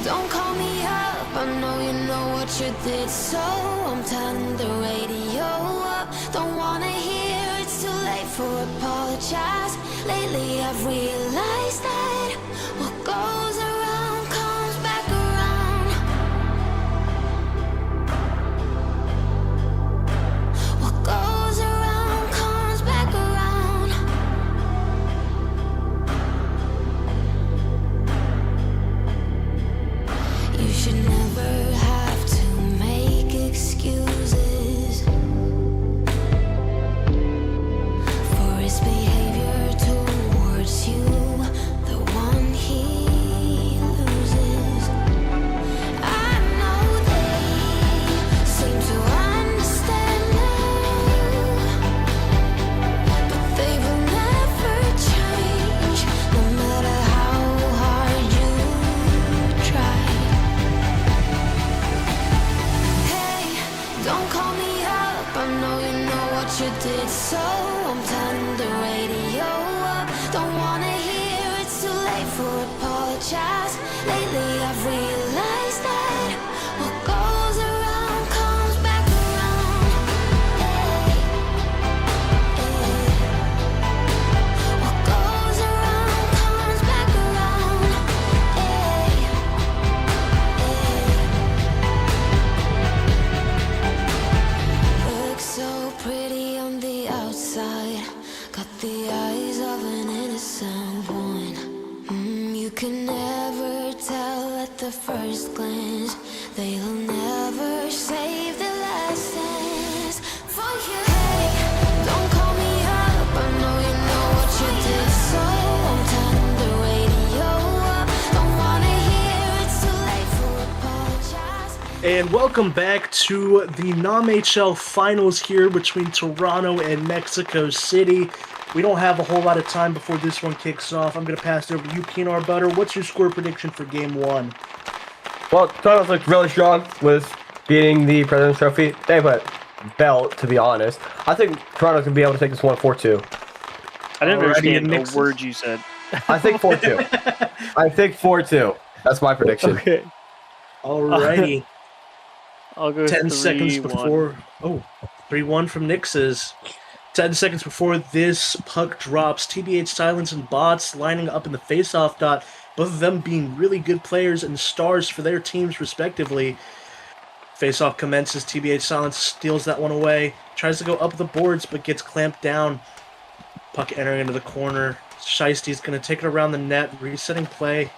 Don't call me up, I know you know what you did, so I'm turning the radio up. Don't wanna hear it's too late for apologize. Lately I've realized that what goes around comes back around. What goes around comes back around. You should never have to make excuses for his behavior towards you, the one he loses. I know they seem to understand now, but they will never change, no matter how hard you try. Hey, don't call me up, I know you know what you did, so I'm turning the radio up. Don't wanna hear it's too late for apologize. Lately I've realized that what goes around comes back around. Hey, hey. What goes around comes back around. Hey, hey. Looks so pretty on the outside, got the eyes of an innocent one. You can never tell at the first glance, they'll never save the lessons for you. Hey, don't call me up, I know you know what you did, so I'm turning the radio up. Don't wanna hear it's too late for apologize. And welcome back to the NAMHL finals here between Toronto and Mexico City. We don't have a whole lot of time before this one kicks off. I'm going to pass it over to you, Keenar Butter. What's your score prediction for Game 1? Well, Toronto's looked really strong with beating the President's Trophy. They put belt, to be honest. I think Toronto's going to be able to take this one 4-2. I didn't Alrighty, understand Nixon. a word you said. I think 4-2. I think 4-2. That's my prediction. Okay. Alrighty. I'll go 10 seconds 3-1. before... Oh, 3-1 from Nix's. 10 seconds before this puck drops, TBH Silence and Bots lining up in the face-off dot, both of them being really good players and stars for their teams respectively. Face-off commences, TBH Silence steals that one away, tries to go up the boards but gets clamped down. Puck entering into the corner. Shiesty's going to take it around the net, resetting play,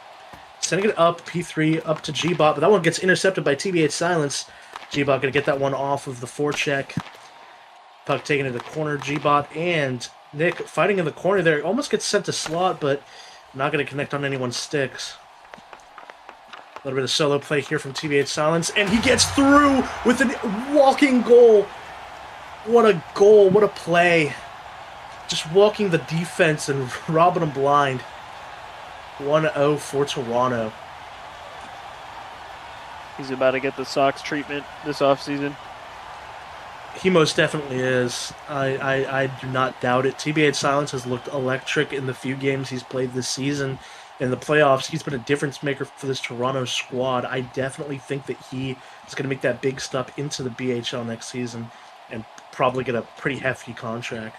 sending it up, P3 up to G-Bot, but that one gets intercepted by TBH Silence. G-Bot going to get that one off of the forecheck. Puck taken into the corner, G-Bot and Nick fighting in the corner there. Almost gets sent to slot, but not going to connect on anyone's sticks. A little bit of solo play here from TBH Silence, and he gets through with a walking goal. What a goal, what a play. Just walking the defense and robbing them blind. 1-0 for Toronto. He's about to get the Sox treatment this offseason. He most definitely is. I do not doubt it. TBH Silence has looked electric in the few games he's played this season. In the playoffs, he's been a difference maker for this Toronto squad. I definitely think that he is going to make that big step into the BHL next season and probably get a pretty hefty contract.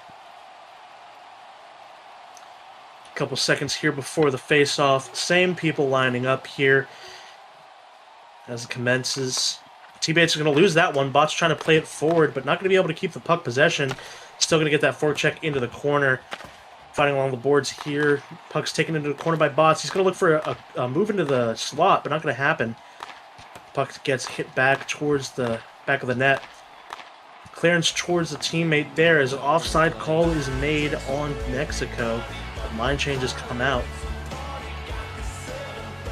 A couple seconds here before the face-off. Same people lining up here as it commences. TBH is going to lose that one. Bot's trying to play it forward, but not going to be able to keep the puck possession. Still going to get that forecheck into the corner. Fighting along the boards here. Puck's taken into the corner by Bots. He's going to look for a move into the slot, but not going to happen. Puck gets hit back towards the back of the net. Clearance towards the teammate there as an offside call is made on Mexico. The line changes come out.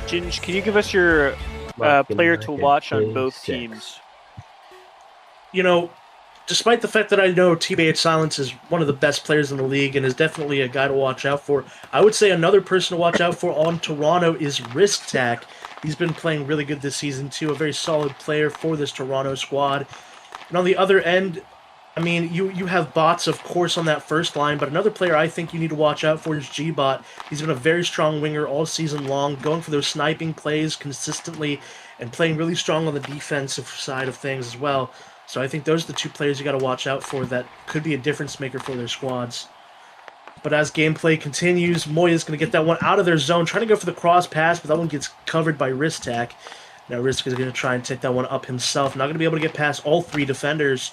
Ginge, can you give us your player to watch on both teams? You know, despite the fact that I know TBH Silence is one of the best players in the league and is definitely a guy to watch out for, I would say another person to watch out for on Toronto is Risk Tack. He's been playing really good this season too, a very solid player for this Toronto squad. And on the other end, I mean, you have bots, of course, on that first line, but another player I think you need to watch out for is G-Bot. He's been a very strong winger all season long, going for those sniping plays consistently and playing really strong on the defensive side of things as well. So I think those are the two players you got to watch out for that could be a difference maker for their squads. But as gameplay continues, Moya's going to get that one out of their zone, trying to go for the cross pass, but that one gets covered by Ristak. Now Risk is going to try and take that one up himself. Not going to be able to get past all three defenders.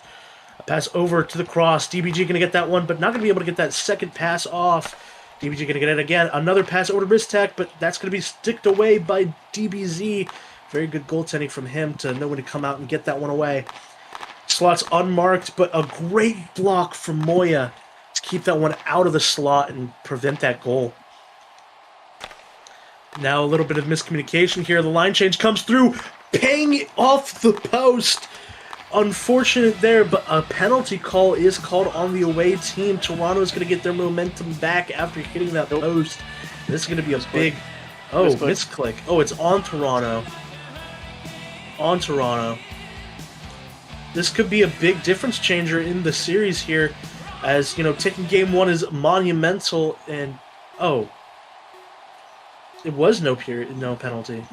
A pass over to the cross. DBG going to get that one, but not going to be able to get that second pass off. DBG going to get it again. Another pass over to Ristak, but that's going to be sticked away by DBZ. Very good goaltending from him to know when to come out and get that one away. Slot's unmarked, but a great block from Moya to keep that one out of the slot and prevent that goal. Now a little bit of miscommunication here. The line change comes through, paying off the post. Unfortunate there, but a penalty call is called on the away team. Toronto's going to get their momentum back after hitting that post. This is going to be a big... Oh, misclick. Oh, it's on Toronto. On Toronto. This could be a big difference changer in the series here, as, you know, taking game one is monumental, and... Oh. It was no penalty.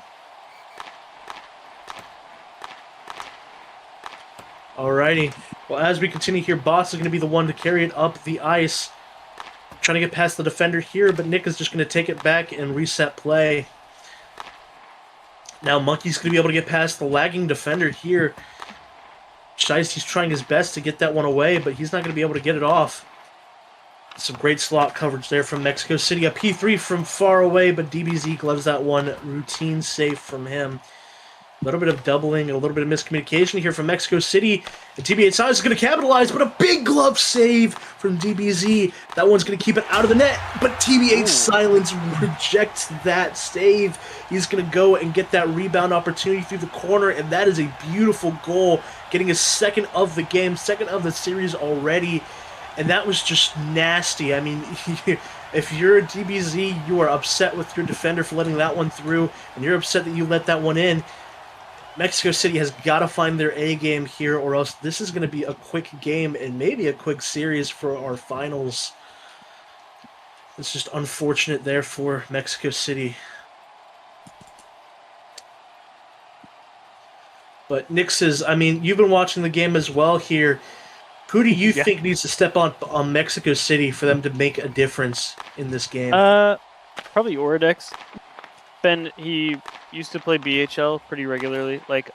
Alrighty. Well, as we continue here, Boss is going to be the one to carry it up the ice. Trying to get past the defender here, but Nick is just going to take it back and reset play. Now Monkey's going to be able to get past the lagging defender here. Shiesty's trying his best to get that one away, but he's not going to be able to get it off. Some great slot coverage there from Mexico City. A P3 from far away, but DBZ gloves that one. Routine save from him. A little bit of doubling and a little bit of miscommunication here from Mexico City. And TBH Silence is going to capitalize, but a big glove save from DBZ. That one's going to keep it out of the net, but TBH Silence rejects that save. He's going to go and get that rebound opportunity through the corner, and that is a beautiful goal, getting his second of the game, second of the series already. And that was just nasty. I mean, if you're a DBZ, you are upset with your defender for letting that one through, and you're upset that you let that one in. Mexico City has got to find their A game here, or else this is going to be a quick game and maybe a quick series for our finals. It's just unfortunate there for Mexico City. But Nix's, I mean, you've been watching the game as well here. Who do you think needs to step on Mexico City for them to make a difference in this game? Probably Orodex. Ben, he used to play BHL pretty regularly, like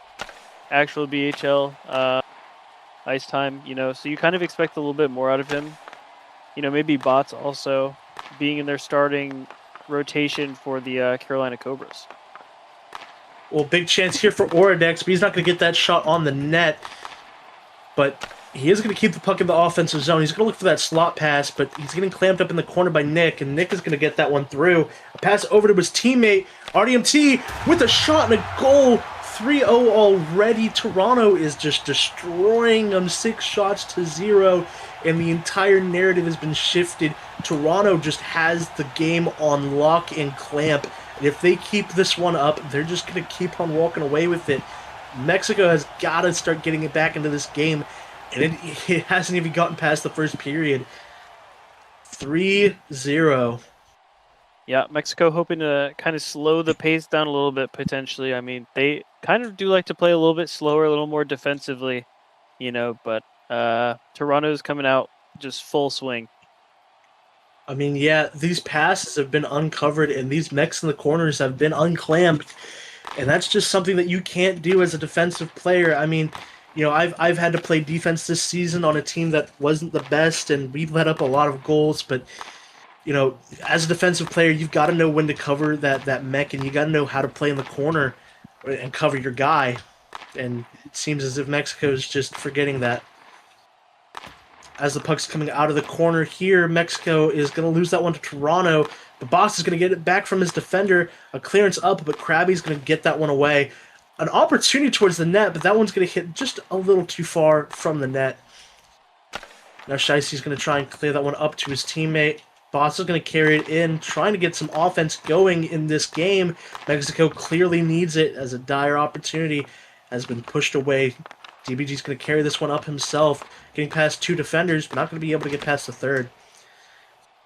actual BHL ice time, you know, so you kind of expect a little bit more out of him. You know, maybe Bots also being in their starting rotation for the Carolina Cobras. Well, big chance here for Orodex, but he's not going to get that shot on the net. But he is going to keep the puck in the offensive zone. He's going to look for that slot pass, but he's getting clamped up in the corner by Nick, and Nick is going to get that one through. A pass over to his teammate, RDMT, with a shot and a goal. 3-0 already. Toronto is just destroying them, 6 shots to 0, and the entire narrative has been shifted. Toronto just has the game on lock and clamp, and if they keep this one up, they're just going to keep on walking away with it. Mexico has got to start getting it back into this game, and it hasn't even gotten past the first period. 3-0. Yeah, Mexico hoping to kind of slow the pace down a little bit, potentially. I mean, they kind of do like to play a little bit slower, a little more defensively, you know, but Toronto's coming out just full swing. I mean, yeah, these passes have been uncovered, and these mechs in the corners have been unclamped. And that's just something that you can't do as a defensive player. I mean, you know, I've had to play defense this season on a team that wasn't the best, and we've let up a lot of goals. But, you know, as a defensive player, you've got to know when to cover that mech, and you got to know how to play in the corner and cover your guy. And it seems as if Mexico's just forgetting that. As the puck's coming out of the corner here, Mexico is going to lose that one to Toronto. The boss is going to get it back from his defender. A clearance up, but Krabby's going to get that one away. An opportunity towards the net, but that one's going to hit just a little too far from the net. Now Shiesty's going to try and clear that one up to his teammate. Boss is going to carry it in, trying to get some offense going in this game. Mexico clearly needs it, as a dire opportunity has been pushed away DBG's going to carry this one up himself, getting past 2 defenders, but not going to be able to get past the third.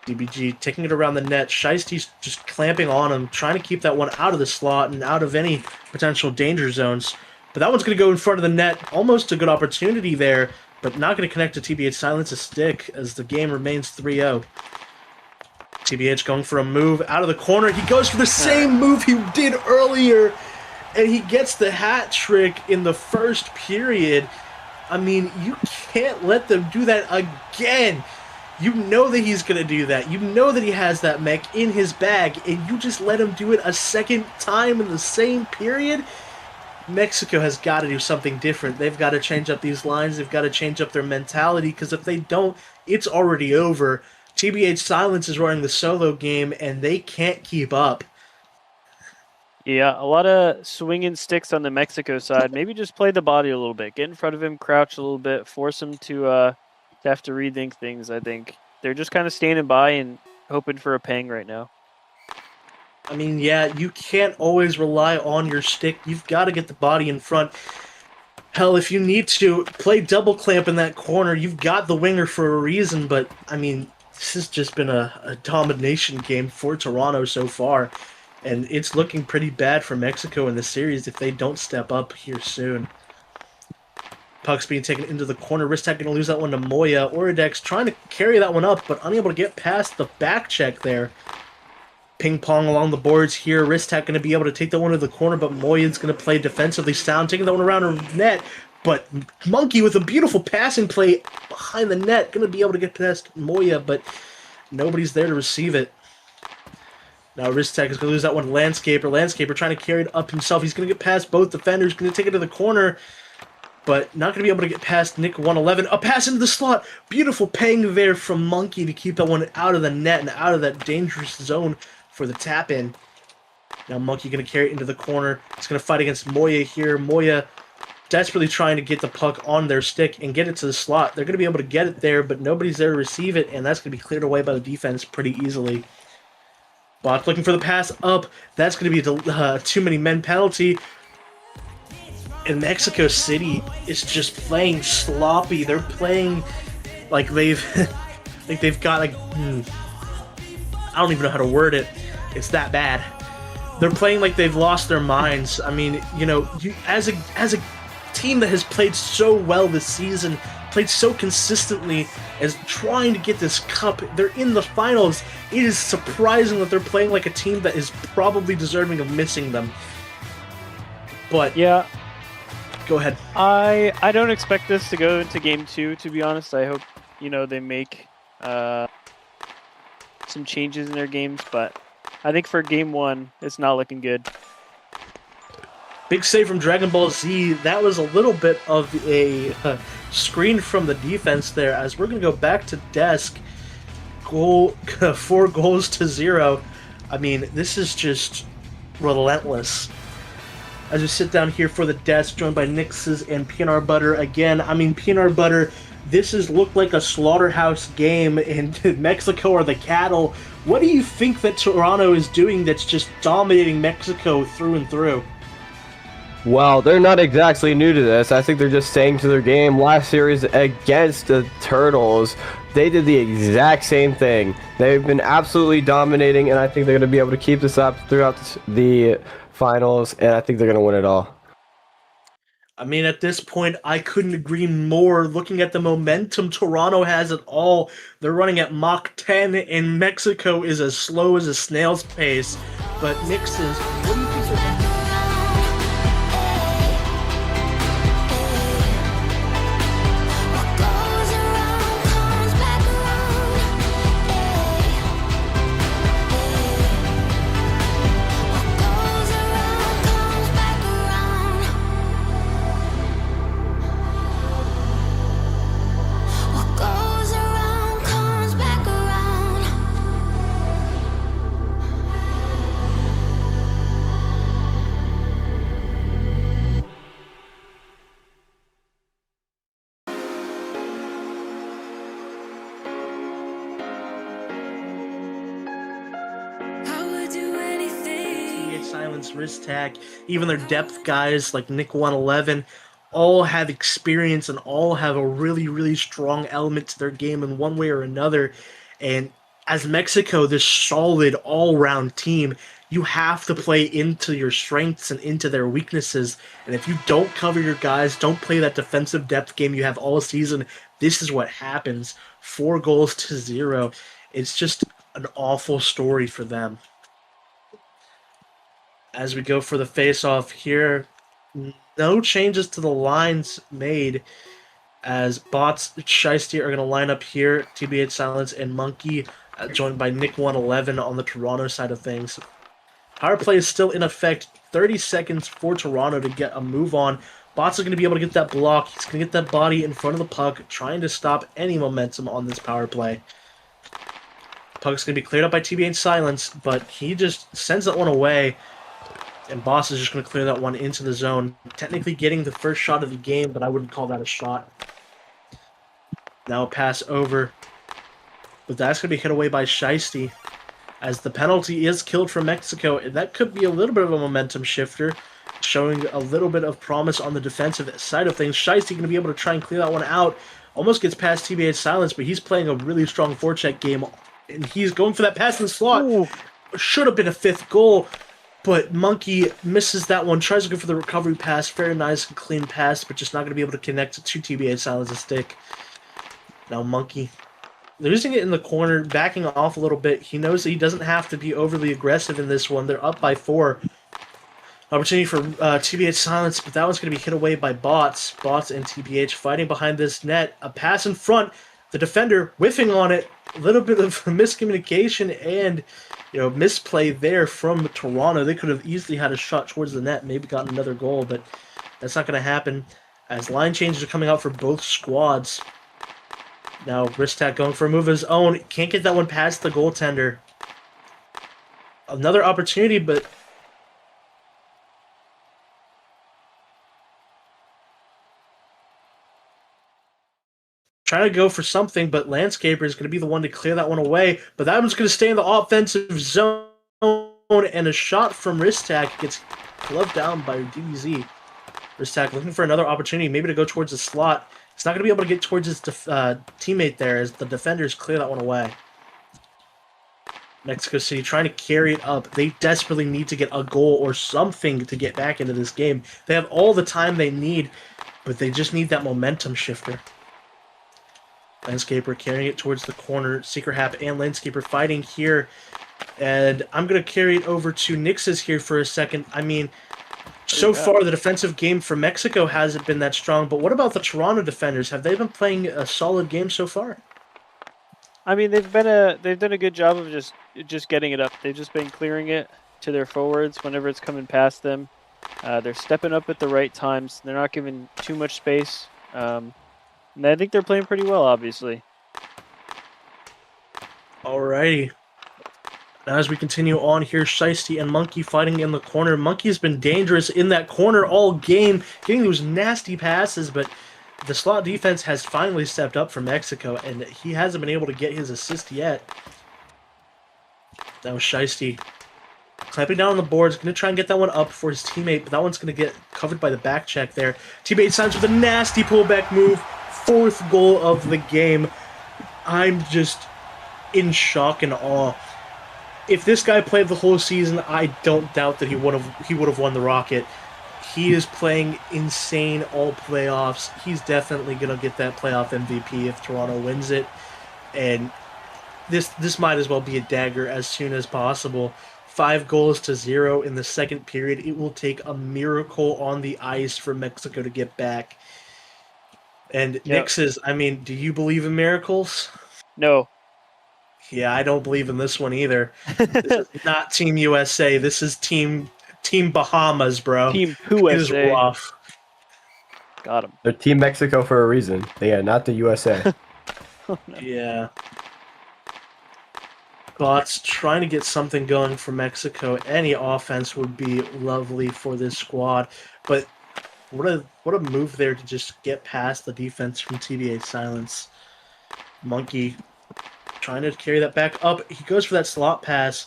DBG taking it around the net. Shiesty's just clamping on him, trying to keep that one out of the slot and out of any potential danger zones. But that one's going to go in front of the net. Almost a good opportunity there, but not going to connect to TBH Silence's stick as the game remains 3-0. TBH going for a move out of the corner. He goes for the same move he did earlier, and he gets the hat trick in the first period. I mean, you can't let them do that again. You know that he's going to do that. You know that he has that mech in his bag, and you just let him do it a second time in the same period? Mexico has got to do something different. They've got to change up these lines. They've got to change up their mentality, because if they don't, it's already over. TBH Silence is running the solo game, and they can't keep up. Yeah, a lot of swinging sticks on the Mexico side. Maybe just play the body a little bit. Get in front of him, crouch a little bit, force him to have to rethink things, I think. They're just kind of standing by and hoping for a pang right now. I mean, yeah, you can't always rely on your stick. You've got to get the body in front. Hell, if you need to, play double clamp in that corner. You've got the winger for a reason, but, I mean, this has just been a domination game for Toronto so far, and it's looking pretty bad for Mexico in the series if they don't step up here soon. Puck's being taken into the corner. Ristak going to lose that one to Moya. Oridex trying to carry that one up, but unable to get past the back check there. Ping pong along the boards here. Ristak going to be able to take that one to the corner, but Moya's going to play defensively sound, taking that one around her net. But Monkey with a beautiful passing play behind the net, going to be able to get past Moya, but nobody's there to receive it. Now Ristak is going to lose that one to Landscaper. Landscaper trying to carry it up himself. He's going to get past both defenders, going to take it to the corner, but not going to be able to get past Nick 111. A pass into the slot. Beautiful pang there from Monkey to keep that one out of the net and out of that dangerous zone for the tap-in. Now Monkey going to carry it into the corner. He's going to fight against Moya here. Moya desperately trying to get the puck on their stick and get it to the slot. They're going to be able to get it there, but nobody's there to receive it, and that's going to be cleared away by the defense pretty easily. Bot looking for the pass up. That's going to be a too many men penalty. And Mexico City is just playing sloppy. They're playing like they've got like I don't even know how to word it. It's that bad. They're playing like they've lost their minds. I mean, you know, as a team that has played so well this season, played so consistently as trying to get this cup, they're in the finals. It is surprising that they're playing like a team that is probably deserving of missing them. But yeah, go ahead. I don't expect this to go into game 2, to be honest. I hope, you know, they make some changes in their games, but I think for game 1, it's not looking good. Big save from Dragon Ball Z. That was a little bit of a screen from the defense there, as we're going to go back to desk. 4 goals to 0. I mean, this is just relentless. As we sit down here for the desk, joined by Nixes and Peanut Butter again. I mean, Peanut Butter, this has looked like a slaughterhouse game, and Mexico are the cattle. What do you think that Toronto is doing that's just dominating Mexico through and through? Well, they're not exactly new to this. I think they're just staying to their game. Last series against the Turtles, they did the exact same thing. They've been absolutely dominating, and I think they're going to be able to keep this up throughout the finals, and I think they're going to win it all. I mean, at this point, I couldn't agree more. Looking at the momentum, Toronto has it all. They're running at Mach 10, and Mexico is as slow as a snail's pace. But Nixes, what do you think they're going to do? Silence, Ristak, even their depth guys like Nick 111 all have experience and all have a really, really strong element to their game in one way or another. And as Mexico, this solid all-round team, you have to play into your strengths and into their weaknesses. And if you don't cover your guys, don't play that defensive depth game you have all season, this is what happens. 4-0. It's just an awful story for them. As we go for the face-off here, no changes to the lines made as Bots, Shiesty are going to line up here. TBH Silence and Monkey, joined by Nick 111 on the Toronto side of things. Power play is still in effect. 30 seconds for Toronto to get a move on. Bots is going to be able to get that block. He's going to get that body in front of the puck, trying to stop any momentum on this power play. Puck's going to be cleared up by TBH Silence, but he just sends that one away. And Boss is just going to clear that one into the zone. Technically getting the first shot of the game, but I wouldn't call that a shot. Now a pass over. But that's going to be hit away by Shiesty. As the penalty is killed for Mexico, and that could be a little bit of a momentum shifter, showing a little bit of promise on the defensive side of things. Shiesty going to be able to try and clear that one out. Almost gets past TBH Silence, but he's playing a really strong forecheck game. And he's going for that pass in the slot. Ooh. Should have been a 5th goal. But Monkey misses that one, tries to go for the recovery pass. Very nice and clean pass, but just not going to be able to connect to TBH Silence's stick. Now Monkey losing it in the corner, backing off a little bit. He knows that he doesn't have to be overly aggressive in this one. They're up by 4. Opportunity for TBH Silence, but that one's going to be hit away by Bots. Bots and TBH fighting behind this net. A pass in front. The defender whiffing on it. A little bit of miscommunication and misplay there from Toronto. They could have easily had a shot towards the net, maybe gotten another goal, but that's not going to happen as line changes are coming out for both squads. Now Ristak going for a move of his own. Can't get that one past the goaltender. Another opportunity, but trying to go for something, but Landscaper is going to be the one to clear that one away. But that one's going to stay in the offensive zone, and a shot from Ristak gets gloved down by DBZ. Ristak looking for another opportunity, maybe to go towards the slot. He's not going to be able to get towards his teammate there as the defenders clear that one away. Mexico City trying to carry it up. They desperately need to get a goal or something to get back into this game. They have all the time they need, but they just need that momentum shifter. Landscaper carrying it towards the corner. Secret Hap and Landscaper fighting here. And I'm going to carry it over to Nix's here for a second. I mean, so far the defensive game for Mexico hasn't been that strong, but what about the Toronto defenders? Have they been playing a solid game so far? I mean, they've done a good job of just getting it up. They've just been clearing it to their forwards whenever it's coming past them. They're stepping up at the right times. They're not giving too much space. And I think they're playing pretty well, obviously. Alrighty. Now as we continue on here, Shiesty and Monkey fighting in the corner. Monkey's been dangerous in that corner all game, getting those nasty passes, but the slot defense has finally stepped up for Mexico, and he hasn't been able to get his assist yet. That was Shiesty clamping down on the boards, going to try and get that one up for his teammate, but that one's going to get covered by the back check there. TBH Silence with a nasty pullback move. 4th goal of the game. I'm just in shock and awe. If this guy played the whole season, I don't doubt that he would have won the Rocket. He is playing insane all playoffs. He's definitely gonna get that playoff MVP if Toronto wins it. And this might as well be a dagger as soon as possible. 5-0 in the second period. It will take a miracle on the ice for Mexico to get back. And Nick says, I mean, do you believe in miracles? No. Yeah, I don't believe in this one either. This is not Team USA. This is Team Bahamas, bro. Team USA. It is rough. Got him. They're Team Mexico for a reason. Yeah, not the USA. Oh, no. Yeah. Bots trying to get something going for Mexico. Any offense would be lovely for this squad, but what a move there to just get past the defense from TBH Silence. Monkey trying to carry that back up. He goes for that slot pass.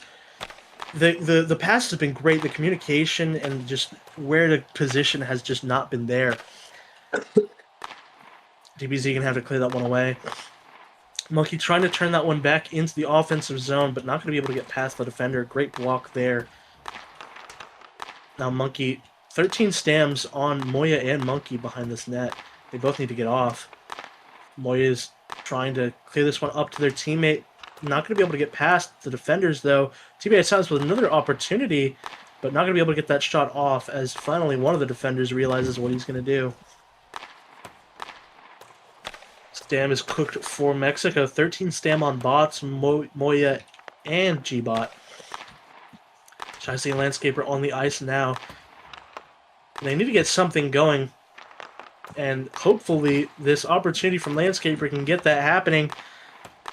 The pass has been great. The communication and just where to position has just not been there. DBZ going to have to clear that one away. Monkey trying to turn that one back into the offensive zone, but not going to be able to get past the defender. Great block there. Now Monkey, 13 stams on Moya and Monkey behind this net. They both need to get off. Moya's trying to clear this one up to their teammate. Not going to be able to get past the defenders, though. TBA Silence with another opportunity, but not going to be able to get that shot off as finally one of the defenders realizes what he's going to do. Stam is cooked for Mexico. 13 stam on bots, Moya, and G-Bot. Shiesty and Landscaper on the ice now. They need to get something going. And hopefully this opportunity from Landscaper can get that happening.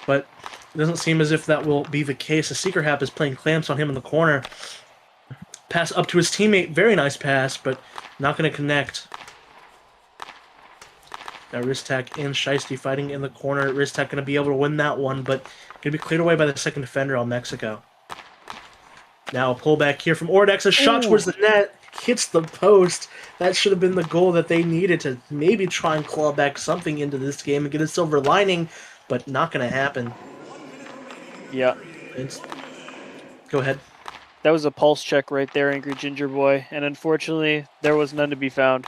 But it doesn't seem as if that will be the case. The Seeker Hap is playing clamps on him in the corner. Pass up to his teammate. Very nice pass, but not going to connect. Now Ristak and Shiesty fighting in the corner. Ristak going to be able to win that one, but going to be cleared away by the second defender on Mexico. Now a pullback here from ohLuvv. A shot towards the net. Hits the post. That should have been the goal that they needed to maybe try and claw back something into this game and get a silver lining, but not going to happen. Yeah. Go ahead. That was a pulse check right there, Angry Ginger Boy, and unfortunately, there was none to be found.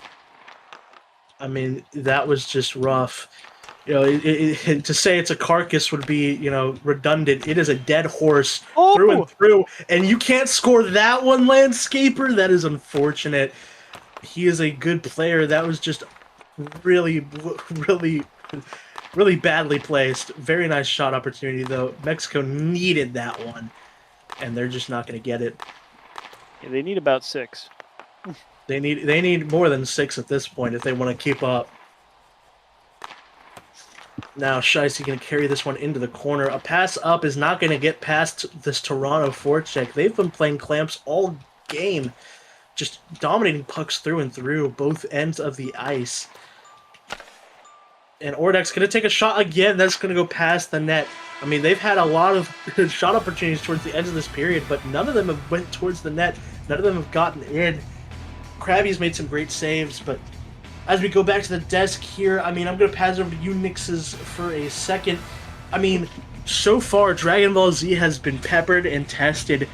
I mean, that was just rough. You know, to say it's a carcass would be, you know, redundant. It is a dead horse through and through, and you can't score that one, Landscaper. That is unfortunate. He is a good player. That was just really, really, really badly placed. Very nice shot opportunity, though. Mexico needed that one, and they're just not going to get it. Yeah, they need about 6. They need more than 6 at this point if they want to keep up. Now Shiesty going to carry this one into the corner. A pass up is not going to get past this Toronto forecheck. They've been playing clamps all game, just dominating pucks through and through both ends of the ice. And ohLuvv's going to take a shot again. That's going to go past the net. I mean, they've had a lot of shot opportunities towards the end of this period, but none of them have went towards the net. None of them have gotten in. Krabby's made some great saves, but as we go back to the desk here, I mean, I'm going to pass over to you, Nixes, for a second. I mean, so far, Dragon Ball Z has been peppered and tested.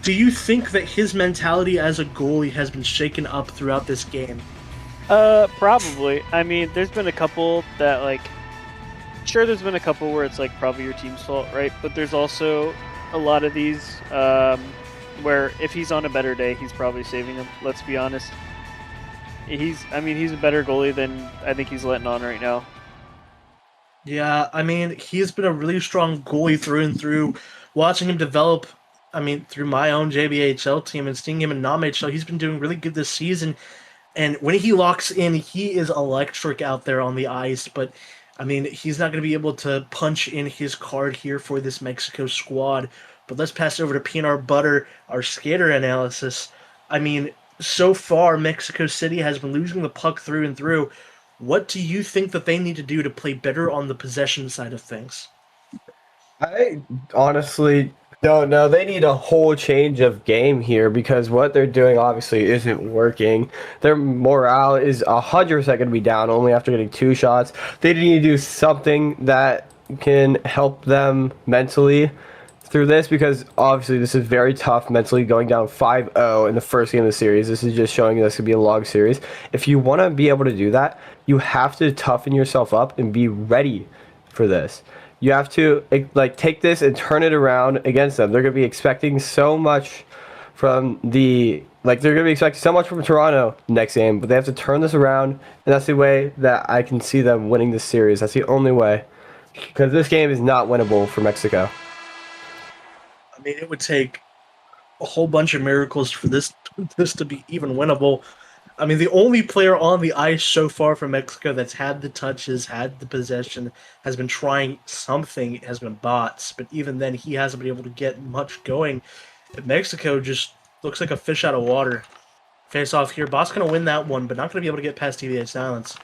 Do you think that his mentality as a goalie has been shaken up throughout this game? Probably. I mean, there's been a couple that, like, sure, there's been a couple where it's, like, probably your team's fault, right? But there's also a lot of these, where if he's on a better day, he's probably saving them, let's be honest. He's a better goalie than I think he's letting on right now. Yeah, I mean, he's been a really strong goalie through and through. Watching him develop, I mean, through my own JBHL team and seeing him in NAMHL, he's been doing really good this season. And when he locks in, he is electric out there on the ice. But, I mean, he's not going to be able to punch in his card here for this Mexico squad. But let's pass it over to PNR Butter, our skater analysis. I mean, so far, Mexico City has been losing the puck through and through. What do you think that they need to do to play better on the possession side of things? I honestly don't know. They need a whole change of game here because what they're doing obviously isn't working. Their morale is 100% going to be down only after getting 2 shots. They need to do something that can help them mentally through this because obviously this is very tough mentally going down 5-0 in the first game of the series. This is just showing this could be a long series. If you want to be able to do that, you have to toughen yourself up and be ready for this. You have to like take this and turn it around against them. They're going to be expecting so much from they're going to be expecting so much from Toronto next game, but they have to turn this around, and that's the way that I can see them winning this series. That's the only way because this game is not winnable for Mexico. I mean, it would take a whole bunch of miracles for this to be even winnable. I mean, the only player on the ice so far for Mexico that's had the touches, had the possession, has been trying something, has been Bots. But even then, he hasn't been able to get much going. But Mexico just looks like a fish out of water. Face off here. Bots going to win that one, but not going to be able to get past TBH Silence.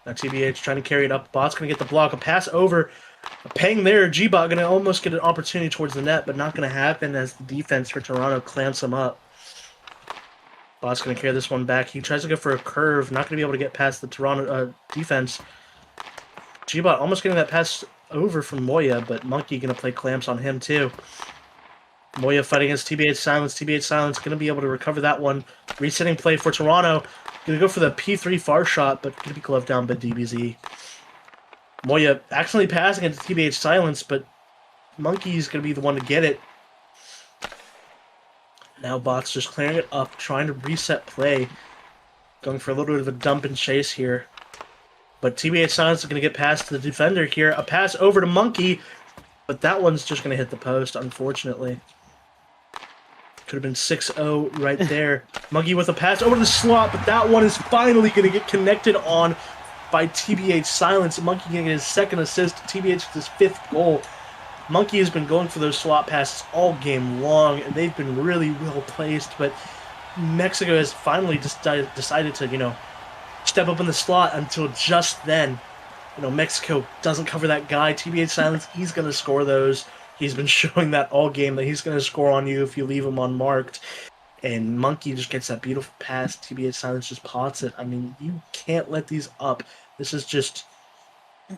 Now TBH trying to carry it up. Bot's going to get the block. A pass over. A ping there. G-Bot going to almost get an opportunity towards the net, but not going to happen as the defense for Toronto clamps him up. Bot's going to carry this one back. He tries to go for a curve. Not going to be able to get past the Toronto defense. G-Bot almost getting that pass over from Moya, but Monkey going to play clamps on him too. Moya fighting against TBH Silence. TBH Silence going to be able to recover that one. Resetting play for Toronto. Going to go for the P3 far shot, but going to be gloved down by DBZ. Moya accidentally passing into TBH Silence, but Monkey's going to be the one to get it. Now Bot's just clearing it up, trying to reset play. Going for a little bit of a dump and chase here. But TBH Silence is going to get past the defender here. A pass over to Monkey, but that one's just going to hit the post, unfortunately. Could have been 6-0 right there. Monkey with a pass over the slot, but that one is finally going to get connected on by TBH Silence. Monkey getting his second assist. TBH with his 5th goal. Monkey has been going for those slot passes all game long, and they've been really well placed, but Mexico has finally decided to, step up in the slot until just then. Mexico doesn't cover that guy. TBH Silence, he's going to score those. He's been showing that all game that he's going to score on you if you leave him unmarked. And Monkey just gets that beautiful pass. TBH Silence just pots it. I mean, you can't let these up. This is just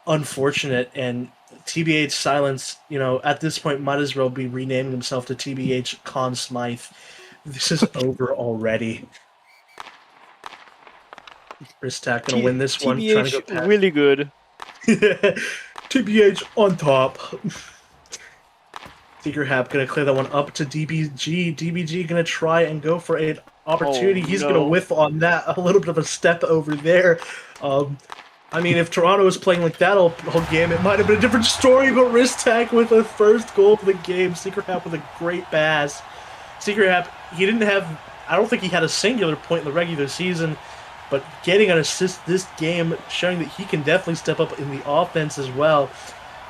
unfortunate, and TBH Silence, at this point might as well be renaming himself to TBH Conn Smythe. This is over already. Ristak gonna win this one. Trying to go past. Really good. TBH on top. Secret Hap gonna clear that one up to DBG. DBG gonna try and go for an opportunity. He's gonna whiff on that. A little bit of a step over there. I mean, if Toronto was playing like that all game, it might have been a different story, but Ristak with the first goal of the game. Secret Hap with a great pass. Secret Hap, I don't think he had a singular point in the regular season, but getting an assist this game, showing that he can definitely step up in the offense as well.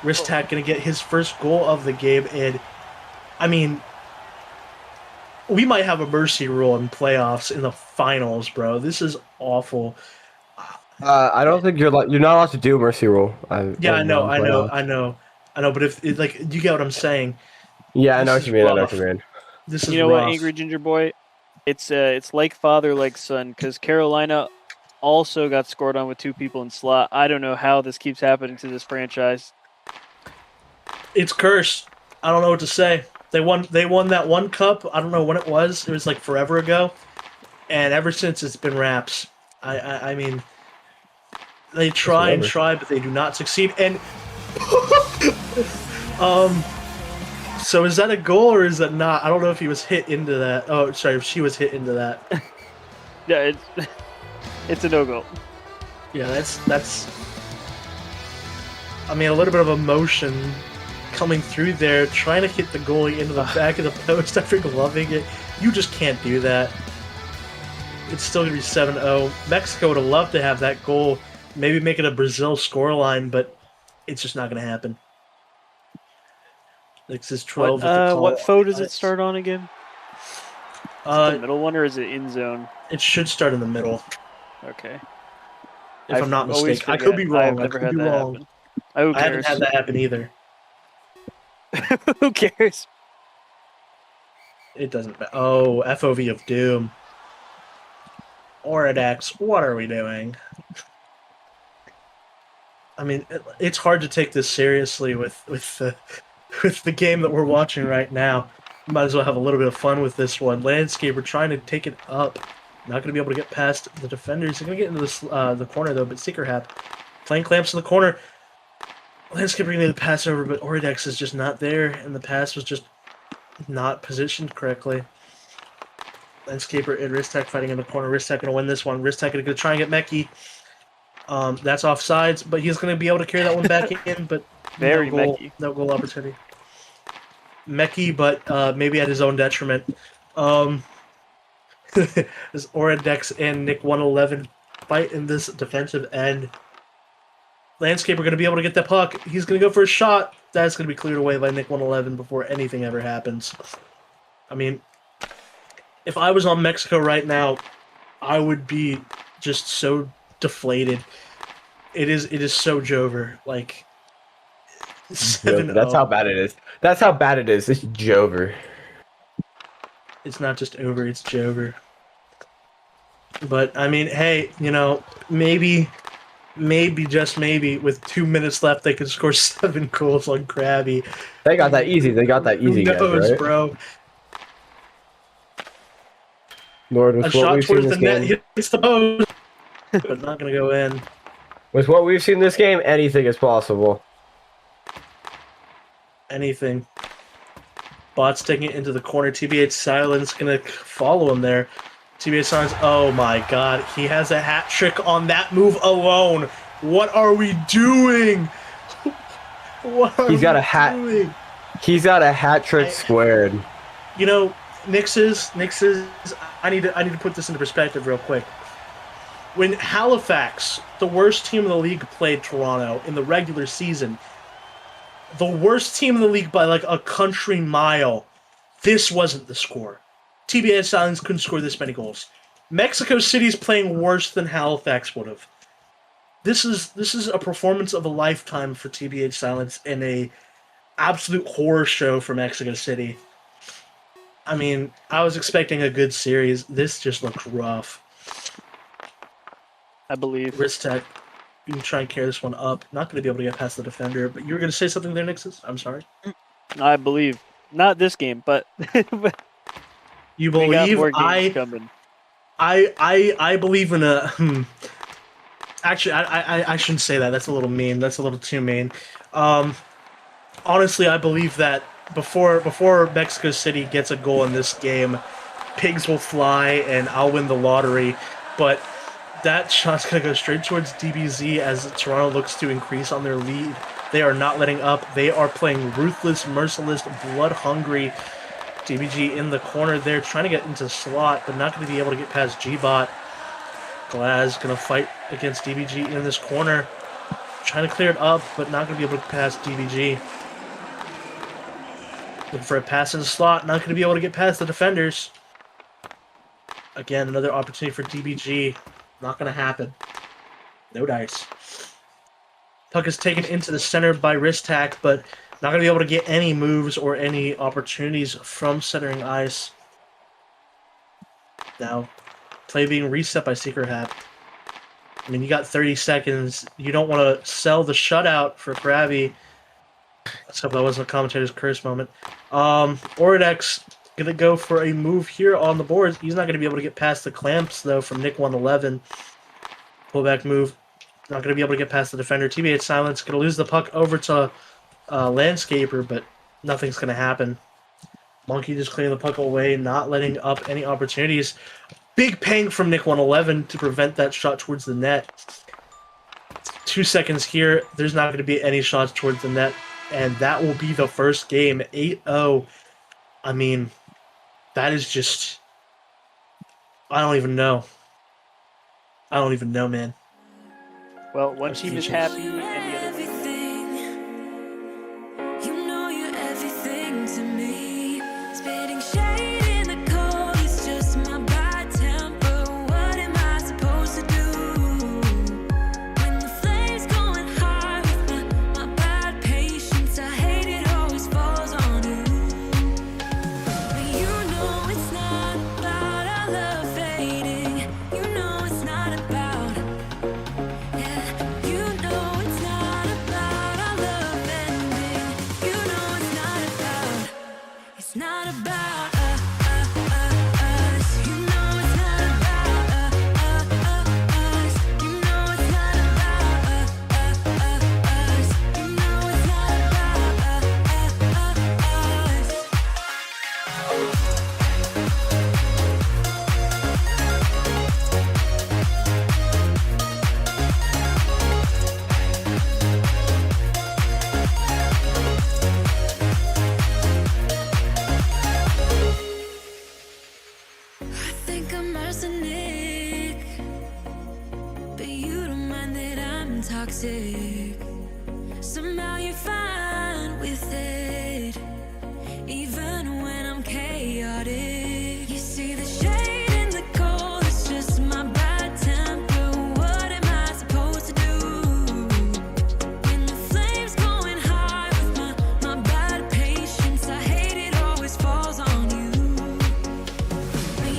Ristak going to get his first goal of the game, and, I mean, we might have a mercy rule in playoffs in the finals, bro. This is awful. I don't think you're not allowed to do mercy rule. I know. But if you get what I'm saying. Yeah, I know what you mean. This is rough. What, Angry Ginger Boy? It's like father, like son, because Carolina also got scored on with 2 people in slot. I don't know how this keeps happening to this franchise. It's cursed. I don't know what to say. They won that one cup. I don't know when it was. It was like forever ago, and ever since it's been raps. I mean. They try and try, but they do not succeed. And so is that a goal or is that not? I don't know if he was hit into that. Oh, sorry, if she was hit into that. Yeah, it's a no-goal. Yeah, that's. I mean, a little bit of emotion coming through there, trying to hit the goalie into the back of the post after gloving it. You just can't do that. It's still going to be 7-0. Mexico would have loved to have that goal. Maybe make it a Brazil scoreline, but it's just not going to happen. This is 12. What foe does it start on again? Is it the middle one, or is it in zone? It should start in the middle. Okay. If I'm not mistaken. I could be wrong. I could be wrong. I haven't had that happen either. Who cares? It doesn't matter. Oh, FOV of Doom. Oridax, what are we doing? I mean, it's hard to take this seriously with the game that we're watching right now. Might as well have a little bit of fun with this one. Landscaper trying to take it up. Not going to be able to get past the defenders. They're going to get into the corner, though, but Secret Hap playing clamps in the corner. Landscaper going to get the pass over, but Oridex is just not there, and the pass was just not positioned correctly. Landscaper and Ristak fighting in the corner. Ristak going to win this one. Ristak going to try and get Meki. That's offsides, but he's going to be able to carry that one back in, but no goal opportunity. Meki, but maybe at his own detriment. This Oridex and Nick 111 fight in this defensive end. Landscaper going to be able to get that puck. He's going to go for a shot. That's going to be cleared away by Nick 111 before anything ever happens. I mean, if I was on Mexico right now, I would be just so deflated. It is so Jover. Like 7-0. That's how bad it is. That's how bad it is. It's Jover. It's not just over, it's Jover. But I mean, hey, you know, maybe, just maybe, with 2 minutes left, they could score 7 goals on Krabby. They got that easy. They got that easy, Who guys, knows, right? bro? Lord, A with what shot we've seen towards the this net game, hits the post, but not gonna go in. with what we've seen this game, anything is possible. Anything. Bots taking it into the corner. TBH Silence gonna follow him there. TBH Silence, oh my god, he has a hat trick on that move alone. What are we doing? What are He's got we a hat. doing? He's got a hat trick squared. You know, Nix's. I need to put this into perspective real quick. When Halifax, the worst team in the league, played Toronto in the regular season, the worst team in the league by like a country mile, this wasn't the score. TBS Silence couldn't score this many goals. Mexico City's playing worse than Halifax would have. This is a performance of a lifetime for TBH Silence and a absolute horror show for Mexico City. I mean, I was expecting a good series. This just looks rough. I believe. Ristek, you can try and carry this one up. Not going to be able to get past the defender, but you were going to say something there, Nixus? I'm sorry. I believe. Not this game, but You we got believe? more games coming. I believe in a... Actually, I shouldn't say that. That's a little mean. That's a little too mean. Honestly, I believe that before Mexico City gets a goal in this game, pigs will fly and I'll win the lottery. But that shot's going to go straight towards DBZ as Toronto looks to increase on their lead. They are not letting up. They are playing ruthless, merciless, blood-hungry. DBG in the corner there, trying to get into the slot, but not going to be able to get past G-Bot. Glaz going to fight against DBG in this corner. Trying to clear it up, but not going to be able to get past DBG. Looking for a pass in the slot, not going to be able to get past the defenders. Again, another opportunity for DBG. Not going to happen. No dice. Puck is taken into the center by Ristak, but not going to be able to get any moves or any opportunities from centering ice. Now, play being reset by Secret Hat. I mean, you got 30 seconds. You don't want to sell the shutout for Krabby. Let's hope that wasn't a commentator's curse moment. Oridex going to go for a move here on the boards. He's not going to be able to get past the clamps, though, from Nick 111. Pullback move. Not going to be able to get past the defender. TBH Silence going to lose the puck over to Landscaper, but nothing's going to happen. Monkey just clearing the puck away, not letting up any opportunities. Big pang from Nick 111 to prevent that shot towards the net. 2 seconds here. There's not going to be any shots towards the net, and that will be the first game. 8-0. I mean, that is just... I don't even know. I don't even know, man. Well, one team is happy and the other. Everything, you know you're everything to me. Spitting shade in the cold, it's just my bad temper. What am I supposed to do? When the flames going high with my bad patience, I hate it always falls on you. But you know it's not about our love fading. You know it's not about. Not about us. You know it's not about us. You know it's not about us. You know it's not about us. I think I'm arsenic, but you don't mind that I'm toxic. Somehow you're fine with it, even when I'm chaotic. You see the shade in the cold, it's just my bad temper. What am I supposed to do? When the flames going high with my bad patience, I hate it always falls on you.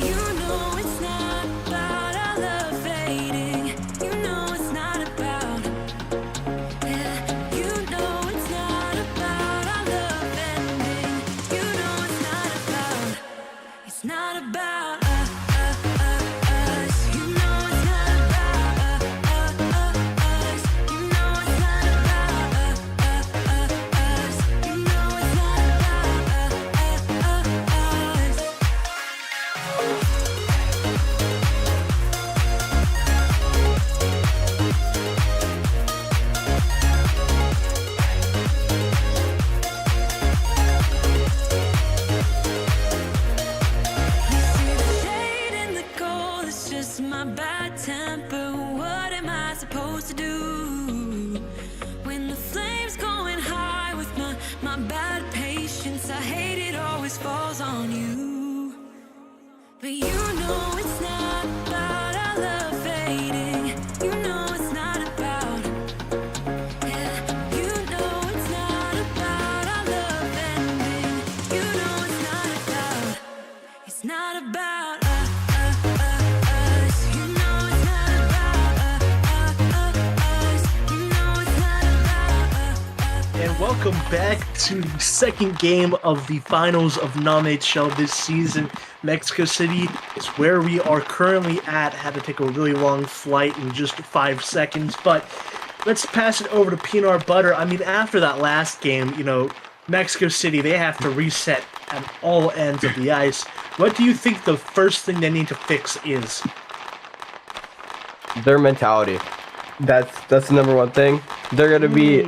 You know it's not about our bad temper, what am I supposed to do? When the flame's going high with my bad patience, I hate it always falls on you. But you know it's not about our love fading. You know it's not about, yeah. You know it's not about our love ending. You know it's not about us. You know it's not about us. You know it's not about And welcome back to the second game of the finals of NAMHL this season. Mexico City is where we are currently at. Had to take a really long flight in just 5 seconds, but let's pass it over to Peanut Butter. I mean, after that last game, you know, Mexico City, they have to reset at all ends of the ice. What do you think the first thing they need to fix is? Their mentality. That's the number one thing. They're gonna be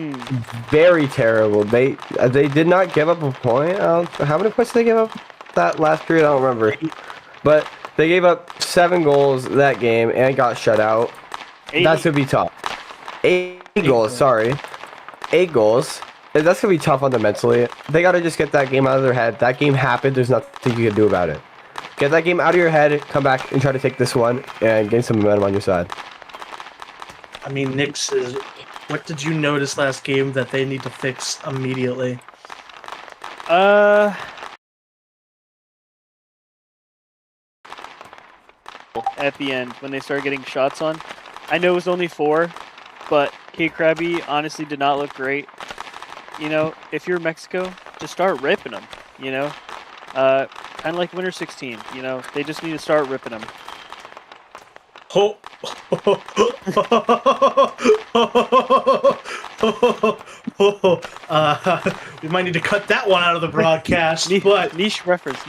very terrible. They did not give up a point. How many points did they give up that last period? I don't remember. But they gave up 7 goals that game and got shut out. That's gonna be tough. 8 goals, sorry. 8 goals. And that's gonna be tough on them mentally. They gotta just get that game out of their head. That game happened. There's nothing you can do about it. Get that game out of your head. Come back and try to take this one and gain some momentum on your side. I mean, Nix, what did you notice last game that they need to fix immediately? At the end, when they started getting shots on. I know it was only 4, but K Krabby honestly did not look great. You know, if you're Mexico, just start ripping them, you know? Kind of like Winter 16, you know? They just need to start ripping them. Oh. We might need to cut that one out of the broadcast, but Niche reference.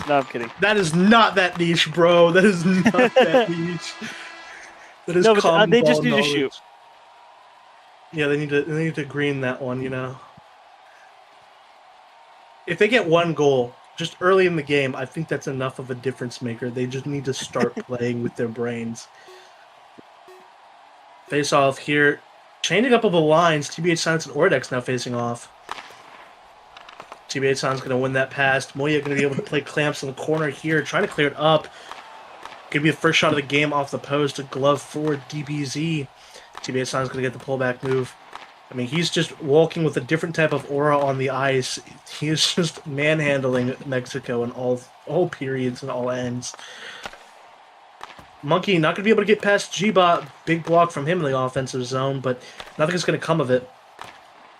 No, I'm kidding. that is not that niche, bro. That is not that niche. That is No, but common they just ball need to knowledge. shoot. Yeah, they need to green that one, you know. If they get 1 goal just early in the game, I think that's enough of a difference maker. They just need to start playing with their brains. Face off here. Changing up of the lines. TBH Silence and Ordex now facing off. TBH Silence going to win that pass. Moya going to be able to play clamps in the corner here. Trying to clear it up. Going to be the first shot of the game off the post. A glove for DBZ. TBH Silence going to get the pullback move. I mean, he's just walking with a different type of aura on the ice. He is just manhandling Mexico in all periods and all ends. Monkey not going to be able to get past G-Bot. Big block from him in the offensive zone, but nothing is going to come of it.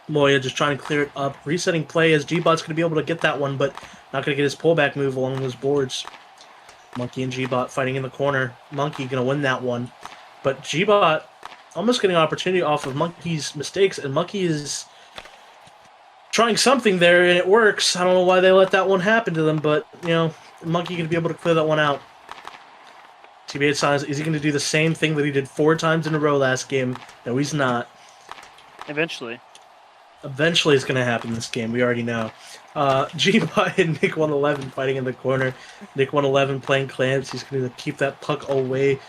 Moya just trying to clear it up. Resetting play as G-Bot's going to be able to get that one, but not going to get his pullback move along those boards. Monkey and G-Bot fighting in the corner. Monkey going to win that one. But G-Bot almost getting an opportunity off of Monkey's mistakes, and Monkey is trying something there, and it works. I don't know why they let that one happen to them, but, you know, Monkey going to be able to clear that one out. TBH Silence, is he going to do the same thing that he did 4 times in a row last game? No, he's not. Eventually. Eventually it's going to happen this game. We already know. G-Bot and Nick111 fighting in the corner. Nick111 playing clamps. He's going to keep that puck away.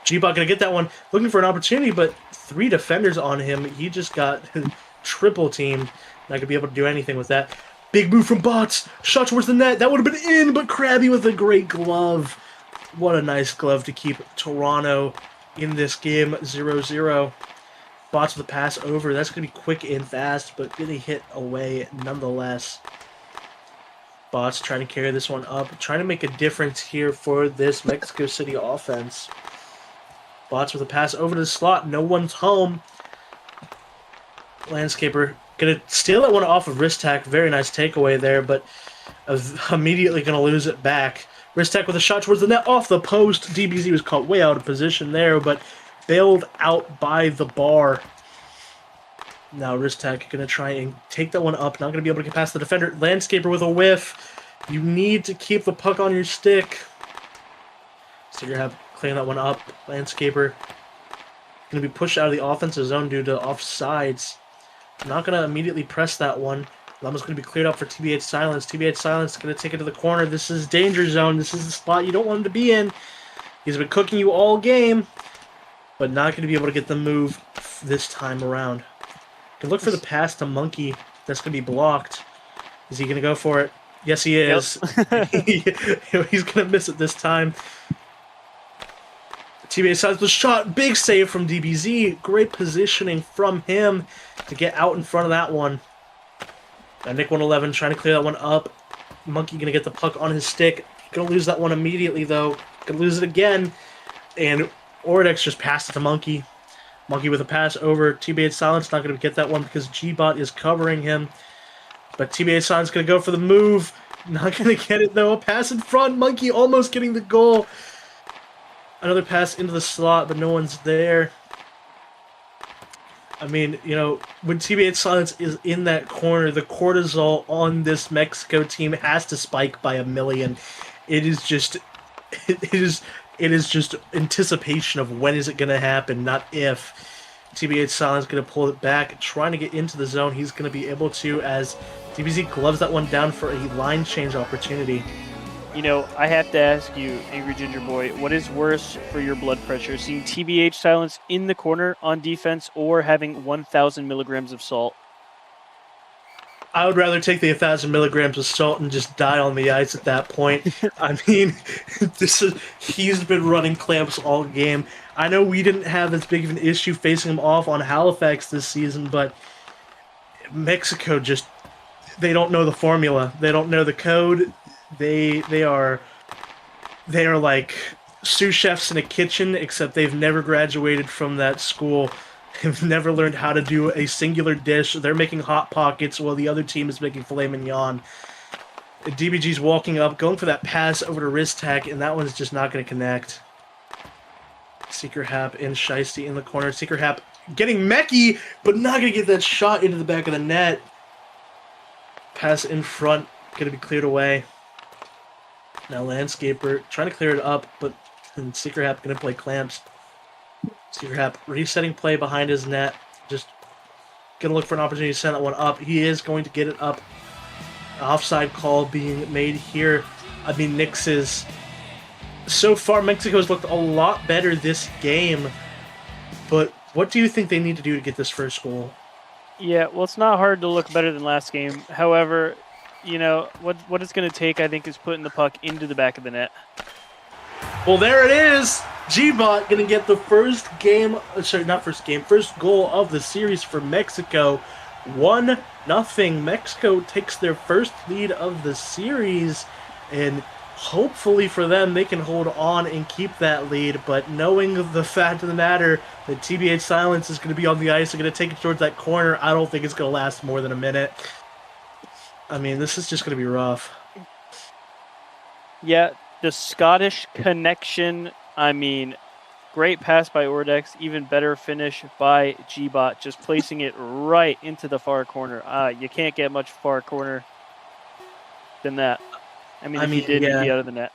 G-Bot going to get that one. Looking for an opportunity, but 3 defenders on him. He just got triple teamed. Not going to be able to do anything with that. Big move from Bots. Shot towards the net. That would have been in, but Krabby with a great glove. What a nice glove to keep Toronto in this game 0-0. Bots with the pass over. That's going to be quick and fast, but going to hit away nonetheless. Bots trying to carry this one up. Trying to make a difference here for this Mexico City offense. Bots with a pass over to the slot. No one's home. Landscaper going to steal that one off of Wrist-Tack. Very nice takeaway there, but immediately going to lose it back. Wrist-Tack with a shot towards the net off the post. DBZ was caught way out of position there, but bailed out by the bar. Now Wrist-Tack going to try and take that one up. Not going to be able to get past the defender. Landscaper with a whiff. You need to keep the puck on your stick. So you're going to have clearing that one up. Landscaper going to be pushed out of the offensive zone due to offsides. Not going to immediately press that one. Llama's going to be cleared up for TBH Silence. TBH Silence is going to take it to the corner. This is danger zone. This is the spot you don't want him to be in. He's been cooking you all game, but not going to be able to get the move this time around. Can look for the pass to Monkey. That's going to be blocked. Is he going to go for it? Yes, he is. Yep. He's going to miss it this time. TBH Silence was shot. Big save from DBZ. Great positioning from him to get out in front of that one. Nick 111 trying to clear that one up. Monkey going to get the puck on his stick. Going to lose that one immediately, though. Going to lose it again. And ohLuvv just passed it to Monkey. Monkey with a pass over. TBH Silence not going to get that one because G-Bot is covering him. But TBH Silence going to go for the move. Not going to get it, though. A pass in front. Monkey almost getting the goal. Another pass into the slot, but no one's there. I mean, you know, when TBH Silence is in that corner, the cortisol on this Mexico team has to spike by 1,000,000. It is just, it is just anticipation of when is it going to happen, not if. TBH Silence going to pull it back, trying to get into the zone. He's going to be able to, as DBZ gloves that one down for a line change opportunity. You know, I have to ask you, Angry Ginger Boy, what is worse for your blood pressure, seeing TBH Silence in the corner on defense or having 1,000 milligrams of salt? I would rather take the 1,000 milligrams of salt and just die on the ice at that point. I mean, he's been running clamps all game. I know we didn't have as big of an issue facing him off on Halifax this season, but Mexico just, they don't know the formula. They don't know the code. They are like sous chefs in a kitchen, except they've never graduated from that school. They've never learned how to do a singular dish. They're making Hot Pockets while the other team is making filet mignon. DBG's walking up, going for that pass over to Ristak, and that one's just not going to connect. Seeker Hap and Shiesty in the corner. Seeker Hap getting Mecky, but not going to get that shot into the back of the net. Pass in front, going to be cleared away. Now Landscaper trying to clear it up, but Seeker Hap going to play clamps. Seeker Hap resetting play behind his net. Just going to look for an opportunity to send that one up. He is going to get it up. Offside call being made here. I mean, Nix is... So far, Mexico has looked a lot better this game. But what do you think they need to do to get this first goal? Yeah, well, it's not hard to look better than last game. However, you know, what it's going to take, I think, is putting the puck into the back of the net. Well, there it is. G-Bot going to get the first goal of the series for Mexico. 1-0. Mexico takes their first lead of the series, and hopefully for them, they can hold on and keep that lead. But knowing the fact of the matter that TBH Silence is going to be on the ice and going to take it towards that corner, I don't think it's going to last more than a minute. I mean, this is just going to be rough. Yeah, the Scottish connection, I mean, great pass by ohLuvv, even better finish by G-Bot, just placing it right into the far corner. You can't get much far corner than that. I mean, he did, he'd be out of the net.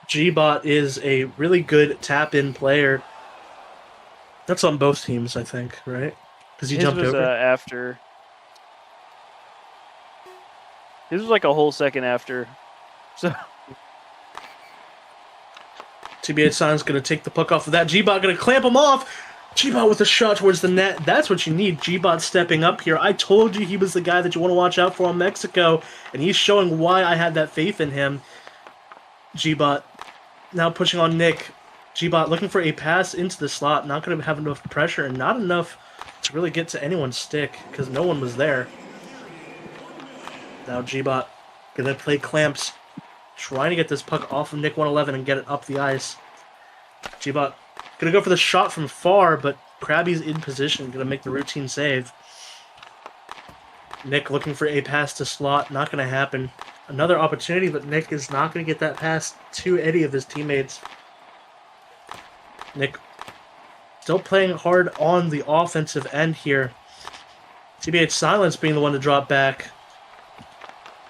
G-Bot is a really good tap-in player. That's on both teams, I think, right? Because he jumped over. After. This was like a whole second after. So TBH Silence going to take the puck off of that. G-Bot going to clamp him off. G-Bot with a shot towards the net. That's what you need. G-Bot stepping up here. I told you he was the guy that you want to watch out for on Mexico, and he's showing why I had that faith in him. G-Bot now pushing on Nick. G-Bot looking for a pass into the slot. Not going to have enough pressure and not enough to really get to anyone's stick because no one was there. Now G-Bot going to play clamps, trying to get this puck off of Nick 111 and get it up the ice. G-Bot going to go for the shot from far, but Krabby's in position, going to make the routine save. Nick looking for a pass to slot, not going to happen. Another opportunity, but Nick is not going to get that pass to any of his teammates. Nick still playing hard on the offensive end here. TBH Silence being the one to drop back.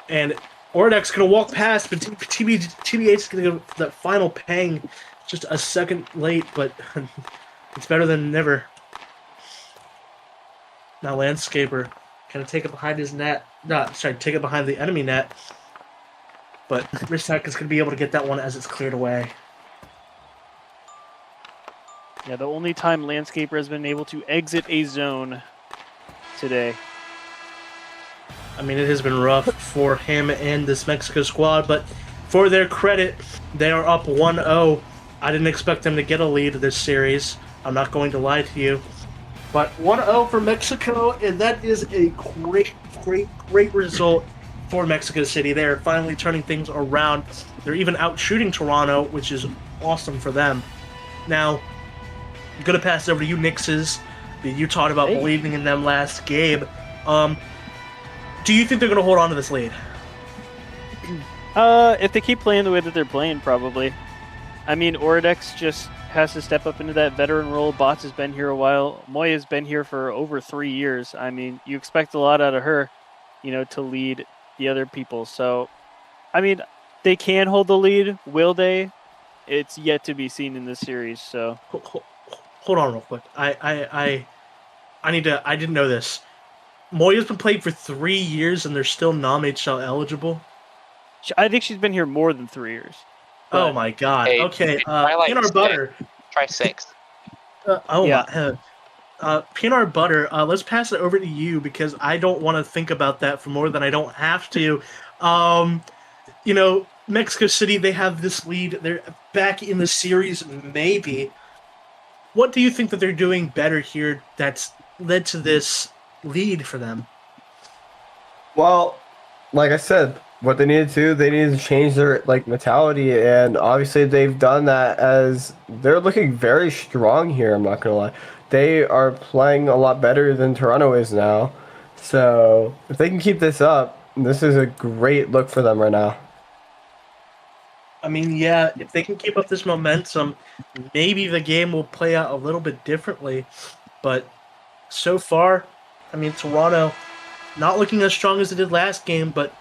And ohLuvv's going to walk past, but TBH is going to go for that final pang just a second late, but it's better than never. Now Landscaper kind of take it behind his net. Take it behind the enemy net. But Ristak is going to be able to get that one as it's cleared away. Yeah, the only time Landscaper has been able to exit a zone today. I mean, it has been rough for him and this Mexico squad, but for their credit, they are up 1-0. I didn't expect them to get a lead this series. I'm not going to lie to you. But 1-0 for Mexico, and that is a great result for Mexico City. They are finally turning things around. They're even out shooting Toronto, which is awesome for them. Now, I'm going to pass it over to you, Nixes. You talked about believing in them last game. Do you think they're going to hold on to this lead? If they keep playing the way that they're playing, probably. I mean, ohLuvv just has to step up into that veteran role. Bots has been here a while. Moya's been here for over 3 years. I mean, you expect a lot out of her, you know, to lead the other people. So, I mean, they can hold the lead. Will they? It's yet to be seen in this series. So, hold on real quick. I didn't know this. Moya's been playing for 3 years and they're still NAMHL eligible. I think she's been here more than 3 years. Oh my god. Hey, okay, like peanut butter. Try 6. My peanut butter, let's pass it over to you because I don't want to think about that for more than I don't have to. You know, Mexico City, they have this lead. They're back in the series, maybe. What do you think that they're doing better here that's led to this lead for them? Well, like I said, what they needed to change their mentality, and obviously they've done that. As they're looking very strong here. I'm not gonna lie, they are playing a lot better than Toronto is now. So if they can keep this up, this is a great look for them right now. I mean, yeah, if they can keep up this momentum, maybe the game will play out a little bit differently. But so far, I mean, Toronto not looking as strong as it did last game, but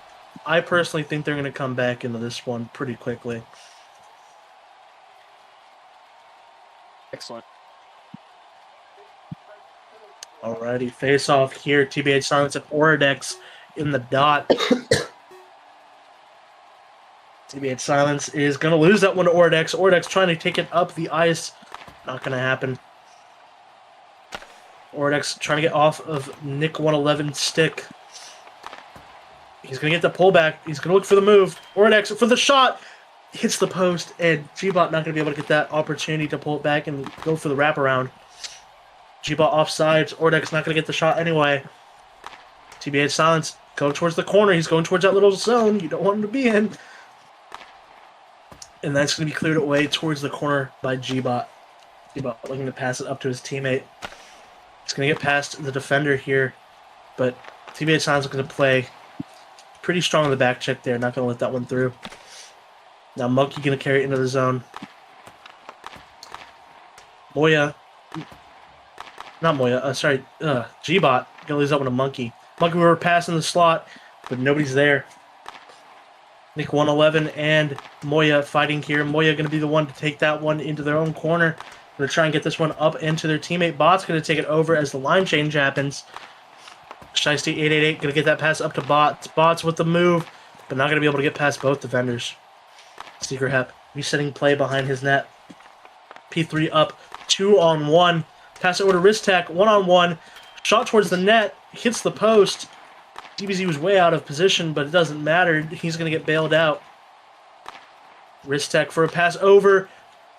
I personally think they're going to come back into this one pretty quickly. Excellent. Alrighty, face off here. TBH Silence and ohLuvv in the dot. TBH Silence is going to lose that one to ohLuvv. ohLuvv trying to take it up the ice. Not going to happen. ohLuvv trying to get off of Nick 111's stick. He's going to get the pullback. He's going to look for the move. ohLuvv for the shot. Hits the post, and Gbot not going to be able to get that opportunity to pull it back and go for the wraparound. Gbot offsides. ohLuvv's not going to get the shot anyway. TBH Silence go towards the corner. He's going towards that little zone you don't want him to be in. And that's going to be cleared away towards the corner by Gbot. Gbot looking to pass it up to his teammate. He's going to get past the defender here, but TBH Silence looking to play pretty strong on the back check there. Not going to let that one through. Now Monkey going to carry it into the zone. Gbot. Gbot going to lose that one to Monkey. Monkey, we were passing the slot, but nobody's there. Nick 111 and Moya fighting here. Moya going to be the one to take that one into their own corner. Going to try and get this one up into their teammate. Bot's going to take it over as the line change happens. Shiesty 888 going to get that pass up to Bots. Bots with the move, but not going to be able to get past both defenders. Secret Hep resetting play behind his net. P3 up 2-on-1. Pass it over to Ristak 1-on-1. Shot towards the net. Hits the post. DBZ was way out of position, but it doesn't matter. He's going to get bailed out. Ristak for a pass over.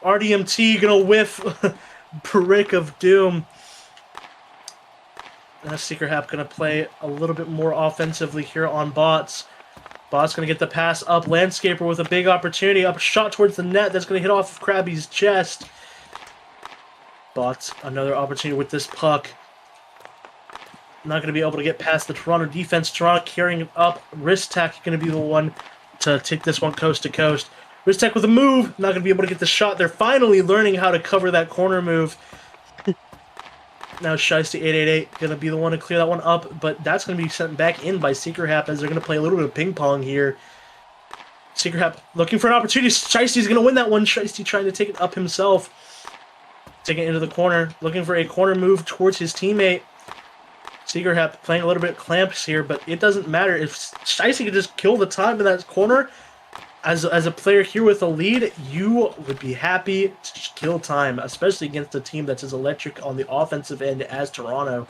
RDMT going to whiff. Brick of Doom. Now Secret Hap going to play a little bit more offensively here on Bots. Bots going to get the pass up. Landscaper with a big opportunity. Up shot towards the net. That's going to hit off of Krabby's chest. Bots, another opportunity with this puck. Not going to be able to get past the Toronto defense. Toronto carrying it up. Ristak going to be the one to take this one coast to coast. Ristak with a move. Not going to be able to get the shot. They're finally learning how to cover that corner move. Now Shiesty 888 going to be the one to clear that one up, but that's going to be sent back in by Secret Hap as they're going to play a little bit of ping pong here. Secret Hap looking for an opportunity. Shiesty's going to win that one. Shiesty trying to take it up himself. Taking it into the corner. Looking for a corner move towards his teammate. Secret Hap playing a little bit clamps here, but it doesn't matter. If Shiesty could just kill the time in that corner, as a player here with a lead, you would be happy to kill time, especially against a team that's as electric on the offensive end as Toronto.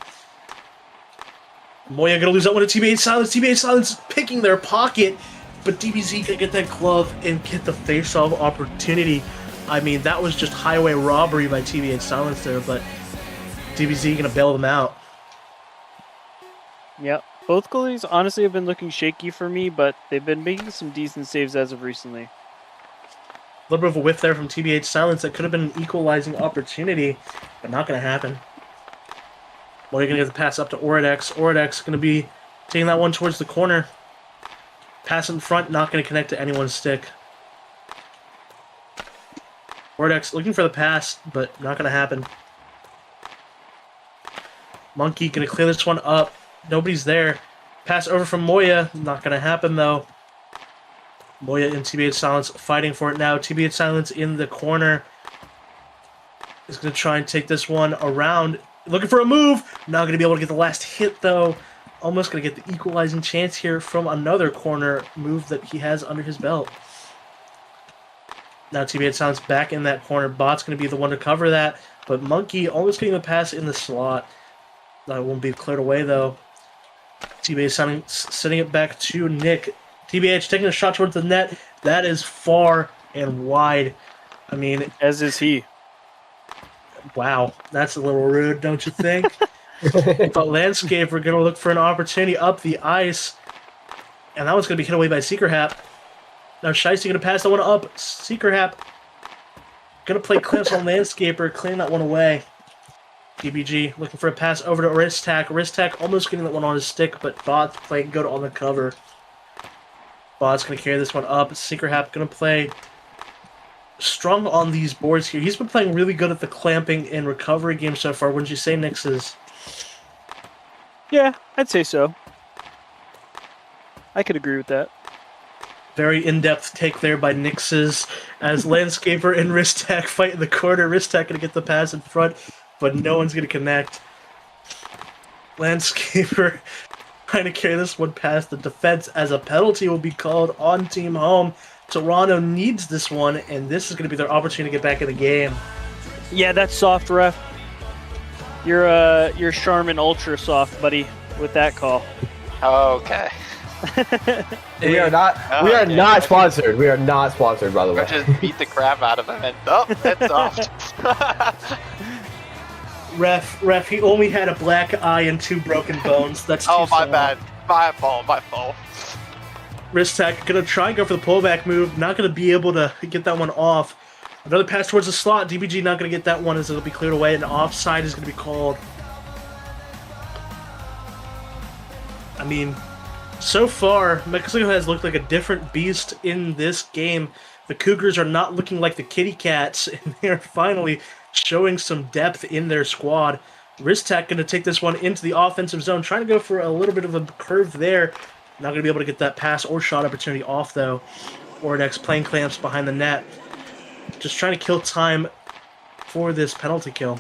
Moya gonna lose that one to TBH Silence. TBH Silence picking their pocket, but DBZ gonna get that glove and get the face-off opportunity. I mean, that was just highway robbery by TBH Silence there, but DBZ gonna bail them out. Yep. Both goalies honestly have been looking shaky for me, but they've been making some decent saves as of recently. A little bit of a whiff there from TBH Silence. That could have been an equalizing opportunity, but not going to happen. Moya going to get the pass up to ohLuvv. ohLuvv going to be taking that one towards the corner. Pass in front, not going to connect to anyone's stick. ohLuvv looking for the pass, but not going to happen. Monkey going to clear this one up. Nobody's there. Pass over from Moya. Not going to happen, though. Moya and TBH Silence fighting for it now. TBH Silence in the corner. Is going to try and take this one around. Looking for a move. Not going to be able to get the last hit, though. Almost going to get the equalizing chance here from another corner move that he has under his belt. Now TBH Silence back in that corner. Bot's going to be the one to cover that. But Monkey almost getting the pass in the slot. That won't be cleared away, though. TBH sending it back to Nick. TBH taking a shot towards the net. That is far and wide. I mean... As is he. Wow. That's a little rude, don't you think? But Landscape, we're going to look for an opportunity up the ice. And that one's going to be hit away by Seekerhap. Now Shiesty going to pass that one up. Seekerhap going to play clamps on Landscaper, clearing that one away. DBG looking for a pass over to Wristak. Wristak almost getting that one on his stick, but Bot's playing good on the cover. Bot's going to carry this one up. Seekerhap going to play strong on these boards here. He's been playing really good at the clamping and recovery game so far. Wouldn't you say, Nix's? Yeah, I'd say so. I could agree with that. Very in-depth take there by Nix's as Landscaper and Wristak fight in the corner. Wristak going to get the pass in front, but no one's going to connect. Landscaper trying to carry this one past the defense as a penalty will be called on team home. Toronto needs this one, and this is going to be their opportunity to get back in the game. Yeah, that's soft, ref. You're Charmin ultra soft, buddy, with that call. Okay. We are not. We are not sponsored. We are not sponsored, by the way. I just beat the crap out of him, and that's soft. Ref, he only had a black eye and 2 broken bones. That's too my soft. bad. My fault. Wristak gonna try and go for the pullback move. Not gonna be able to get that one off. Another pass towards the slot. DBG not gonna get that one as it'll be cleared away, and offside is gonna be called. I mean, so far, Mexico has looked like a different beast in this game. The Cougars are not looking like the kitty cats, and they're finally showing some depth in their squad. Wristak going to take this one into the offensive zone, trying to go for a little bit of a curve there. Not going to be able to get that pass or shot opportunity off, though. ohLuvv playing clamps behind the net. Just trying to kill time for this penalty kill.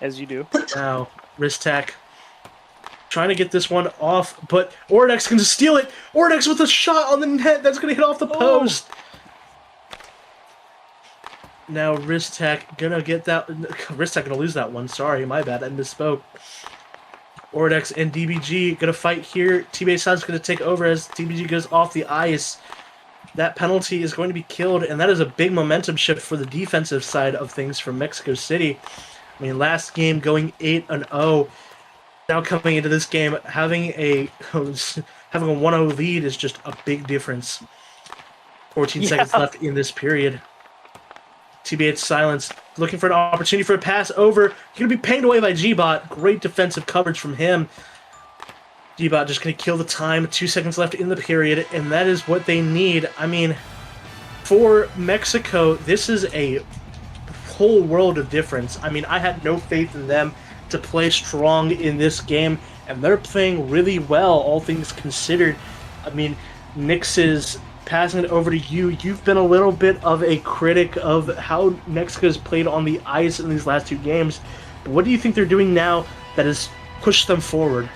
As you do. Now, Wristak trying to get this one off, but ohLuvv can steal it. ohLuvv with a shot on the net that's going to hit off the post. Now Wristak gonna get that. Wristak gonna lose that one. Sorry, my bad. I misspoke. ohLuvv and DBG gonna fight here. TBH Silence gonna take over as DBG goes off the ice. That penalty is going to be killed, and that is a big momentum shift for the defensive side of things from Mexico City. I mean, last game going 8-0. Now coming into this game, having a 1-0 lead is just a big difference. 14 seconds left in this period. TBH Silence looking for an opportunity for a pass over. He's going to be pinged away by G-Bot. Great defensive coverage from him. G-Bot just going to kill the time. 2 seconds left in the period, and that is what they need. I mean, for Mexico, this is a whole world of difference. I mean, I had no faith in them to play strong in this game, and they're playing really well, all things considered. I mean, Nix's passing it over to you. You've been a little bit of a critic of how Mexico's played on the ice in these last 2 games. But what do you think they're doing now that has pushed them forward?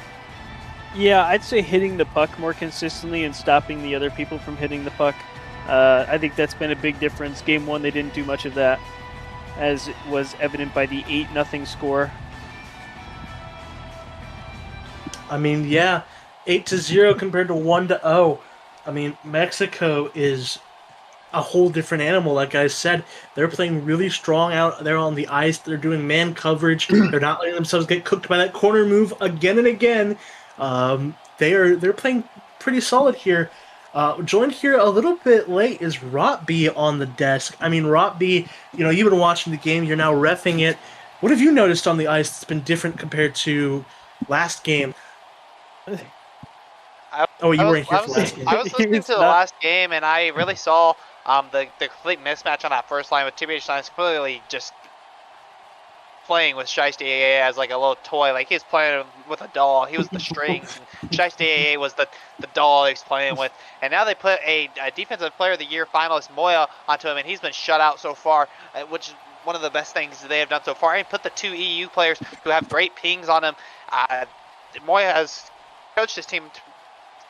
Yeah, I'd say hitting the puck more consistently and stopping the other people from hitting the puck. I think that's been a big difference. Game 1, they didn't do much of that, as was evident by the 8-0 score. I mean, yeah, 8-0 compared to 1-0. I mean, Mexico is a whole different animal. Like I said, they're playing really strong out there on the ice. They're doing man coverage. They're not letting themselves get cooked by that corner move again and again. They're playing pretty solid here. Joined here a little bit late is Rotby on the desk. I mean, Rotby, you've been watching the game. You're now reffing it. What have you noticed on the ice that's been different compared to last game? You weren't here for last game. I was listening to the last game, and I really saw the complete mismatch on that first line with TBH Science clearly just playing with Shiesty AA as like a little toy. Like he was playing with a doll. He was the strings, and Shiesty AA was the doll he was playing with. And now they put a Defensive Player of the Year finalist, Moya, onto him, and he's been shut out so far, which is one of the best things they have done so far. And put the 2 EU players who have great pings on them. Moya has coached his team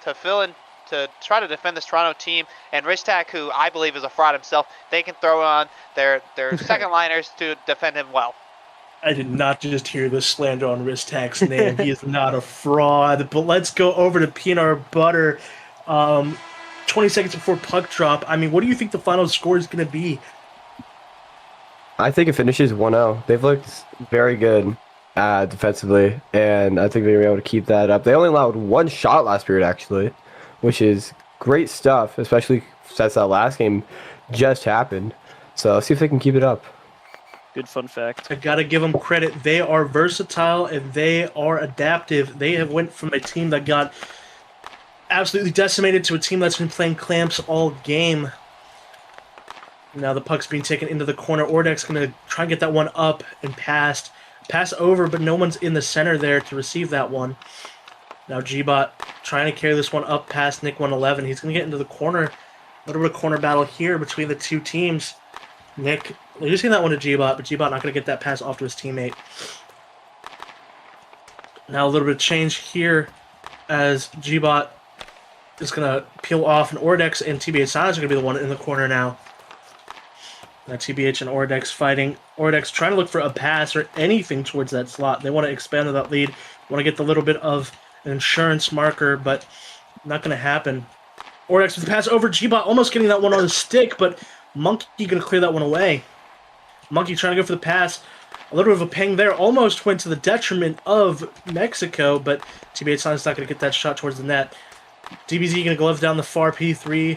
to fill in, to try to defend this Toronto team, and Ristak, who I believe is a fraud himself, they can throw on their second liners to defend him well. I did not just hear the slander on Ristak's name. He is not a fraud. But let's go over to Peanut Butter. 20 seconds before puck drop. I mean, what do you think the final score is going to be? I think it finishes 1-0. They've looked very good defensively, and I think they were able to keep that up. They only allowed 1 shot last period, actually, which is great stuff, especially since that last game just happened. So let's see if they can keep it up. Good fun fact. I gotta give them credit. They are versatile and they are adaptive. They have went from a team that got absolutely decimated to a team that's been playing clamps all game. Now the puck's being taken into the corner. Ordek's gonna try and get that one up and pass over, but no one's in the center there to receive that one. Now Gbot trying to carry this one up past Nick 111. He's gonna get into the corner. A little bit of corner battle here between the two teams. Nick losing that one to Gbot, but Gbot not going to get that pass off to his teammate. Now a little bit of change here as Gbot is going to peel off, and Ordex and TBH Silence are going to be the one in the corner now. Now TBH and Ordex fighting. Ordex trying to look for a pass or anything towards that slot. They want to expand that lead, want to get the little bit of an insurance marker, but not going to happen. Ordex with the pass over Gbot, almost getting that one on his stick, but Monkey going to clear that one away. Monkey trying to go for the pass. A little bit of a ping there. Almost went to the detriment of Mexico, but TBH Silence not going to get that shot towards the net. DBZ going to glove down the far P3.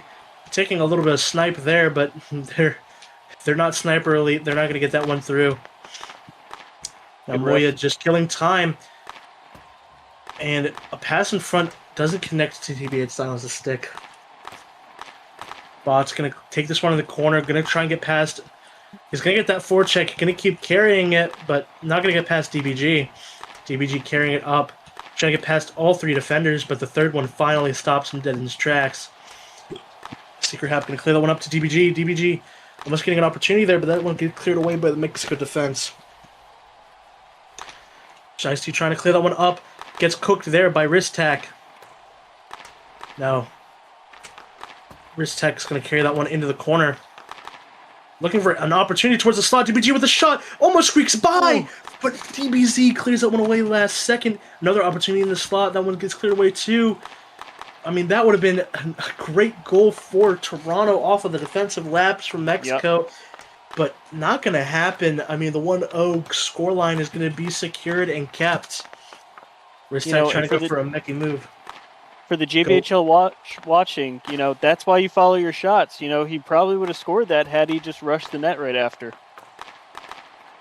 Taking a little bit of snipe there, but they're not sniper elite. They're not going to get that one through. Now Moya just killing time. And a pass in front doesn't connect to TBH Silence's stick. Bot's going to take this one in the corner, going to try and get past. He's going to get that forecheck, going to keep carrying it, but not going to get past DBG. DBG carrying it up, trying to get past all 3 defenders, but the third one finally stops him dead in his tracks. Secret Hap going to clear that one up to DBG. DBG almost getting an opportunity there, but that one gets cleared away by the Mexico defense. Shiesty trying to clear that one up, gets cooked there by Ristak. Now Ristak's going to carry that one into the corner. Looking for an opportunity towards the slot. DBG with a shot. Almost squeaks by. But DBZ clears that one away last second. Another opportunity in the slot. That one gets cleared away too. I mean, that would have been a great goal for Toronto off of the defensive lapse from Mexico. Yep. But not going to happen. I mean, the 1-0 scoreline is going to be secured and kept. Ristak trying to go for a mechie move. For the JBHL watching, that's why you follow your shots. He probably would have scored that had he just rushed the net right after.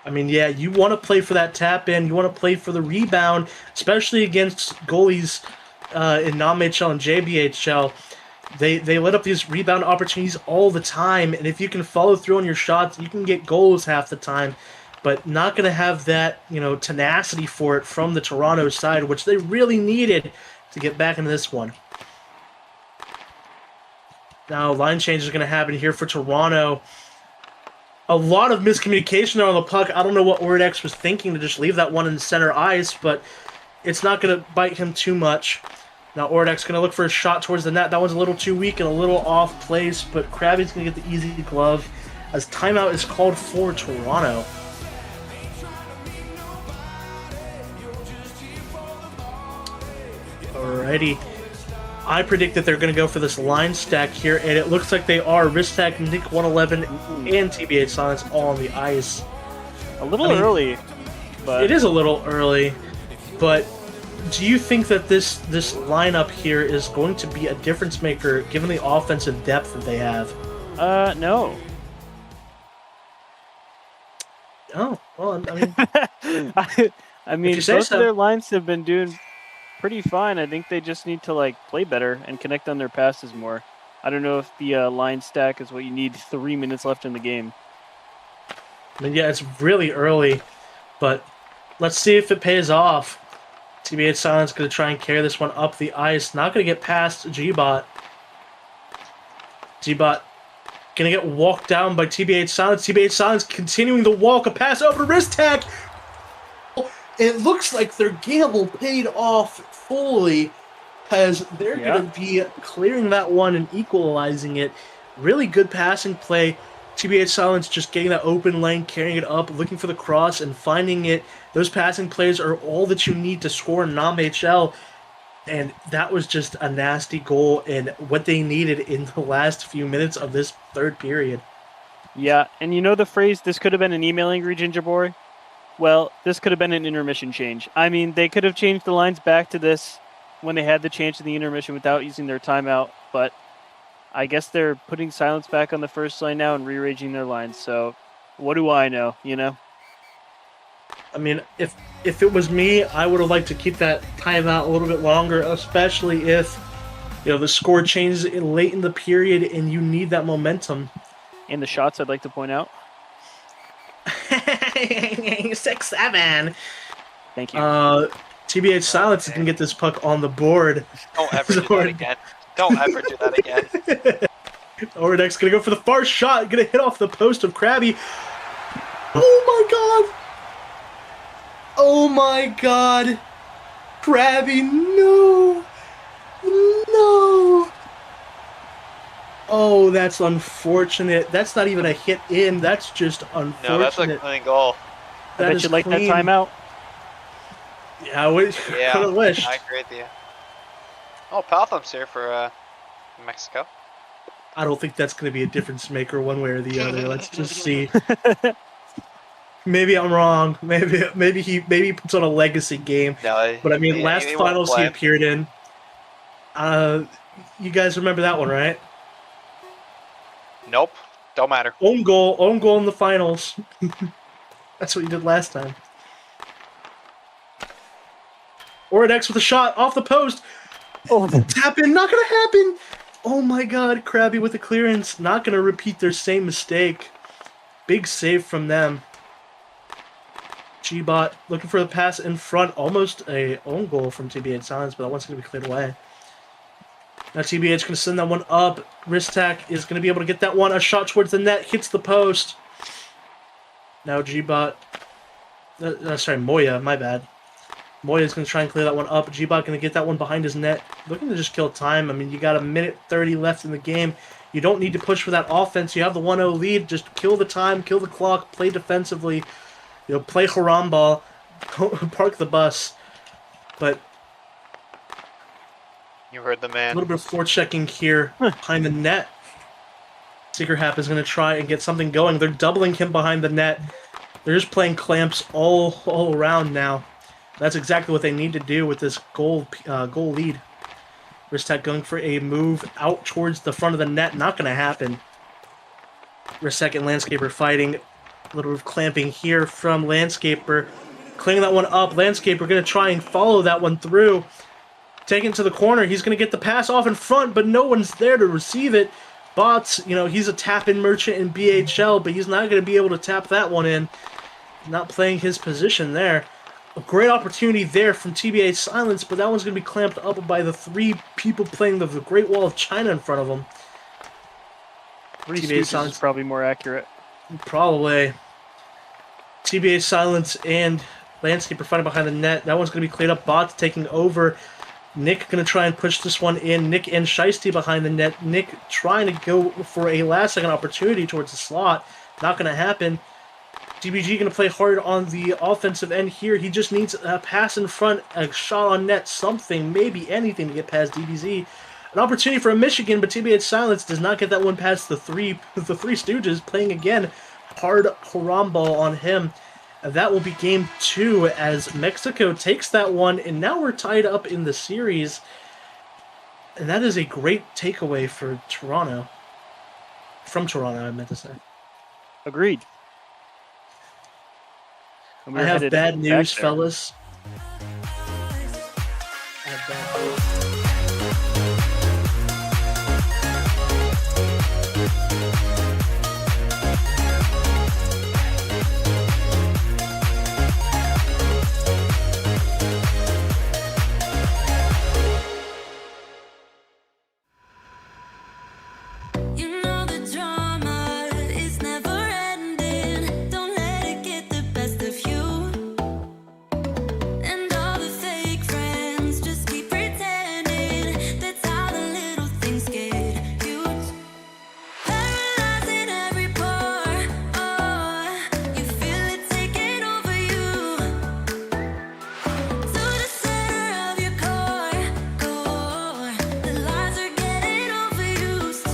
I mean, yeah, you want to play for that tap in. You want to play for the rebound, especially against goalies in NAMHL and JBHL. They let up these rebound opportunities all the time, and if you can follow through on your shots, you can get goals half the time. But not going to have that, tenacity for it from the Toronto side, which they really needed to get back into this one. Now, line change is going to happen here for Toronto. A lot of miscommunication there on the puck. I don't know what Ordex was thinking to just leave that one in the center ice, but it's not going to bite him too much. Now ohLuvv's going to look for a shot towards the net. That one's a little too weak and a little off place, but Krabby's going to get the easy glove as timeout is called for Toronto. Alrighty. I predict that they're going to go for this line stack here, and it looks like they are. Wristak, Nick 111, and TBH Silence all on the ice. A little early, but It is a little early, but do you think that this lineup here is going to be a difference maker given the offensive depth that they have? No. Oh, well, I mean, I mean, you say both so. of their lines have been doing pretty fine. I think they just need to like play better and connect on their passes more. I don't know if the line stack is what you need 3 minutes left in the game. I mean, yeah, it's really early, but let's see if it pays off. TBH Silence going to try and carry this one up the ice. Not going to get past G-Bot. G-Bot going to get walked down by TBH Silence. TBH Silence continuing the walk. A pass over to Wristak. It looks like their gamble paid off fully because they're going to be clearing that one and equalizing it. Really good passing play. TBH Silence just getting that open lane, carrying it up, looking for the cross, and finding it. Those passing plays are all that you need to score in NAMHL. And that was just a nasty goal and what they needed in the last few minutes of this third period. Yeah, and you know the phrase, this could have been an email angry ginger boy? Well, this could have been an intermission change. I mean, they could have changed the lines back to this when they had the chance in the intermission without using their timeout, but I guess they're putting Silence back on the first line now and rearranging their lines, so what do I know, you know? I mean, if it was me, I would have liked to keep that timeout a little bit longer, especially if, you know, the score changes late in the period and you need that momentum. And the shots, I'd like to point out. 6-7. Thank you. TBH Silence can get this puck on the board. Don't ever do that again. Don't ever do that again. ohLuvv's gonna go for the far shot, gonna hit off the post of Krabby. Oh my god! Oh my god! Krabby, no! No! Oh, that's unfortunate. That's not even a hit in. That's just unfortunate. No, that's a clean goal. I bet you like that timeout. Yeah, I could have wished. I agree with you. Oh, Paltham's here for Mexico. I don't think that's going to be a difference maker one way or the other. Let's just see. Maybe I'm wrong. Maybe he puts on a legacy game. No, But I mean, last he won't finals he play. appeared in. You guys remember that one, right? Nope. Don't matter. Own goal in the finals. That's what you did last time. ohLuvv with a shot off the post. Oh, tap in, not gonna happen. Oh my god, Krabby with the clearance. Not gonna repeat their same mistake. Big save from them. G-Bot looking for the pass in front. Almost a own goal from TBH Silence, but that one's gonna be cleared away. Now TBH gonna send that one up. Wristak is gonna be able to get that one. A shot towards the net, hits the post. Now G-Bot. Sorry, Moya, my bad. Moya's going to try and clear that one up. G-Bot going to get that one behind his net. Looking to just kill time. I mean, you got 1:30 left in the game. You don't need to push for that offense. You have the 1-0 lead. Just kill the time, kill the clock, play defensively. You know, play haram ball, park the bus. But You heard the a man. little bit of forechecking here behind the net. Secret is going to try and get something going. They're doubling him behind the net. They're just playing clamps all around now. That's exactly what they need to do with this goal lead. Wristak going for a move out towards the front of the net. Not going to happen. Wristak and Landscaper fighting. A little bit of clamping here from Landscaper. Cleaning that one up. Landscaper going to try and follow that one through. Taking it to the corner. He's going to get the pass off in front, but no one's there to receive it. Bots, you know, he's a tap-in merchant in BHL, but he's not going to be able to tap that one in. Not playing his position there. A great opportunity there from TBH Silence, but that one's going to be clamped up by the three people playing the Great Wall of China in front of them. Three TBH Stooges is probably more accurate. Probably. TBH Silence and Landscaper fighting behind the net. That one's going to be cleared up. Bots taking over. Nick going to try and push this one in. Nick and Shiesty behind the net. Nick trying to go for a last-second opportunity towards the slot. Not going to happen. DBG going to play hard on the offensive end here. He just needs a pass in front, a shot on net, something, maybe anything to get past DBZ. An opportunity for a Michigan, but TBH Silence does not get that one past the three Stooges, playing again. Hard haram ball on him. That will be game 2 as Mexico takes that one, and now we're tied up in the series. And that is a great takeaway for Toronto. From Toronto, I meant to say. Agreed. And I we're have headed bad back news, there. fellas. I have bad news. You know the drama is never ending. Don't let it get the best of you. And all the fake friends just keep pretending. That's how the little things get huge. Paralyzing every pore. Oh, you feel it taking over you. To the center of your core. The lies are getting overused.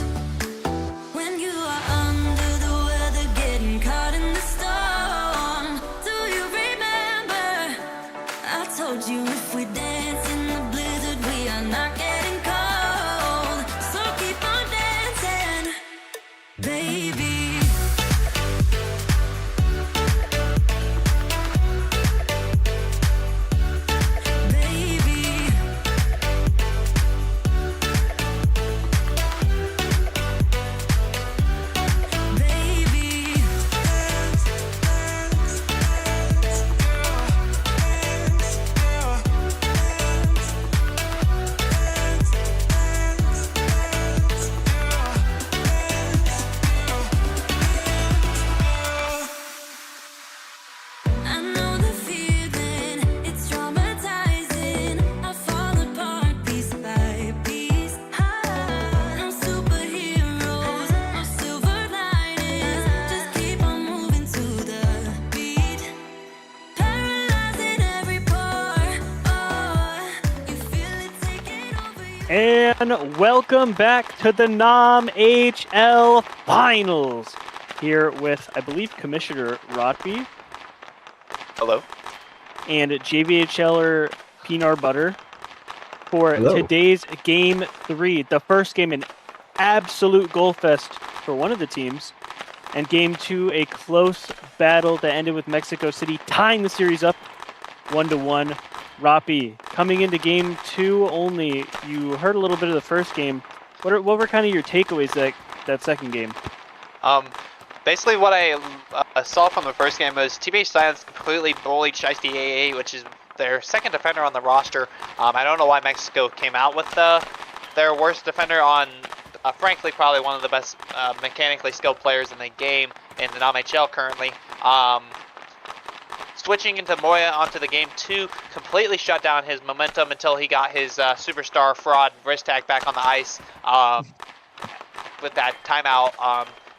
When you are under the weather, getting caught in the storm. Do you remember? I told you if we dance in the blizzard, we are not getting cold. So keep on dancing, baby. Baby. Baby. I know the feeling, it's traumatizing. I fall apart piece by piece. No superheroes, no silver linings. Just keep on moving to the beat. Paralyzing every pore. Oh, you feel it taking over you. And welcome back to the NAMHL Finals. Here with, I believe, Commissioner Rotby Hello. and JVHLer Peanut Butter for Hello. today's Game 3. The first game, an absolute goal fest for one of the teams. And Game 2, a close battle that ended with Mexico City tying the series up 1-1. Roppy, coming into Game 2 only, you heard a little bit of the first game. What were kind of your takeaways that second game? Basically what I saw from the first game was TBH Silence completely bullied Shiesty AA, which is their second defender on the roster. I don't know why Mexico came out with their worst defender on, frankly, probably one of the best mechanically skilled players in the game in the NAMHL currently. Switching into Moya onto the Game 2 completely shut down his momentum until he got his superstar fraud wrist tag back on the ice with that timeout.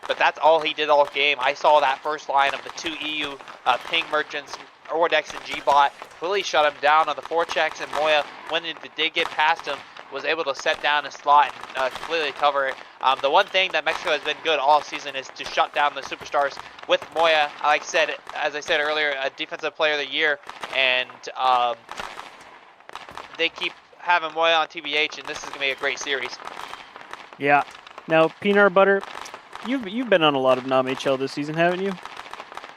But that's all he did all game. I saw that first line of the 2 EU ping merchants, Ordex and G-Bot, really shut him down on the forechecks, and Moya, when it did get past him, was able to set down his slot and completely cover it. The one thing that Mexico has been good all season is to shut down the superstars with Moya. Like I said, as I said earlier, a defensive player of the year, and they keep having Moya on TBH, and this is going to be a great series. Yeah. Now, Peanut Butter, you've been on a lot of NAMHL this season, haven't you?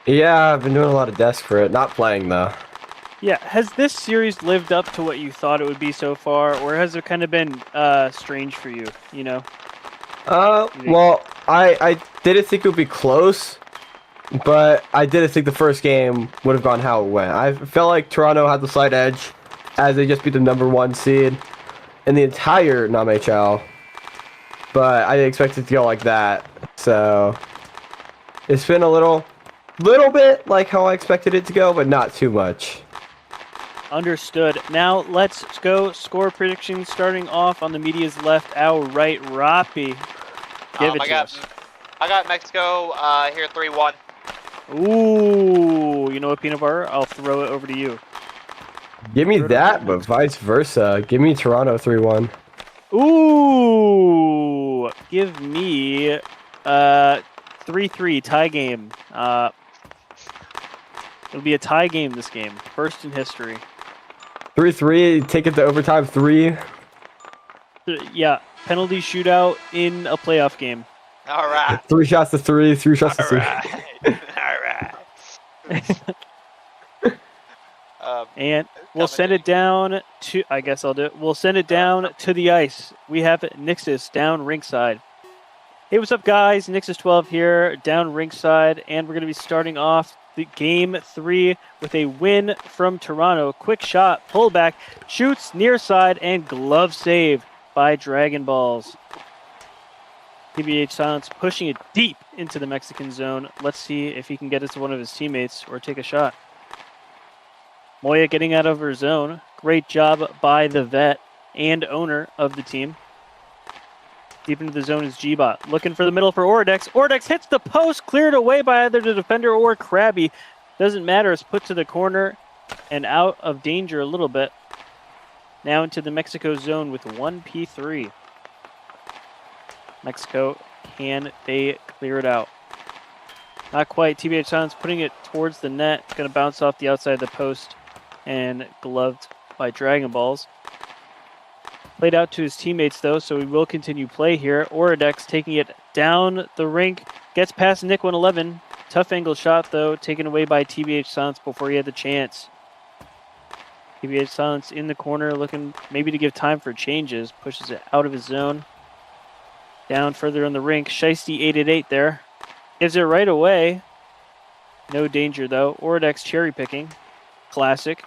Yeah, I've been doing a lot of desk for it. Not playing, though. Yeah. Has this series lived up to what you thought it would be so far, or has it kind of been strange for you, you know? Well, I didn't think it would be close, but I didn't think the first game would have gone how it went. I felt like Toronto had the slight edge as they just beat the #1 seed in the entire NAMHL, but I didn't expect it to go like that. So it's been a little Little bit like how I expected it to go, but not too much. Understood. Now let's go score predictions starting off on the media's left, our right. Roppy, give it to us. I got Mexico here 3-1. Ooh, you know what, Peanut Butter? I'll throw it over to you. Give me that, but vice versa. Give me Toronto 3-1. Ooh, give me 3-3 tie game. It'll be a tie game this game, first in history. 3-3, take it to overtime 3. Yeah, penalty shootout in a playoff game. All right. 3 shots to 3, 3 shots to 3. All right. And we'll send it down to, I guess I'll do it. We'll send it down to the ice. We have Nixus down ringside. Hey, what's up, guys? Nixus 12 here, down ringside, and we're going to be starting off the game 3 with a win from Toronto. Quick shot, pullback, shoots near side, and glove save by Dragon Balls. TBH Silence pushing it deep into the Mexican zone. Let's see if he can get it to one of his teammates or take a shot. Moya getting out of her zone. Great job by the vet and owner of the team. Deep into the zone is G-Bot. Looking for the middle for Oridex. Oridex hits the post, cleared away by either the defender or Krabby. Doesn't matter, it's put to the corner and out of danger a little bit. Now into the Mexico zone with 1p3. Mexico, can they clear it out? Not quite. TBH Silence putting it towards the net. It's going to bounce off the outside of the post and gloved by Dragon Balls. Played out to his teammates, though, so we will continue play here. Oridex taking it down the rink. Gets past Nick 111. Tough angle shot, though, taken away by TBH Silence before he had the chance. TBH Silence in the corner, looking maybe to give time for changes. Pushes it out of his zone. Down further on the rink. Shiesty 888 there. Gives it right away. No danger, though. Oridex cherry picking. Classic.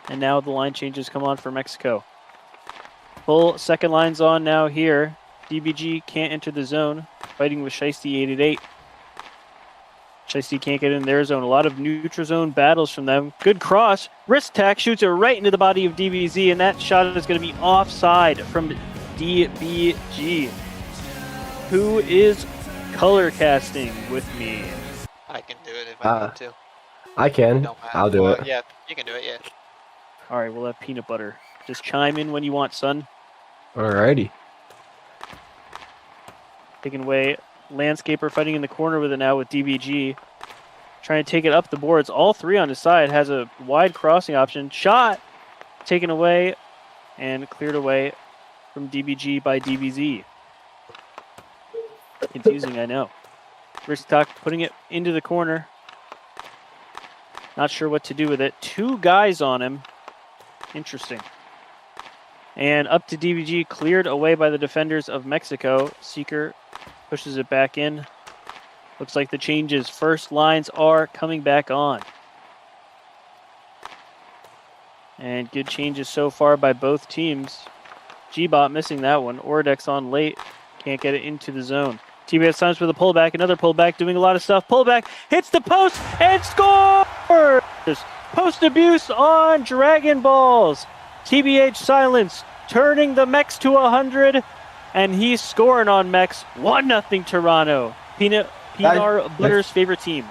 And now the line changes come on for Mexico. Full second line's on now here. DBG can't enter the zone. Fighting with Shiesty 888. Shiesty can't get in their zone. A lot of neutral zone battles from them. Good cross. Wrist tack shoots it right into the body of DBZ. And that shot is going to be offside from DBG. Who is color casting with me? I can do it if I need to. I can. Don't matter. I'll do it. Yeah, you can do it, yeah. All right, we'll have Peanut Butter. Just chime in when you want, son. Alrighty. Taking away. Landscaper fighting in the corner with it now with DBG. Trying to take it up the boards. All three on his side. Has a wide crossing option. Shot! Taken away and cleared away from DBG by DBZ. Confusing, I know. Ristock putting it into the corner. Not sure what to do with it. 2 guys on him. Interesting. And up to DBG, cleared away by the defenders of Mexico. Seeker pushes it back in. Looks like the changes. First lines are coming back on. And good changes so far by both teams. G-Bot missing that one. Oridex on late. Can't get it into the zone. TBS Silence with a pullback. Another pullback. Doing a lot of stuff. Pullback. Hits the post and scores! Post abuse on Dragon Balls. TBH Silence turning the MEX to 100. And he's scoring on MEX. 1-0 Toronto. Peanut Butter's favorite team.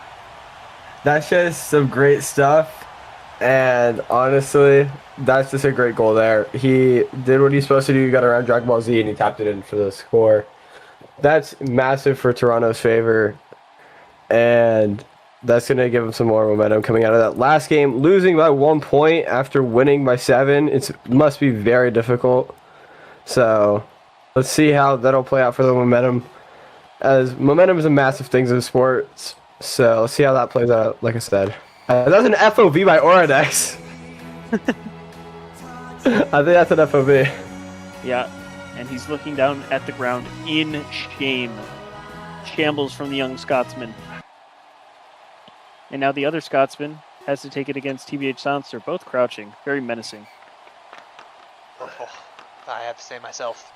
That's just some great stuff. And honestly, that's just a great goal there. He did what he's supposed to do. He got around Dragon Ball Z and he tapped it in for the score. That's massive for Toronto's favor. And that's going to give him some more momentum coming out of that last game. Losing by 1 point after winning by 7. It must be very difficult. So let's see how that'll play out for the momentum. As momentum is a massive thing in sports. So let's see how that plays out, like I said. That's an FOV by Oridex. I think that's an FOV. Yeah, and he's looking down at the ground in shame. Shambles from the young Scotsman. And now the other Scotsman has to take it against TBH Silence. They're both crouching. Very menacing. Oh, I have to say myself.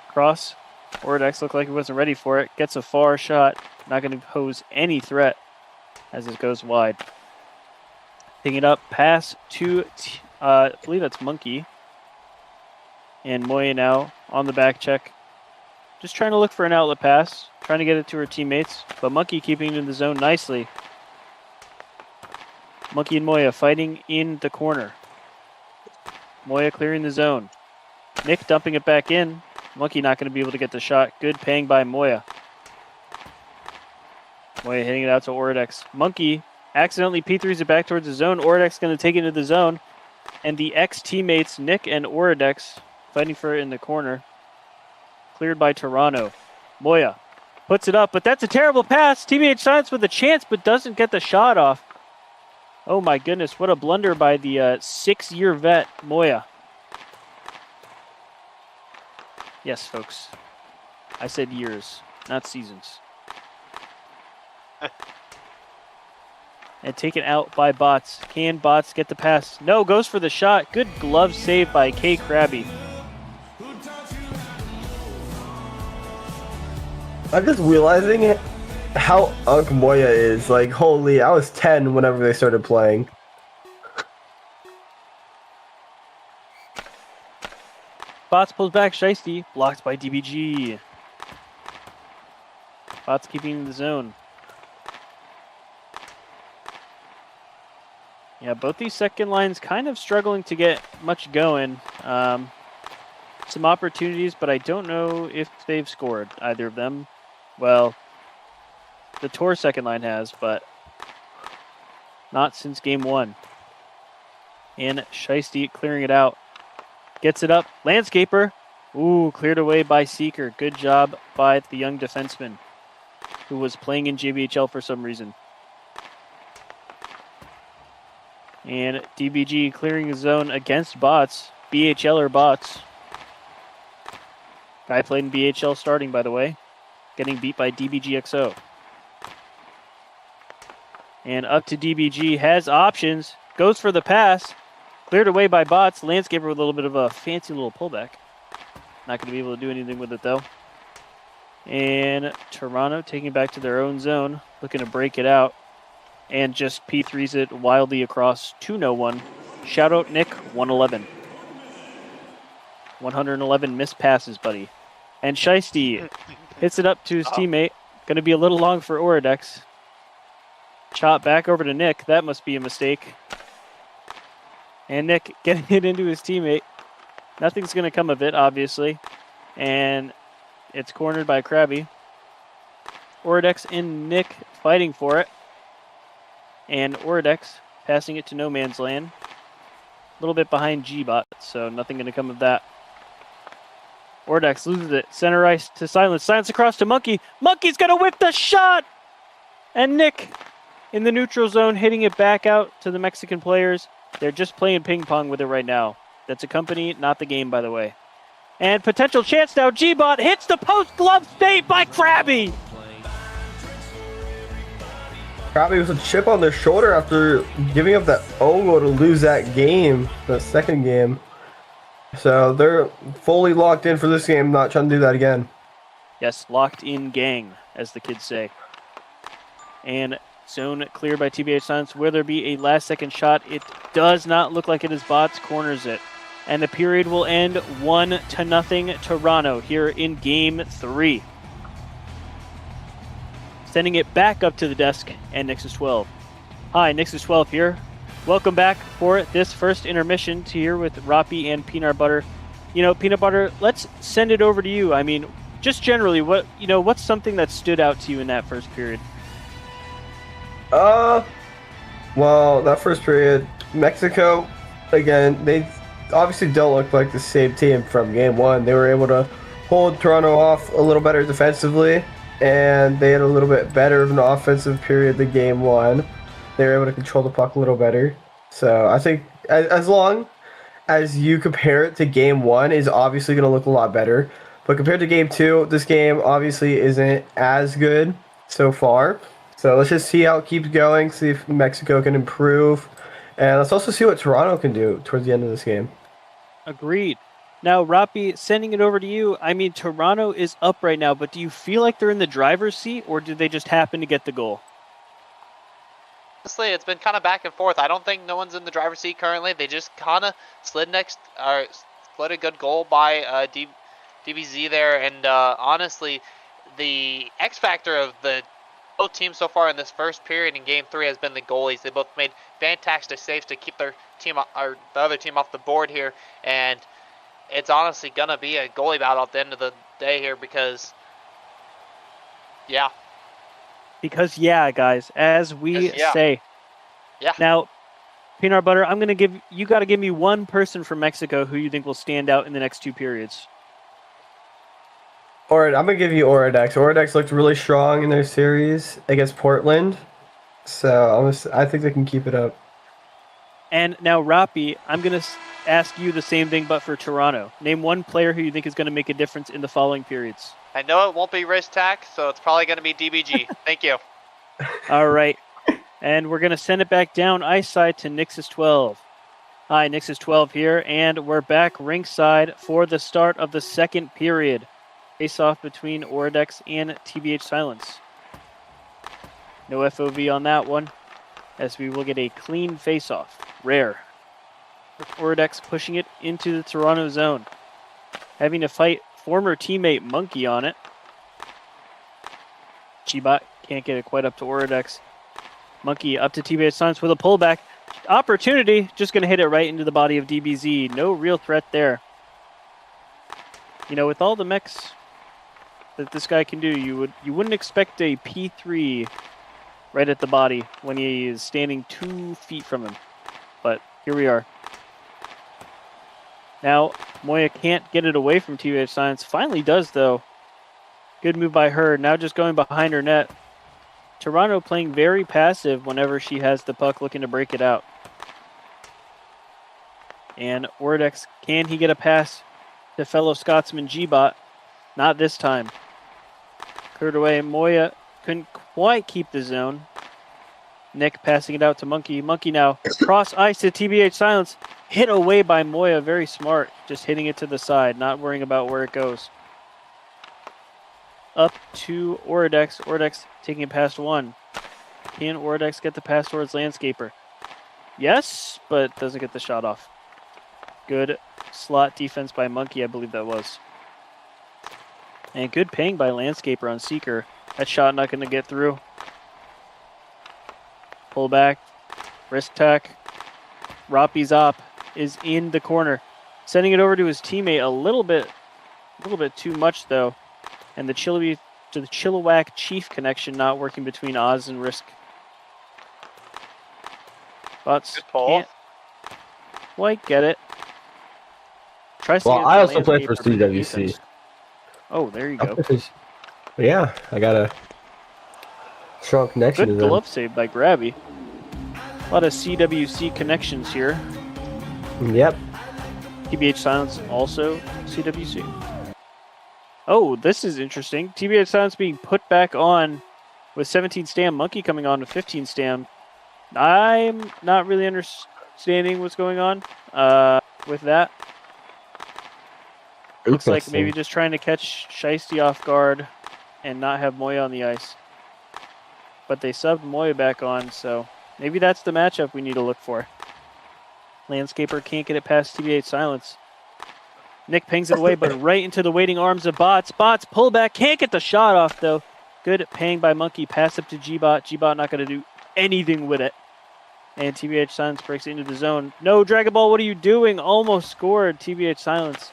Cross Ordex looked like he wasn't ready for it. Gets a far shot. Not going to pose any threat as it goes wide. Picking it up, pass to, I believe that's Monkey. And Moya now on the back check. Just trying to look for an outlet pass. Trying to get it to her teammates. But Monkey keeping it in the zone nicely. Monkey and Moya fighting in the corner. Moya clearing the zone. Nick dumping it back in. Monkey not going to be able to get the shot. Good paying by Moya. Moya hitting it out to Ordex. Monkey accidentally P3s it back towards the zone. Ordex going to take it into the zone. And the ex-teammates, Nick and Ordex, fighting for it in the corner. Cleared by Toronto. Moya puts it up, but that's a terrible pass. TBH Science with a chance, but doesn't get the shot off. Oh my goodness, what a blunder by the 6-year vet, Moya. Yes, folks. I said years, not seasons. And taken out by Bots. Can Bots get the pass? No, goes for the shot. Good glove save by K. Krabby. I'm just realizing how Unk Moya is. Like, holy, I was 10 whenever they started playing. Bots pulls back, Shiesty, blocked by DBG. Bots keeping the zone. Yeah, both these second lines kind of struggling to get much going. Some opportunities, but I don't know if they've scored, either of them. Well, the Tor second line has, but not since game 1. And Shiesty clearing it out. Gets it up. Landscaper. Ooh, cleared away by Seeker. Good job by the young defenseman who was playing in JBHL for some reason. And DBG clearing the zone against Bots. BHL or Bots. Guy played in BHL starting, by the way. Getting beat by DBGXO. And up to DBG. Has options. Goes for the pass. Cleared away by Bots. Landscaper with a little bit of a fancy little pullback. Not going to be able to do anything with it, though. And Toronto taking it back to their own zone. Looking to break it out. And just P3s it wildly across to no one. Shout out Nick, 111. 111 missed passes, buddy. And Shiesty hits it up to his teammate. Going to be a little long for Oradex. Chop back over to Nick. That must be a mistake. And Nick getting it into his teammate. Nothing's going to come of it, obviously. And it's cornered by Krabby. Oradex and Nick fighting for it. And Oradex passing it to no man's land. A little bit behind G-Bot, so nothing going to come of that. Oradex loses it. Center ice to Silence. Silence across to Monkey. Monkey's going to whip the shot! And Nick in the neutral zone hitting it back out to the Mexican players. They're just playing ping pong with it right now. That's a company, not the game, by the way. And potential chance now. G-Bot hits the post glove save by Krabby. Krabby was a chip on their shoulder after giving up that own goal to lose that game, the second game. So they're fully locked in for this game, not trying to do that again. Yes, locked in gang, as the kids say. And zone cleared by TBH Science. Will there be a last second shot? It does not look like it is. Bots corners it. And the period will end 1-0 Toronto here in game 3. Sending it back up to the desk and Nexus 12. Hi, Nexus 12 here. Welcome back for this first intermission to here with Roppy and Peanut Butter. You know, Peanut Butter, let's send it over to you. I mean, just generally, what's something that stood out to you in that first period? Well, that first period, Mexico, again, they obviously don't look like the same team from game 1. They were able to hold Toronto off a little better defensively, and they had a little bit better of an offensive period than game 1. They were able to control the puck a little better. So I think as long as you compare it to game 1, is obviously going to look a lot better. But compared to game 2, this game obviously isn't as good so far. So let's just see how it keeps going, see if Mexico can improve. And let's also see what Toronto can do towards the end of this game. Agreed. Now, Roppy, sending it over to you. I mean, Toronto is up right now, but do you feel like they're in the driver's seat, or did they just happen to get the goal? Honestly, it's been kind of back and forth. I don't think no one's in the driver's seat currently. They just kind of slid a good goal by DBZ there, and honestly, the X factor of both teams so far in this first period in Game 3 has been the goalies. They both made fantastic saves to keep their team, or the other team, off the board here, and it's honestly gonna be a goalie battle at the end of the day here because, yeah. Because guys, as we say. Yeah. Now, Peanut Butter, you got to give me one person from Mexico who you think will stand out in the next 2 periods. I'm gonna give you Orodex. Orodex looked really strong in their series against Portland, so I think they can keep it up. And now, Roppy, I'm gonna ask you the same thing, but for Toronto. Name one player who you think is going to make a difference in the following periods. I know it won't be wrist tack, so it's probably going to be DBG. Thank you. All right. And we're going to send it back down ice side to Nix's 12. Hi, Nix's 12 here, and we're back ringside for the start of the second period. Face-off between Orodex and TBH Silence. No FOV on that one, as we will get a clean face-off. Rare. With Orodex pushing it into the Toronto zone. Having to fight former teammate Monkey on it. Chibot can't get it quite up to Orodex. Monkey up to TBH Silence with a pullback. Opportunity, just going to hit it right into the body of DBZ. No real threat there. You know, with all the mechs that this guy can do, you wouldn't expect a P3 right at the body when he is standing 2 feet from him. But here we are. Now, Moya can't get it away from TBH Silence. Finally does, though. Good move by her. Now just going behind her net. Toronto playing very passive whenever she has the puck, looking to break it out. And Orodex, can he get a pass to fellow Scotsman G-Bot? Not this time. Cleared away. Moya couldn't quite keep the zone. Nick passing it out to Monkey. Monkey now cross ice to TBH Silence. Hit away by Moya. Very smart. Just hitting it to the side, not worrying about where it goes. Up to Orodex. Orodex taking it past one. Can Orodex get the pass towards Landscaper? Yes, but doesn't get the shot off. Good slot defense by Monkey, I believe that was. And good ping by Landscaper on Seeker. That shot not going to get through. Pull back. Wrist tack. Roppy's op is in the corner. Sending it over to his teammate a little bit too much, though. And the Chilliwack Chief connection not working between Oz and Risk. Bots can't quite get it. Well, I also play for CWC. Oh, there you go. Yeah, I got a strong connection. Good glove save by Grabby. A lot of CWC connections here. Yep. TBH Silence also CWC. Oh, this is interesting. TBH Silence being put back on with 17 stam. Monkey coming on with 15 stam. I'm not really understanding what's going on with that. Looks like maybe just trying to catch Shiesty off guard and not have Moya on the ice. But they subbed Moya back on, so maybe that's the matchup we need to look for. Landscaper can't get it past TBH Silence. Nick pings it away, but right into the waiting arms of Bots. Bots pull back, can't get the shot off, though. Good ping by Monkey, pass up to G-Bot. G-Bot not going to do anything with it. And TBH Silence breaks into the zone. No, Dragon Ball, what are you doing? Almost scored, TBH Silence.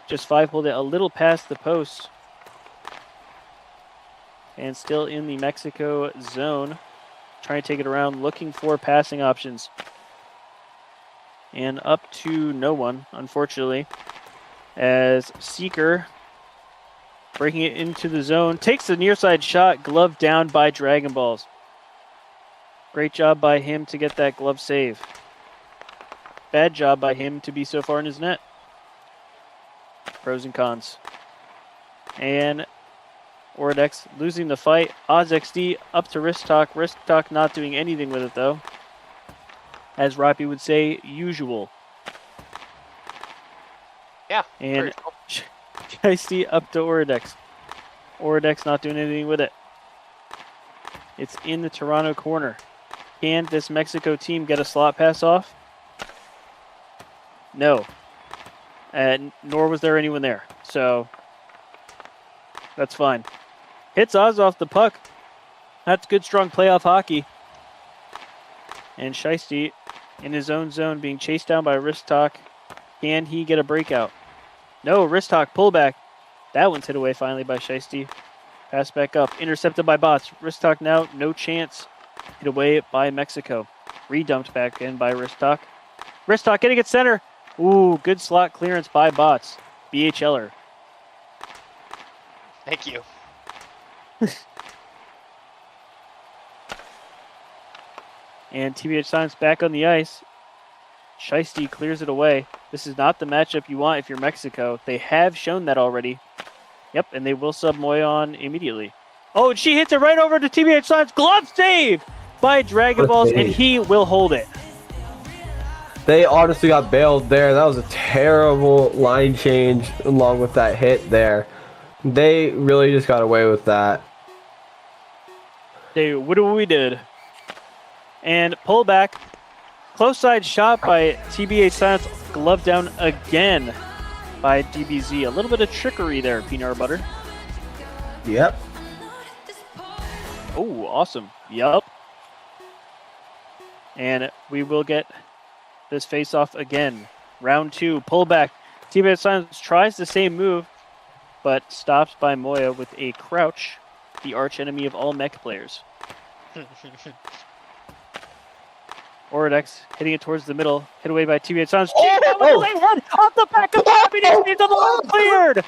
Just 5 pulled it a little past the post. And still in the Mexico zone. Trying to take it around, looking for passing options. And up to no one, unfortunately. As Seeker, breaking it into the zone, takes the near side shot, glove down by Dragon Balls. Great job by him to get that glove save. Bad job by him to be so far in his net. Pros and cons. And Orodex losing the fight. OzXD up to Wrist Talk. Wrist Talk not doing anything with it, though. As Roppy would say, usual. Yeah. And very cool. Shiesty up to ohLuvv. ohLuvv not doing anything with it. It's in the Toronto corner. Can this Mexico team get a slot pass off? No. Nor was there anyone there. So that's fine. Hits Oz off the puck. That's good, strong playoff hockey. And Shiesty in his own zone being chased down by Ristok. Can he get a breakout? No, Ristok pullback. That one's hit away finally by Shiesty. Pass back up. Intercepted by Bots. Ristok now, no chance. Hit away by Mexico. Redumped back in by Ristok. Ristok getting it center. Ooh, good slot clearance by Bots. BHLer. Thank you. And TBH Science back on the ice. Shiesty clears it away. This is not the matchup you want if you're Mexico. They have shown that already. Yep, and they will sub Moya on immediately. Oh, and she hits it right over to TBH Science. Glove save by Dragon Balls, and he will hold it. They honestly got bailed there. That was a terrible line change along with that hit there. They really just got away with that. They what we did. And pull back. Close side shot by TBH Science. Glove down again by DBZ. A little bit of trickery there, peanut butter. Yep. Oh, awesome. Yup. And we will get this face-off again. Round 2, pullback. TBH Science tries the same move, but stops by Moya with a crouch, the arch enemy of all mech players. ohLuvv hitting it towards the middle, hit away by TBH Science. Head off the back of Bobby needs the ball cleared!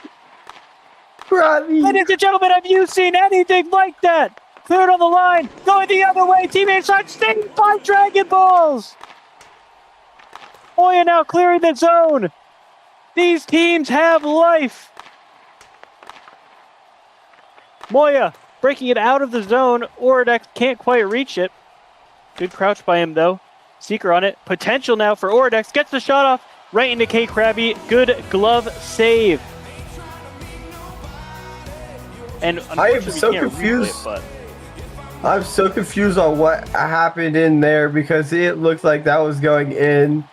Ladies and gentlemen, have you seen anything like that? Cleared on the line, going the other way. TBH Science saved by Dragon Balls. Moya now clearing the zone. These teams have life. Moya breaking it out of the zone. ohLuvv can't quite reach it. Good crouch by him though. Seeker on it. Potential now for ohLuvv. Gets the shot off right into K Krabby. Good glove save. And I am so confused. I'm so confused on what happened in there because it looked like that was going in,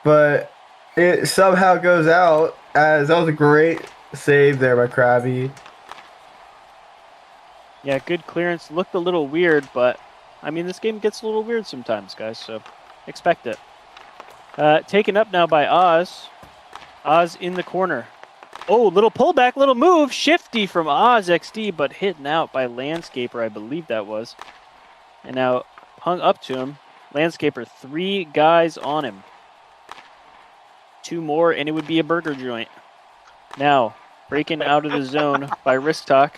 but it somehow goes out. As that was a great save there by Krabby. Yeah, good clearance. Looked a little weird, but I mean, this game gets a little weird sometimes, guys, so expect it. Taken up now by Oz. Oz in the corner. Oh, little pullback, little move. Shifty from Oz XD, but hidden out by Landscaper, I believe that was. And now hung up to him. Landscaper, 3 guys on him. 2 more, and it would be a burger joint. Now, breaking out of the zone by Ristok.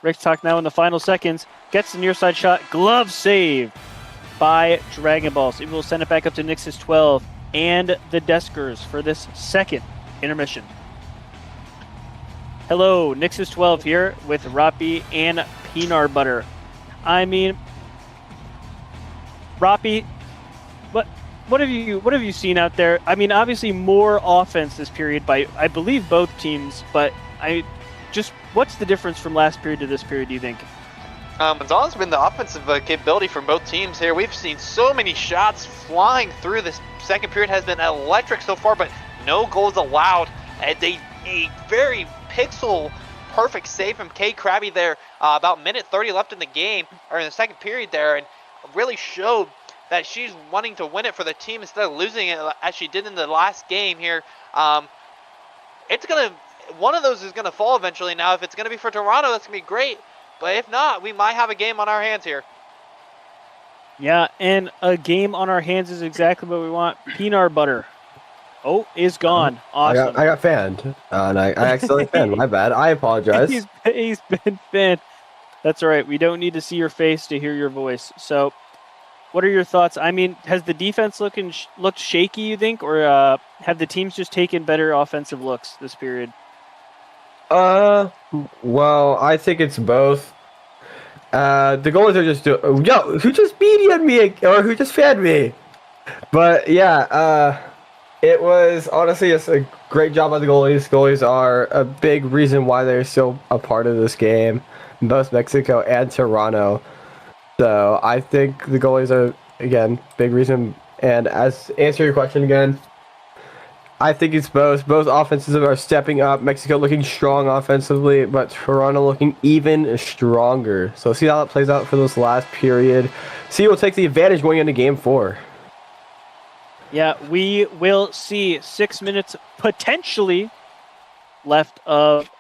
Ristok now in the final seconds. Gets the near side shot. Glove save by Dragon Balls. It will send it back up to Nix's 12 and the Deskers for this second intermission. Hello, Nix's 12 here with Roppy and Peanut Butter. I mean, Roppy, what have you seen out there? I mean, obviously more offense this period by I believe both teams, but what's the difference from last period to this period, do you think? It's always been the offensive capability from both teams here. We've seen so many shots flying through. This second period has been electric so far, but no goals allowed. A very pixel perfect save from K Krabby there. About minute 30 left in the game, or in the second period there, and really showed that she's wanting to win it for the team instead of losing it as she did in the last game here. One of those is gonna fall eventually. Now, if it's gonna be for Toronto, that's gonna be great. But if not, we might have a game on our hands here. Yeah, and a game on our hands is exactly what we want. Peanut Butter. Oh, is gone. Awesome. I got fanned. And I accidentally fanned. My bad. I apologize. He's been fanned. That's all right. We don't need to see your face to hear your voice. So, what are your thoughts? I mean, has the defense looked shaky, you think? Or have the teams just taken better offensive looks this period? Well, I think it's both. The goalies are just doing... Yo, who just BD'd me? Or who just fanned me? But, yeah, It was honestly just a great job by the goalies. Goalies are a big reason why they're still a part of this game, both Mexico and Toronto. So I think the goalies are, again, big reason. And as answer your question again, I think it's both. Both offenses are stepping up. Mexico looking strong offensively, but Toronto looking even stronger. So see how that plays out for this last period. See who will take the advantage going into Game 4. Yeah, we will see 6 minutes potentially left of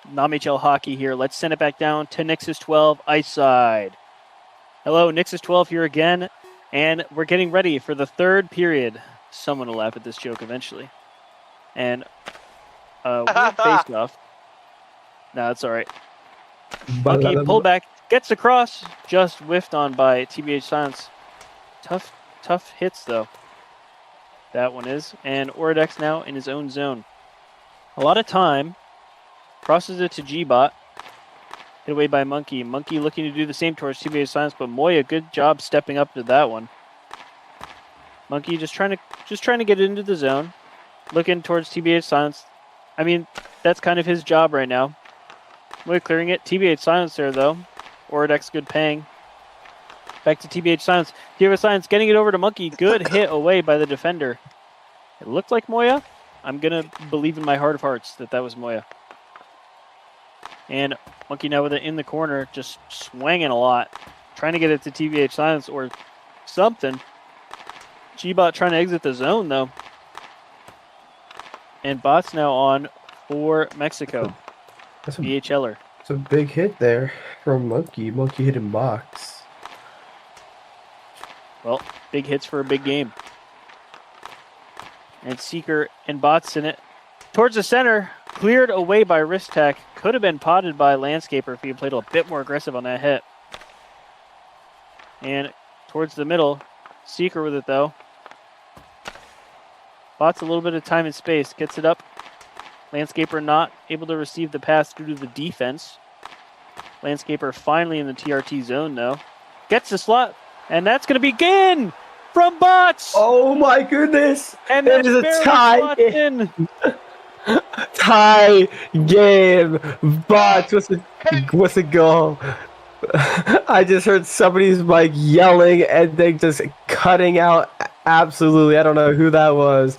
NAMHL hockey here. Let's send it back down to Nix's 12 ice side. Hello, Nix's 12 here again, and we're getting ready for the third period. Someone will laugh at this joke eventually. And weird face off. No, it's all right. Blockey pullback gets across, just whiffed on by TBH Silence. Tough hits though. That one is. And ohLuvv now in his own zone. A lot of time. Crosses it to G-Bot. Hit away by Monkey. Monkey looking to do the same towards TBH Silence, but Moya, good job stepping up to that one. Monkey just trying to get into the zone. Looking towards TBH Silence. I mean, that's kind of his job right now. Moya clearing it. TBH Silence there though. ohLuvv good paying. Back to TBH Silence. TBH Silence getting it over to Monkey. Good hit away by the defender. It looked like Moya. I'm going to believe in my heart of hearts that that was Moya. And Monkey now with it in the corner, just swinging a lot. Trying to get it to TBH Silence or something. G-Bot trying to exit the zone, though. And Bot's now on for Mexico. That's BHLer. It's a big hit there from Monkey. Monkey hit in box. Well, big hits for a big game. And Seeker and Bots in it. Towards the center. Cleared away by Wrist-Tack. Could have been potted by Landscaper if he had played a bit more aggressive on that hit. And towards the middle. Seeker with it, though. Bots a little bit of time and space. Gets it up. Landscaper not able to receive the pass due to the defense. Landscaper finally in the TRT zone, though. Gets the slot. And that's going to begin from Bots. Oh my goodness! And it is a tie in. Tie game. Bots, what's a goal? I just heard somebody's mic yelling and they just cutting out. Absolutely, I don't know who that was,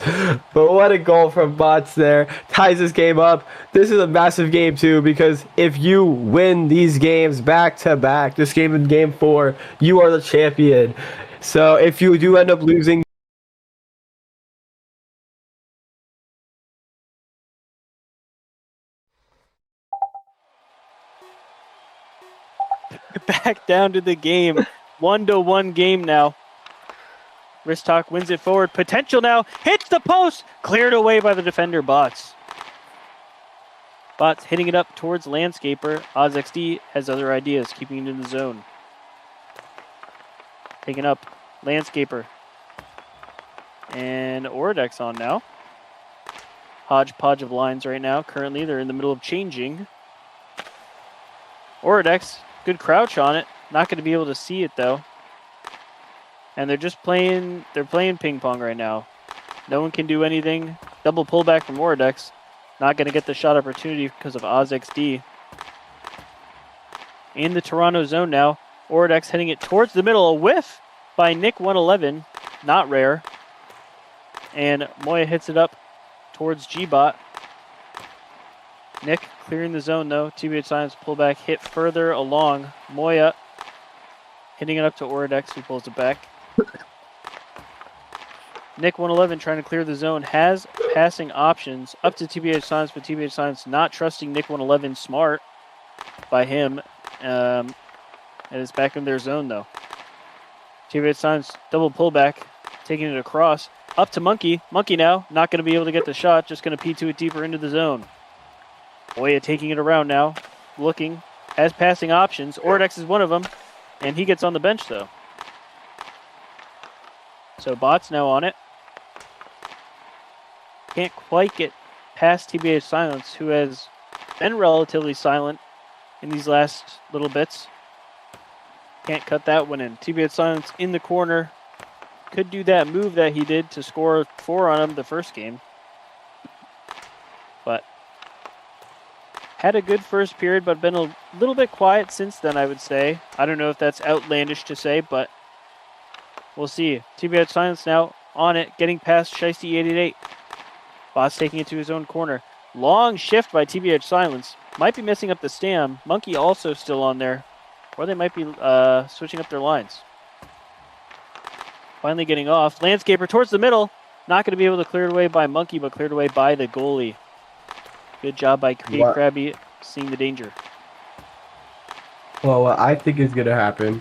but what a goal from Bots there. Ties this game up. This is a massive game too, because if you win these games back to back, this game in Game 4, you are the champion. So if you do end up losing, back down to the game. 1-1 game now. Wrist-Talk wins it forward. Potential now. Hits the post. Cleared away by the defender, Bots. Bots hitting it up towards Landscaper. OzXD has other ideas, keeping it in the zone. Taking up Landscaper. And ohLuvv on now. Hodgepodge of lines right now. Currently, they're in the middle of changing. ohLuvv, good crouch on it. Not going to be able to see it, though. And they're just playing, ping pong right now. No one can do anything. Double pullback from ohLuvv. Not going to get the shot opportunity because of OzXD. In the Toronto zone now. ohLuvv hitting it towards the middle. A whiff by Nick 111. Not rare. And Moya hits it up towards G-Bot. Nick clearing the zone though. TBH Silence pullback hit further along. Moya hitting it up to ohLuvv who pulls it back. Nick 111 trying to clear the zone. Has passing options up to TBH Silence, but TBH Silence not trusting Nick 111. Smart by him. And it's back in their zone though. TBH Silence double pullback. Taking it across. Up to Monkey. Monkey now. Not going to be able to get the shot. Just going to P2 it deeper into the zone. Moya taking it around now. Looking. Has passing options. ohLuvv is one of them. And he gets on the bench though. So Bot's now on it. Can't quite get past TBH Silence, who has been relatively silent in these last little bits. Can't cut that one in. TBH Silence in the corner. could do that move that he did to score 4 on him the first game. But had a good first period, but been a little bit quiet since then, I would say. I don't know if that's outlandish to say, but we'll see. TBH Silence now on it, getting past Shiesty 888. Boss taking it to his own corner. Long shift by TBH Silence. Might be messing up the stam. Monkey also still on there. Or they might be switching up their lines. Finally getting off. Landscaper towards the middle. Not going to be able to clear it away by Monkey, but cleared away by the goalie. Good job by Kate Krabby seeing the danger. Well, what I think is going to happen,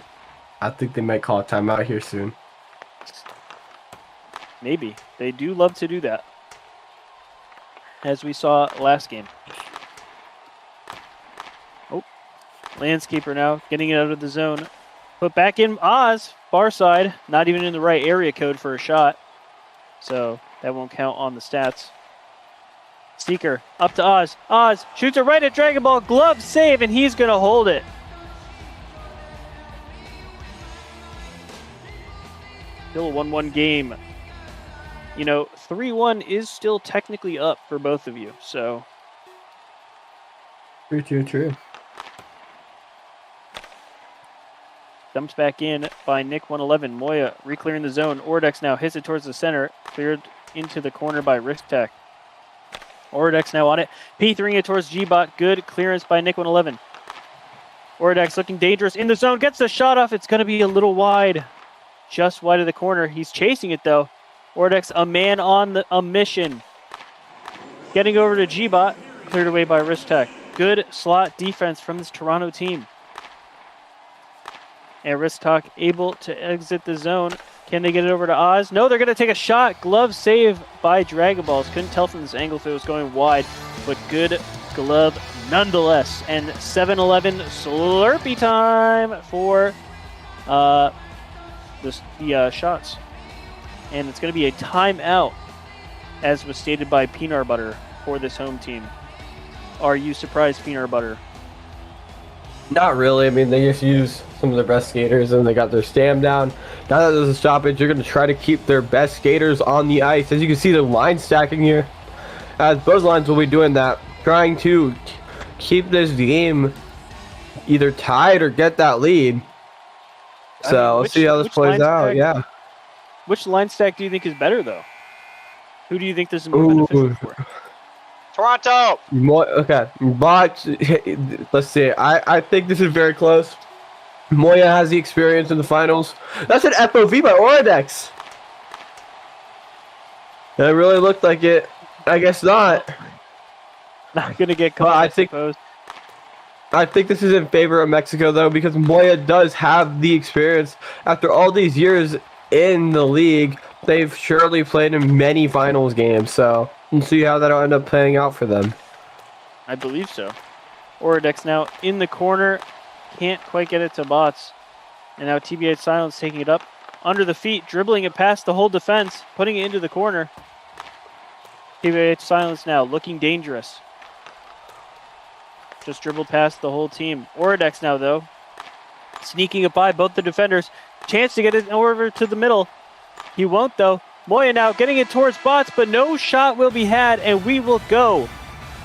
I think they might call a timeout here soon. Maybe. They do love to do that. As we saw last game. Oh. Landscaper now getting it out of the zone. Put back in Oz. Far side. Not even in the right area code for a shot. So that won't count on the stats. Seeker up to Oz. Oz shoots it right at Dragon Ball. Glove save, and he's going to hold it. Still a 1-1 game. You know, 3-1 is still technically up for both of you, so. True. Dumped back in by Nick 111. Moya reclearing the zone. Ordex now hits it towards the center. Cleared into the corner by Risk Tech. Ordex now on it. P3ing it towards G-Bot. Good clearance by Nick 111. Ordex looking dangerous in the zone. Gets the shot off. It's going to be a little wide. Just wide of the corner. He's chasing it though. Ordex, a man on a mission. Getting over to G-Bot. Cleared away by Risk Tech. Good slot defense from this Toronto team. And Risk Tech able to exit the zone. Can they get it over to Oz? No, they're going to take a shot. Glove save by Dragon Balls. Couldn't tell from this angle if it was going wide, but good glove nonetheless. And 7-11 Slurpee time for the shots. And it's going to be a timeout, as was stated by Peanut Butter for this home team. Are you surprised, Peanut Butter? Not really. I mean, they just use some of their best skaters and they got their stam down. Now that there's a stoppage, you're going to try to keep their best skaters on the ice. As you can see, the line stacking here. As both lines will be doing that, trying to keep this game either tied or get that lead. So let's see how this plays out. Yeah. Which line stack do you think is better, though? Who do you think this is more beneficial for? Toronto! Okay, but let's see. I think this is very close. Moya has the experience in the finals. That's an FOV by Orodex. It really looked like it. I guess not. Not going to get caught, I suppose. I think this is in favor of Mexico, though, because Moya does have the experience. After all these years in the league, they've surely played in many finals games, so we'll see how that'll end up playing out for them. I believe so. Orodex now in the corner. Can't quite get it to Bots. And now TBH Silence taking it up under the feet, dribbling it past the whole defense, putting it into the corner. TBH Silence now looking dangerous. Just dribbled past the whole team. Orodex now, though, sneaking it by both the defenders. Chance to get it over to the middle. He won't, though. Moya now getting it towards Bots, but no shot will be had, and we will go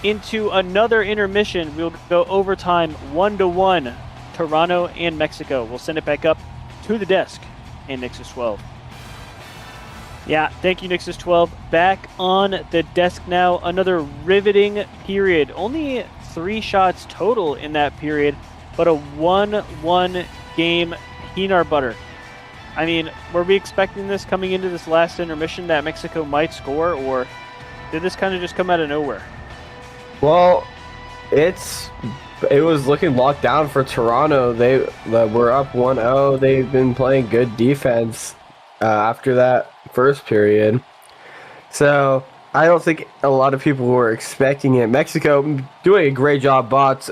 into another intermission. We'll go overtime 1-1. Toronto and Mexico. We'll send it back up to the desk and Nixus 12. Yeah, thank you, Nixus 12. Back on the desk now. Another riveting period. Only 3 shots total in that period, but a 1-1 game. Peanut Butter. I mean, were we expecting this coming into this last intermission that Mexico might score, or did this kind of just come out of nowhere? Well, it was looking locked down for Toronto. They were up 1-0. They've been playing good defense after that first period. So I don't think a lot of people were expecting it. Mexico doing a great job. Bots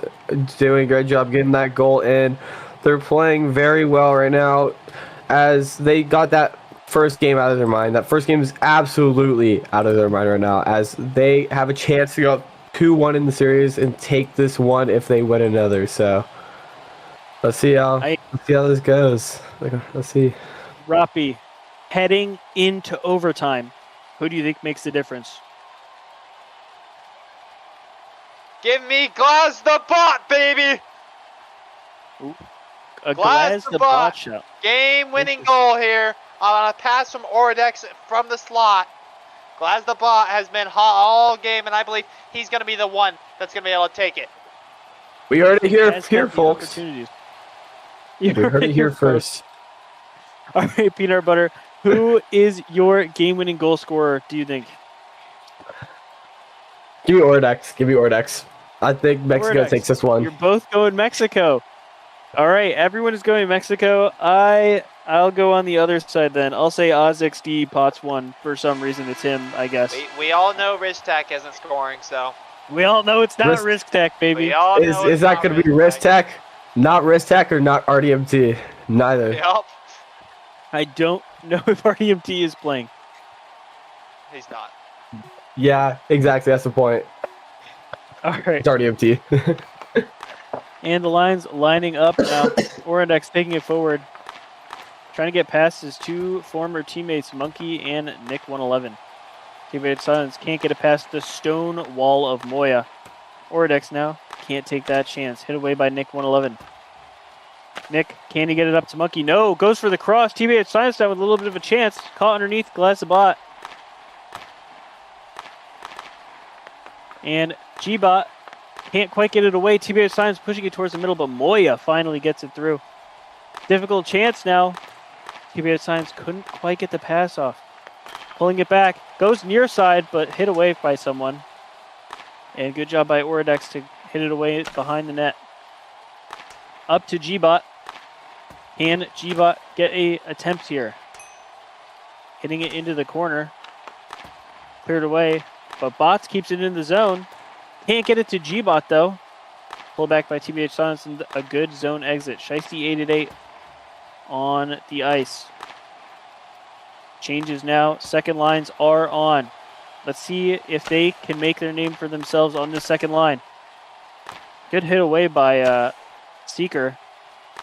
doing a great job getting that goal in. They're playing very well right now as they got that first game out of their mind. That first game is absolutely out of their mind right now as they have a chance to go up 2-1 in the series and take this one if they win another. So let's see how this goes. Let's see. Roppy heading into overtime. Who do you think makes the difference? Give me Glass the Bot, baby! A Glass Glaz the the Bot. bot shot. Game-winning goal here on a pass from Orodex from the slot. Glass the Bot has been hot all game, and I believe he's going to be the one that's going to be able to take it. We heard it here, Has got the folks. opportunities. We heard it here first. All right, Peanut Butter. Who is your game-winning goal scorer, do you think? Give me Ordex. Give me Ordex. I think Mexico Ordex. takes this one. You're both going Mexico. All right, everyone is going Mexico. I'll go on the other side then. I'll say OzXD Pots 1 for some reason. It's him, I guess. We all know Riztech isn't scoring, so We all know it's not Risk Tech, baby. we all know Is that going to be Risk Tech? Not Risk Tech or not RDMT? Neither. Yep, I don't know if RDMT is playing. he's not. Yeah, exactly. That's the point. All right. It's RDMT. And the line's lining up now. Orodex taking it forward. Trying to get past his two former teammates, Monkey and Nick 111. TBH Silence can't get it past the stone wall of Moya. Orodex now can't take that chance. Hit away by Nick 111. Nick, can he get it up to Monkey? No, goes for the cross. TBH Silence down with a little bit of a chance. Caught underneath, Glass the Bot. And G-Bot can't quite get it away. TBH Silence pushing it towards the middle, but Moya finally gets it through. Difficult chance now. TBH Silence couldn't quite get the pass off. Pulling it back. Goes near side, but hit away by someone. And good job by Orodex to hit it away behind the net. Up to G-Bot. Can G-Bot get a attempt here? Hitting it into the corner. Cleared away. But Bots keeps it in the zone. Can't get it to G-Bot though. Pulled back by TBH Silence and a good zone exit. Shiesty 8-8 on the ice. Changes now. Second lines are on. Let's see if they can make their name for themselves on this second line. Good hit away by Seeker.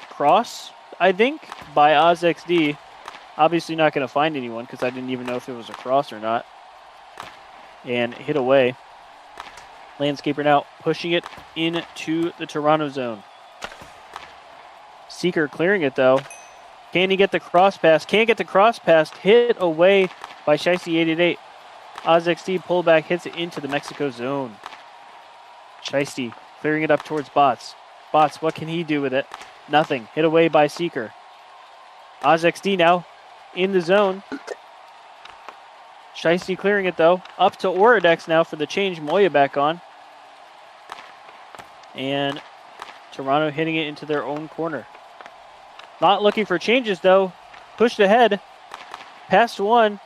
Cross, I think, by OzXD. Obviously not going to find anyone because I didn't even know if it was a cross or not. And hit away. Landscaper now pushing it into the Toronto zone. Seeker clearing it though. Can he get the cross pass? Can't get the cross pass. Hit away by Shiesty 888. OzXD pullback hits it into the Mexico zone. Shiesty clearing it up towards Bots. Bots, what can he do with it? Nothing. Hit away by Seeker. OzXD now in the zone. Shiesty clearing it though. Up to Orodex now for the change. Moya back on. And Toronto hitting it into their own corner. Not looking for changes though. Pushed ahead. Past one.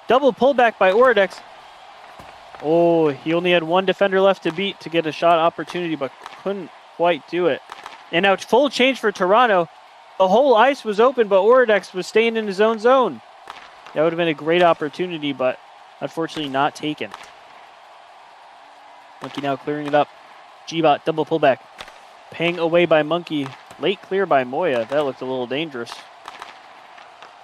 Double pullback by Orodex. Oh, he only had one defender left to beat to get a shot opportunity, but couldn't quite do it. And now full change for Toronto. The whole ice was open, but Orodex was staying in his own zone. That would have been a great opportunity, but unfortunately not taken. Monkey now clearing it up. G-Bot double pullback. Paying away by Monkey. Late clear by Moya. That looked a little dangerous.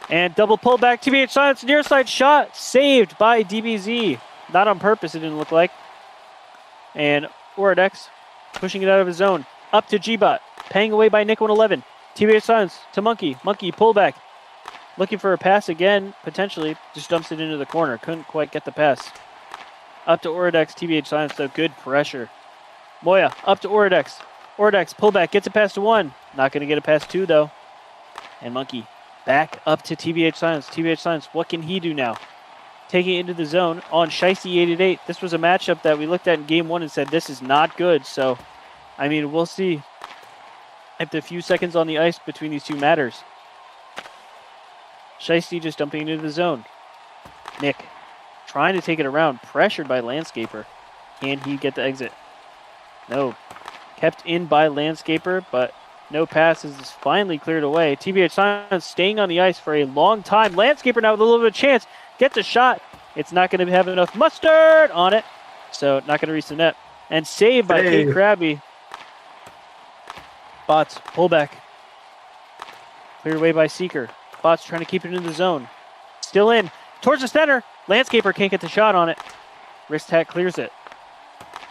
And double pullback. TBH Silence near side shot. Saved by DBZ. Not on purpose, it didn't look like. And Orodex pushing it out of his zone. Up to G-Bot. Paying away by Nick 111. TBH Silence to Monkey. Monkey pullback. Looking for a pass again, potentially. Just dumps it into the corner. Couldn't quite get the pass. Up to Orodex. TBH Silence, though. Good pressure. Moya, up to Orodex. Orodex, pullback. Gets it past one. Not going to get it past two, though. And Monkey back up to TBH Silence. TBH Silence, what can he do now? Taking it into the zone on Shiesty 888. This was a matchup that we looked at in game one and said, this is not good. So, I mean, we'll see if the few seconds on the ice between these two matters. Shiesty just dumping into the zone. Nick trying to take it around, pressured by Landscaper. Can he get the exit? No. Kept in by Landscaper, but no passes is finally cleared away. TBH Silence staying on the ice for a long time. Landscaper now with a little bit of chance. Gets a shot. It's not going to have enough mustard on it. So not going to reach the net. And saved by Kate Krabby. Bots, pullback. Cleared away by Seeker. Bots trying to keep it in the zone. still in. Towards the center. Landscaper can't get the shot on it. Wrist-Tech clears it.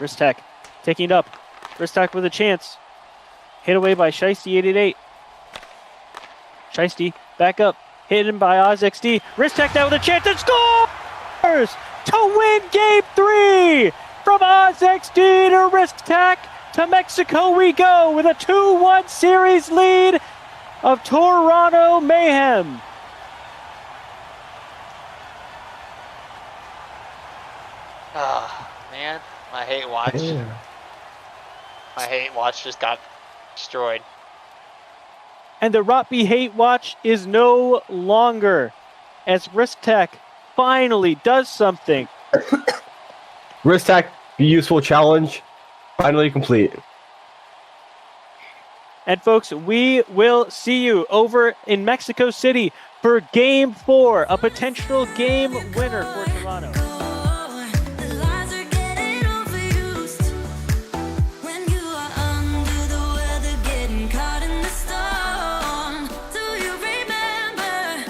Wrist-Tech taking it up. Wrist-Tech with a chance. Hit away by Shiesty888. Shiesty back up. Hidden by OzXD. Wrist-Tech now with a chance and scores! To win Game 3! From OzXD to Wrist-Tech to Mexico we go with a 2-1 series lead of Toronto Mayhem. Oh, man. My hate watch. Yeah. My hate watch just got destroyed. And the Rotby hate watch is no longer, as Wrist-Tech finally does something. Wrist-Tech, useful challenge, finally complete. And folks, we will see you over in Mexico City for Game 4, a potential game winner for Toronto. The lies are getting overused. When you are under the weather, getting caught in the storm. Do you remember?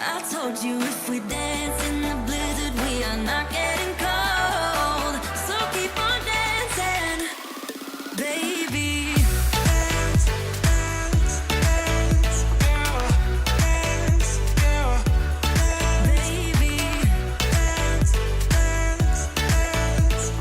I told you if we dance in the blizzard, we are not getting cold. So keep on dancing, baby. Dance, dance, dance, yeah, dance, yeah, baby. Dance, dance, dance, yeah, dance, yeah, baby.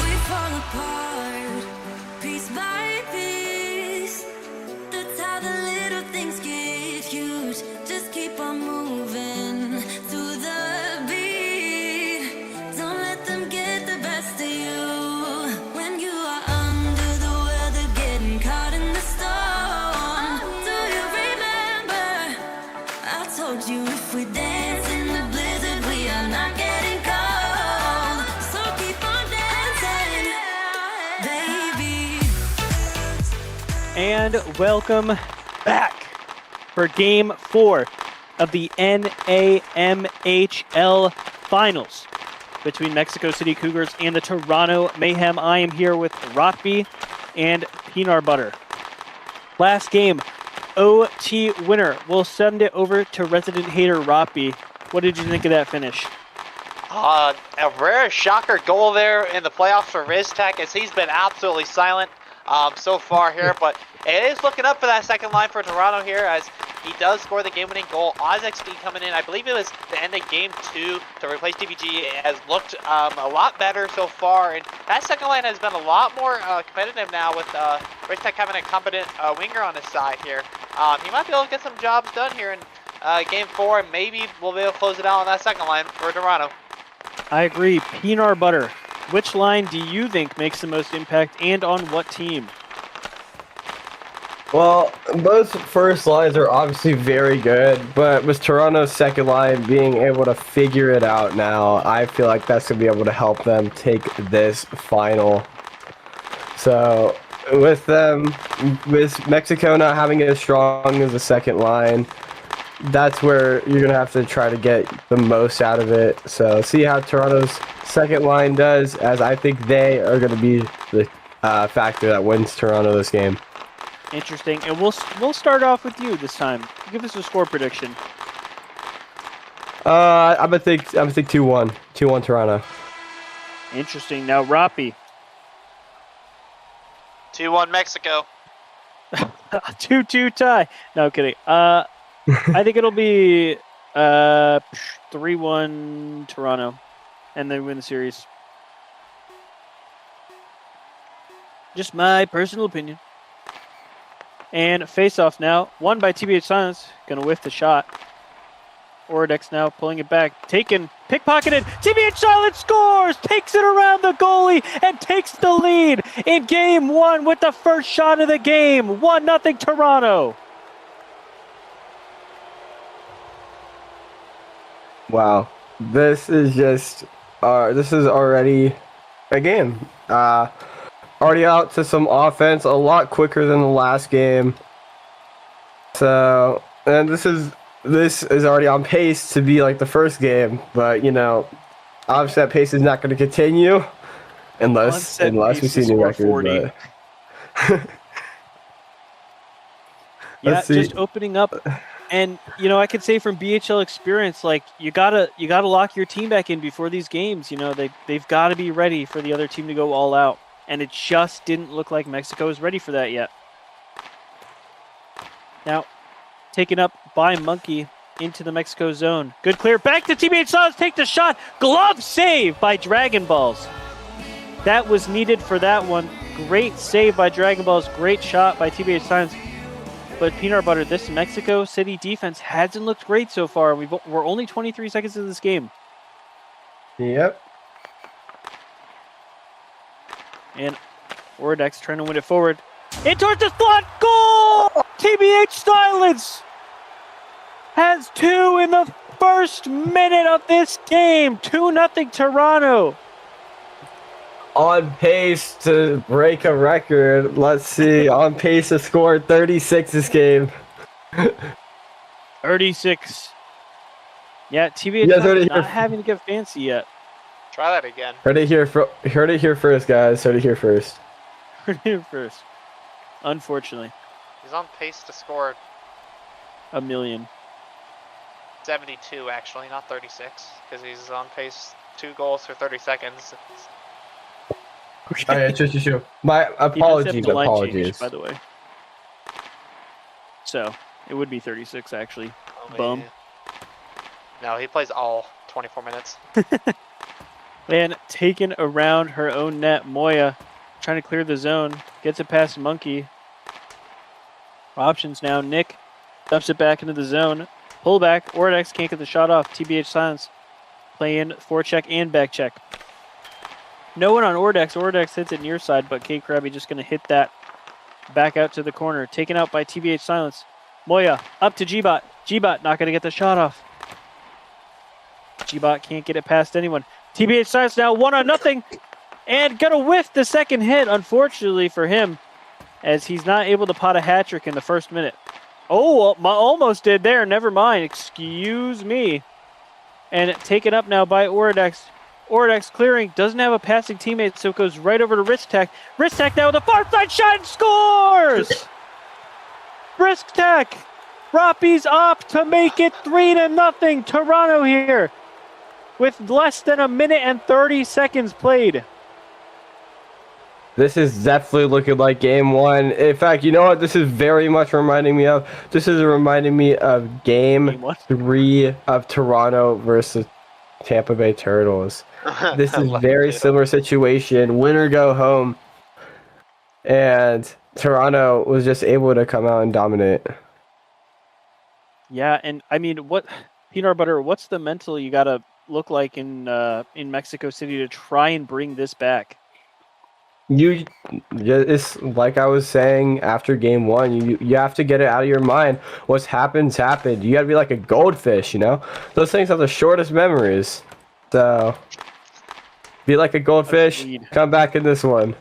We fall apart, piece by piece. That's how the little things get huge. Just keep on moving through the beat. Don't let them get the best of you. When you are under the weather, getting caught in the storm. Do you remember? I told you if we dance in the blizzard, we are not getting cold. So keep on dancing, baby. And welcome back for Game 4 of the NAMHL Finals between Mexico City Cougars and the Toronto Mayhem. I am here with Rotby and Peanut Butter. Last game, OT winner. We'll send it over to resident hater Rotby. What did you think of that finish? A rare shocker goal there in the playoffs for Wrist-Tech, as he's been absolutely silent so far here, but it is looking up for that second line for Toronto here, as he does score the game-winning goal. OzXD coming in, I believe it was the end of Game 2 to replace DBG, has looked a lot better so far, and that second line has been a lot more competitive now with Wrist-Tech having a competent winger on his side here. He might be able to get some jobs done here in Game 4, and maybe we'll be able to close it out on that second line for Toronto. I agree. Peanut Butter. Which line do you think makes the most impact, and on what team? Well, both first lines are obviously very good, but with Toronto's second line being able to figure it out now, I feel like that's going to be able to help them take this final. So, with Mexico not having it as strong as the second line, that's where you're going to have to try to get the most out of it. So, see how Toronto's second line does, as I think they are going to be the factor that wins Toronto this game. Interesting. And we'll start off with you this time. Give us a score prediction. I'm gonna think 2-1. 2-1 Toronto. Interesting. Now, Roppy. 2-1 Mexico. 2-2 tie. No, kidding. I think it'll be 3-1 Toronto, and they win the series. Just my personal opinion. And face-off now, won by TBH Silence. Gonna whiff the shot. ohLuvv now pulling it back. Taken, pickpocketed. TBH Silence scores! Takes it around the goalie and takes the lead in Game 1 with the first shot of the game. 1-0 Toronto. Wow. This is just, this is already a game. Already out to some offense, a lot quicker than the last game. So, and this is already on pace to be like the first game, but you know, obviously that pace is not going to continue unless we see a new record. 40. But Yeah, let's see. just opening up. And you know, I could say from BHL experience, like you gotta lock your team back in before these games. You know, they've got to be ready for the other team to go all out, and it just didn't look like Mexico is ready for that yet. Now, taken up by Monkey into the Mexico zone. Good clear back to TBH Silence. Take the shot. Glove save by Dragon Balls. That was needed for that one. Great save by Dragon Balls. Great shot by TBH Silence. But Peanut Butter, this Mexico City defense hasn't looked great so far. We're only 23 seconds into this game. Yep. And ohLuvv trying to win it forward. In towards the slot. Goal! TBH Silence has 2 in the first minute of this game. 2-0 Toronto. On pace to break a record. Let's see. On pace to score 36 this game. 36. Yeah, TBH not having to get fancy yet. Try that again. Heard it here first, guys. Heard it here first. Heard it first. Unfortunately. He's on pace to score 1 million. 72, actually, not 36, because he's on pace 2 goals for 30 seconds. Oh, yeah, true. My apologies, Change, by the way. So, it would be 36, actually. Oh, Bum. No, he plays all 24 minutes. And taken around her own net, Moya trying to clear the zone. Gets it past Monkey. Options now. Nick dumps it back into the zone. Pullback. ohLuvv can't get the shot off. TBH Silence playing forecheck and back check. No one on ohLuvv. ohLuvv hits it near side, but K Krabby just going to hit that back out to the corner. Taken out by TBH Silence. Moya up to Gbot. Gbot not going to get the shot off. Gbot can't get it past anyone. TBH Silence now 1-0 and going to whiff the second hit, unfortunately for him, as he's not able to pot a hat trick in the first minute. Oh, almost did there. Never mind. Excuse me. And taken up now by ohLuvv. ohLuvv clearing. Doesn't have a passing teammate, so it goes right over to Wrist-Tack. Wrist-Tack now with a far side shot and scores! Wrist-Tack. Roppy's up to make it 3-0. Toronto here with less than 1 minute and 30 seconds played. This is definitely looking like game 1. In fact, you know what this is very much reminding me of? This is reminding me of game 3 of Toronto versus Tampa Bay Turtles. This is very similar situation. Win or go home. And Toronto was just able to come out and dominate. Yeah, and I mean, Peanut Butter, what's the mental you got to look like in Mexico City to try and bring this back? It's like I was saying after game 1, you have to get it out of your mind. What's happened. You got to be like a goldfish, you know? Those things have the shortest memories. So, be like a goldfish, Agreed. come back in this one.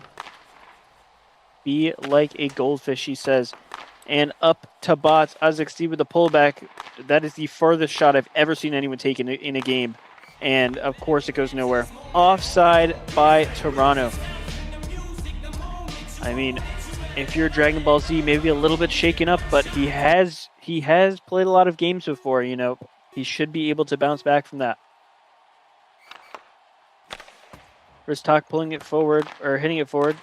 Be like a goldfish, he says. And up to Bots, S17 with the pullback. That is the furthest shot I've ever seen anyone take in a game. And, of course, it goes nowhere. Offside by Toronto. I mean, if you're Dragon Ball Z, maybe a little bit shaken up, but he has played a lot of games before, you know. He should be able to bounce back from that. Wrist-Tack pulling it forward, or hitting it forward,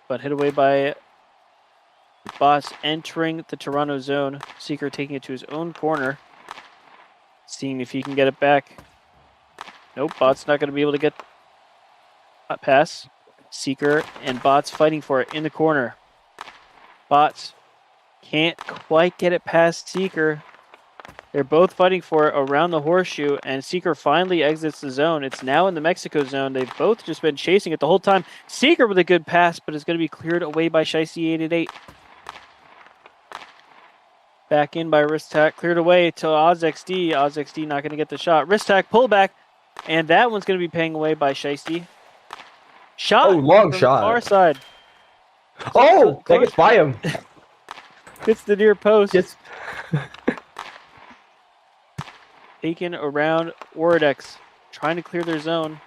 but hit away by Bots entering the Toronto zone. Seeker taking it to his own corner, seeing if he can get it back. Nope, Bots not going to be able to get that pass. Seeker and Bots fighting for it in the corner. Bots can't quite get it past Seeker. They're both fighting for it around the horseshoe, and Seeker finally exits the zone. It's now in the Mexico zone. They've both just been chasing it the whole time. Seeker with a good pass, but it's going to be cleared away by Shiesty888. Back in by Wrist-Tack, cleared away to ohXD. ohXD not going to get the shot. Wrist-Tack pullback, and that one's going to be paying away by Shiesty. Shot. Oh, long from shot. The far side. Oh, that gets by him. Hits the near post. Taken around Orodex, trying to clear their zone.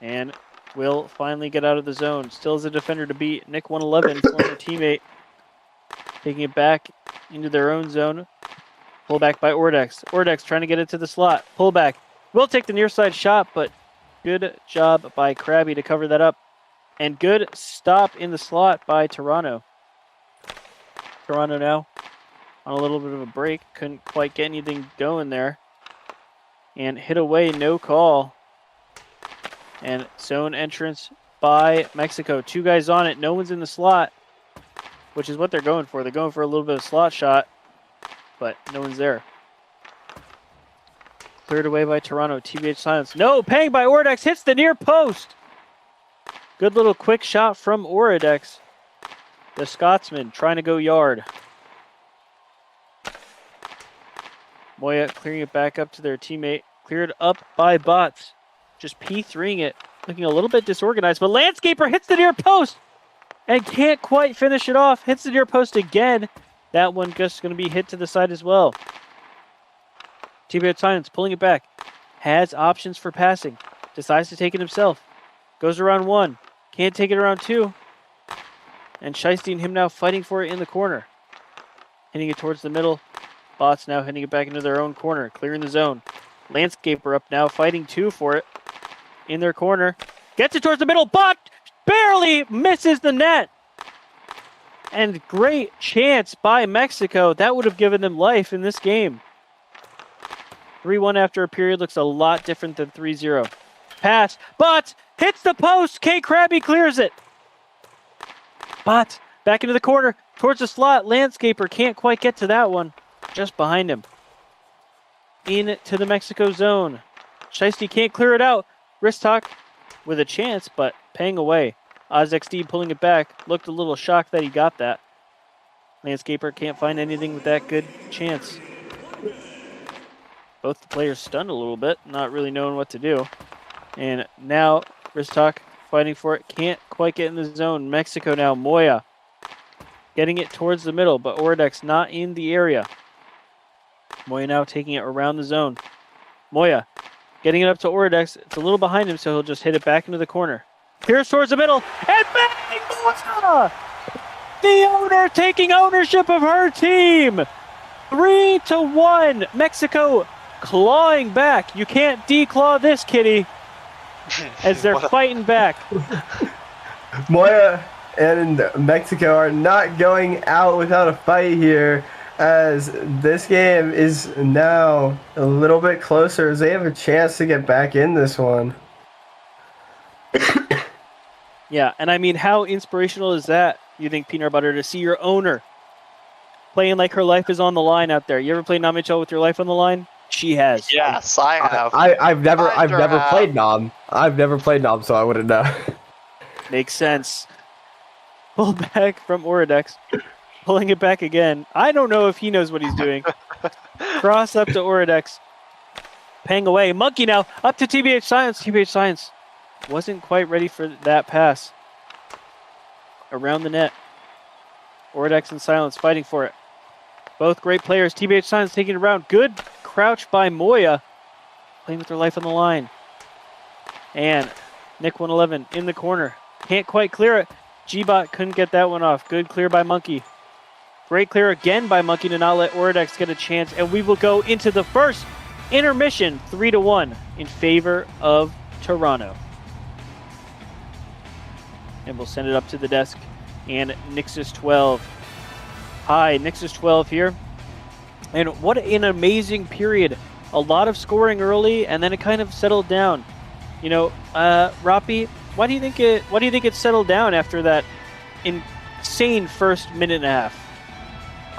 And will finally get out of the zone. Still as a defender to beat. Nick 111, former teammate. Taking it back into their own zone. Pull back by Orodex. Orodex trying to get it to the slot. Pull back. Will take the near side shot, but good job by Krabby to cover that up. And good stop in the slot by Toronto. Toronto now on a little bit of a break. Couldn't quite get anything going there. And hit away, no call. And zone entrance by Mexico. 2 guys on it. No one's in the slot, which is what they're going for. They're going for a little bit of slot shot, but no one's there. Cleared away by Toronto. TBH silence. No, paying by Orodex. Hits the near post. Good little quick shot from Orodex. The Scotsman trying to go yard. Moya clearing it back up to their teammate. Cleared up by Bots. Just P3ing it. Looking a little bit disorganized. But Landscaper hits the near post. And can't quite finish it off. Hits the near post again. That one just going to be hit to the side as well. TBH Silence pulling it back. Has options for passing. Decides to take it himself. Goes around 1. Can't take it around 2. And Shiesty and him now fighting for it in the corner. Hitting it towards the middle. Bots now hitting it back into their own corner. Clearing the zone. Landscaper up now. Fighting 2 for it. In their corner. Gets it towards the middle. Bot barely misses the net. And great chance by Mexico. That would have given them life in this game. 3-1 after a period looks a lot different than 3-0. Pass. Bot hits the post. K. Krabby clears it. Bot back into the corner. Towards the slot. Landscaper can't quite get to that one. Just behind him. Into the Mexico zone. Shiesty can't clear it out. Wrist with a chance, but paying away. OzXD pulling it back. Looked a little shocked that he got that. Landscaper can't find anything with that good chance. Both the players stunned a little bit, not really knowing what to do. And now Wrist fighting for it. Can't quite get in the zone. Mexico now. Moya getting it towards the middle, but Orodex not in the area. Moya now taking it around the zone. Moya getting it up to Orodex. It's a little behind him, so he'll just hit it back into the corner. Clears towards the middle. And bang! Moya! The owner taking ownership of her team. 3-1. Mexico clawing back. You can't declaw this, kitty. As they're fighting back. Moya and Mexico are not going out without a fight here, as this game is now a little bit closer, as they have a chance to get back in this one. Yeah, and I mean, how inspirational is that, you think, Peanut Butter, to see your owner playing like her life is on the line out there? You ever played NAMHL with your life on the line? She has. Yes, I have. I've never played NAM. I've never played NAM, so I wouldn't know. Makes sense. Pull back from Orodex. Pulling it back again. I don't know if he knows what he's doing. Cross up to Orodex. Paying away. Monkey now up to TBH Science. TBH Science wasn't quite ready for that pass. Around the net. Orodex and Silence fighting for it. Both great players. TBH Science taking it around. Good crouch by Moya. Playing with their life on the line. And Nick 111 in the corner. Can't quite clear it. G-Bot couldn't get that one off. Good clear by Monkey. Great clear again by Monkey to not let Orodex get a chance. And we will go into the first intermission 3-1 in favor of Toronto. And we'll send it up to the desk. And Nixus 12. Hi, Nixus 12 here. And what an amazing period. A lot of scoring early, and then it kind of settled down. You know, Roppy, why do you think it settled down after that insane first minute and a half?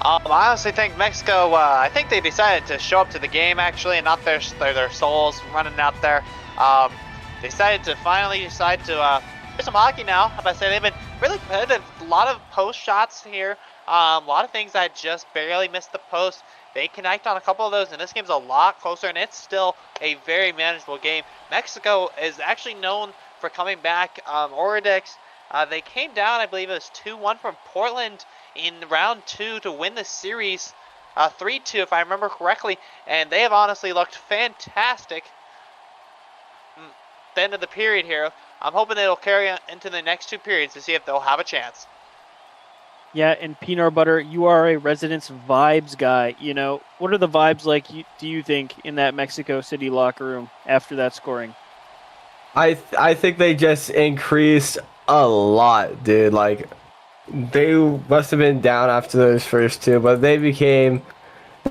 I honestly think Mexico, I think they decided to show up to the game, actually, and not their souls running out there. They decided to finally play some hockey now. How about I say, they've been really good. A lot of post shots here. A lot of things that just barely missed the post. They connect on a couple of those, and this game's a lot closer, and it's still a very manageable game. Mexico is actually known for coming back. Orodex, they came down, I believe it was 2-1 from Portland in round 2 to win the series 3-2, if I remember correctly. And they have honestly looked fantastic at the end of the period here. I'm hoping it'll carry on into the next 2 periods to see if they'll have a chance. Yeah, and Peanut Butter, you are a Residence vibes guy. You know, what are the vibes like, do you think, in that Mexico City locker room after that scoring? I think they just increased a lot, dude. Like, they must have been down after those first 2, but they became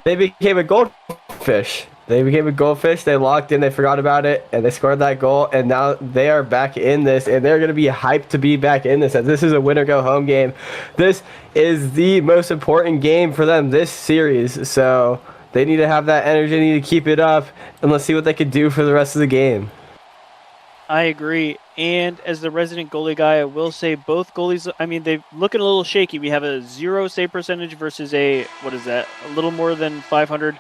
a goldfish. They became a goldfish. They locked in. They forgot about it, and they scored that goal. And now they are back in this, and they're gonna be hyped to be back in this. As this is a winner go home game. This is the most important game for them this series. So they need to have that energy. They need to keep it up, and let's see what they can do for the rest of the game. I agree. And as the resident goalie guy, I will say both goalies, I mean, they're looking a little shaky. We have a 0 save percentage versus a, what is that, a little more than 500.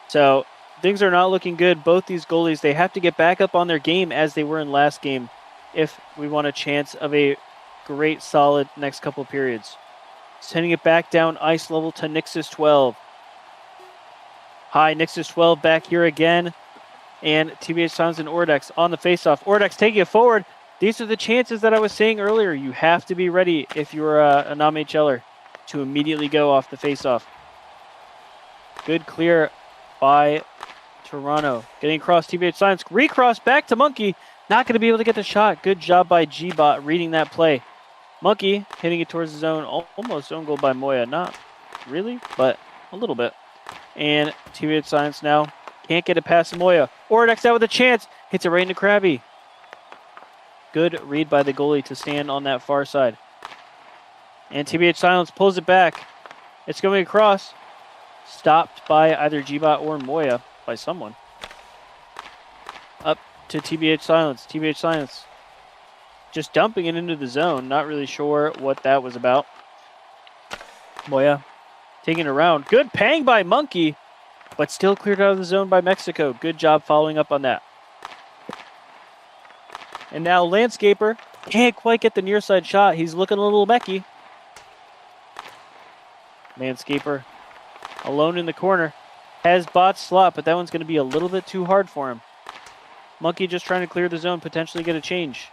So things are not looking good. Both these goalies, they have to get back up on their game as they were in last game if we want a chance of a great, solid next couple of periods. Sending it back down ice level to Nixus 12. Hi, Nixus 12 back here again. And TBH Silence and Ordex on the faceoff. Ordex taking it forward. These are the chances that I was saying earlier. You have to be ready if you're a NAMHLer to immediately go off the faceoff. Good clear by Toronto. Getting across TBH Silence. Recross back to Monkey. Not going to be able to get the shot. Good job by G-Bot reading that play. Monkey hitting it towards the zone. Almost own goal by Moya. Not really, but a little bit. And TBH Silence now can't get it past Moya. Ordex out with a chance. Hits it right into Krabby. Good read by the goalie to stand on that far side. And TBH Silence pulls it back. It's going across. Stopped by either G-Bot or Moya by someone. Up to TBH Silence. TBH Silence just dumping it into the zone. Not really sure what that was about. Moya taking it around. Good pang by Monkey, but still cleared out of the zone by Mexico. Good job following up on that. And now Landscaper can't quite get the near side shot. He's looking a little messy. Landscaper alone in the corner. Has Bot's slot, but that one's going to be a little bit too hard for him. Monkey just trying to clear the zone, potentially get a change.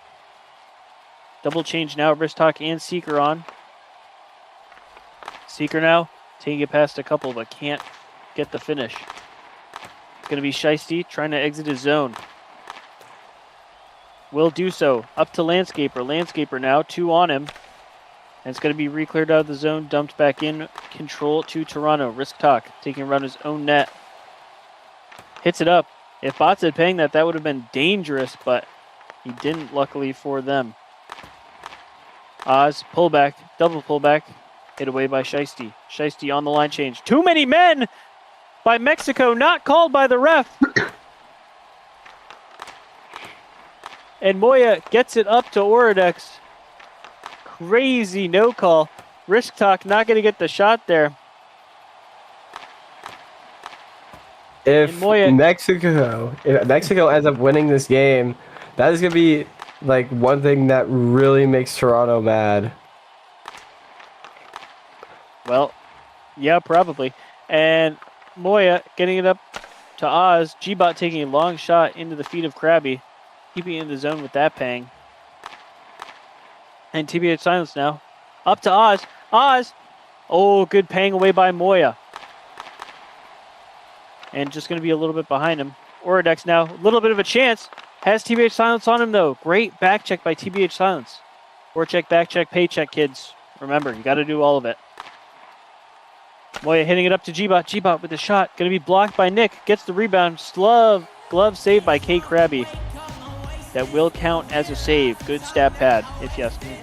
Double change now. Bristock and Seeker on. Seeker now taking it past a couple, but can't get the finish. It's going to be Shiesty trying to exit his zone. Will do so. Up to Landscaper. Landscaper now, 2 on him. And it's going to be re-cleared out of the zone, dumped back in. Control to Toronto. Risk Talk taking around his own net. Hits it up. If Bots had paying that, that would have been dangerous, but he didn't, luckily for them. Oz, pullback, double pullback. Hit away by Shiesty. Shiesty on the line change. Too many men by Mexico, not called by the ref. And Moya gets it up to Orodex. Crazy no call. Risk Talk not going to get the shot there. If Mexico ends up winning this game, that is going to be like one thing that really makes Toronto mad. Well, yeah, probably. And Moya getting it up to Oz. G-Bot taking a long shot into the feet of Krabby. Keeping it in the zone with that pang. And TBH Silence now. Up to Oz. Oz! Oh, good pang away by Moya. And just going to be a little bit behind him. Orodex now. A little bit of a chance. Has TBH Silence on him, though. Great back check by TBH Silence. Forecheck, back check, paycheck, kids. Remember, you got to do all of it. Moya hitting it up to G-Bot. G-Bot with the shot. Going to be blocked by Nick. Gets the rebound. Glove saved by K. Krabby. That will count as a save. Good stat pad, if you ask me.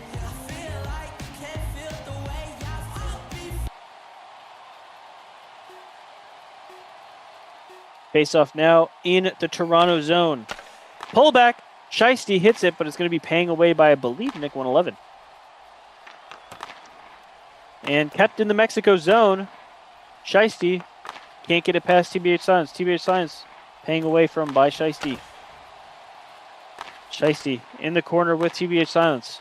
Face off now in the Toronto zone. Pullback. Shiesty hits it, but it's going to be paying away by, I believe, Nick 111. And kept in the Mexico zone. Shiesty can't get it past TBH Silence. TBH Silence paying away from by Shiesty. Shiesty in the corner with TBH Silence.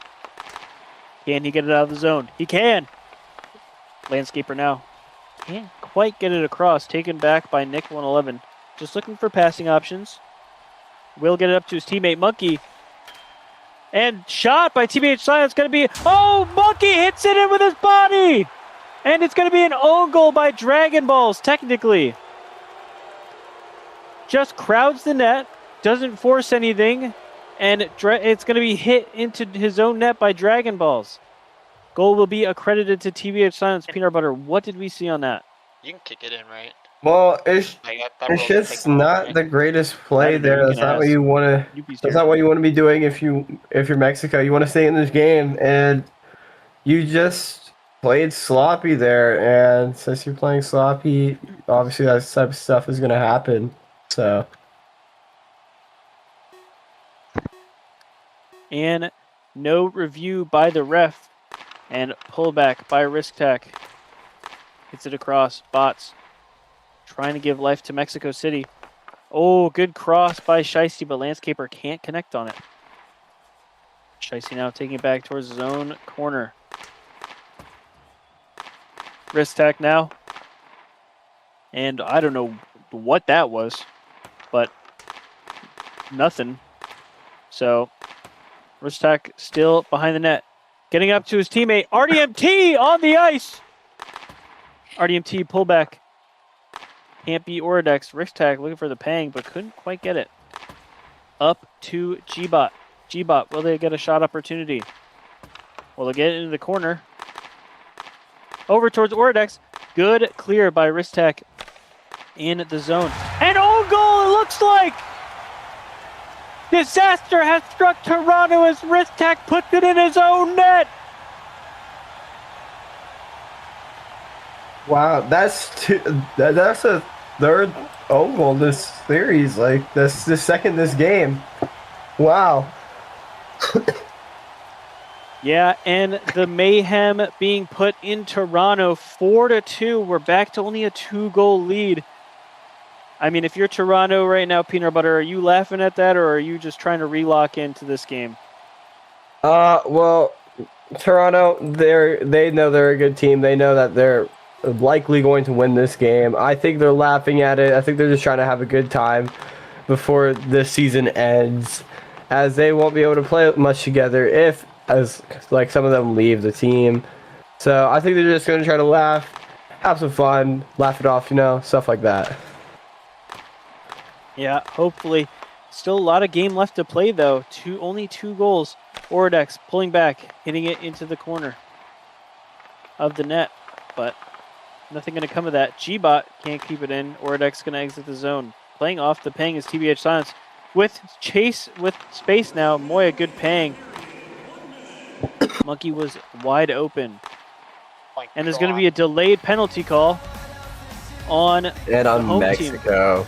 Can he get it out of the zone? He can. Landscaper now. Can't quite get it across. Taken back by Nick 111. Just looking for passing options. Will get it up to his teammate Monkey. And shot by TBH Silence. Going to be... Oh, Monkey hits it in with his body! And it's going to be an own goal by Dragon Balls, technically. Just crowds the net. Doesn't force anything. And it's going to be hit into his own net by Dragon Balls. Goal will be accredited to TBH Silence. Peanut Butter, what did we see on that? You can kick it in, right? Well, it's It's just not the greatest play I don't know, there. you That's can not what ask. you want to. Youppi's That's here. not what you want to be doing if you're Mexico. You want to stay in this game, and you just played sloppy there. And since you're playing sloppy, obviously that type of stuff is going to happen. So And no review by the ref. And pullback by Risk Tech. Hits it across. Bots trying to give life to Mexico City. Oh, good cross by Shiesty, but Landscaper can't connect on it. Shiesty now taking it back towards his own corner. Risk Tech now. And I don't know what that was, but nothing. So, Risk Tech still behind the net. Getting up to his teammate, RDMT on the ice. RDMT pullback. Can't beat Orodex. Risk Tech looking for the pang, but couldn't quite get it. Up to Gbot. Gbot, will they get a shot opportunity? Will they get it into the corner? Over towards Orodex. Good clear by Risk Tech in the zone. And own goal, it looks like! Disaster has struck Toronto as Risk Tech puts it in his own net! wow, that's a third own goal this series. Like this the second this game. Wow. Yeah, and the mayhem being put in Toronto, 4-2. We're back to only a 2-goal lead. I mean, if you're Toronto right now, Peanut Butter, are you laughing at that, or are you just trying to relock into this game? Well, Toronto, they know they're a good team. They know that they're likely going to win this game. I think they're laughing at it. I think they're just trying to have a good time before this season ends, as they won't be able to play much together if, as like some of them leave the team. So I think they're just going to try to laugh, have some fun, laugh it off, stuff like that. Yeah, hopefully. Still a lot of game left to play, though. Only 2 goals. Orodex pulling back, hitting it into the corner of the net, but nothing going to come of that. Gbot can't keep it in. Orodex going to exit the zone. Playing off the pang is TBH Silence. With chase, with space now. Moya, good pang. Monkey was wide open. And there's going to be a delayed penalty call on And on home team. Mexico.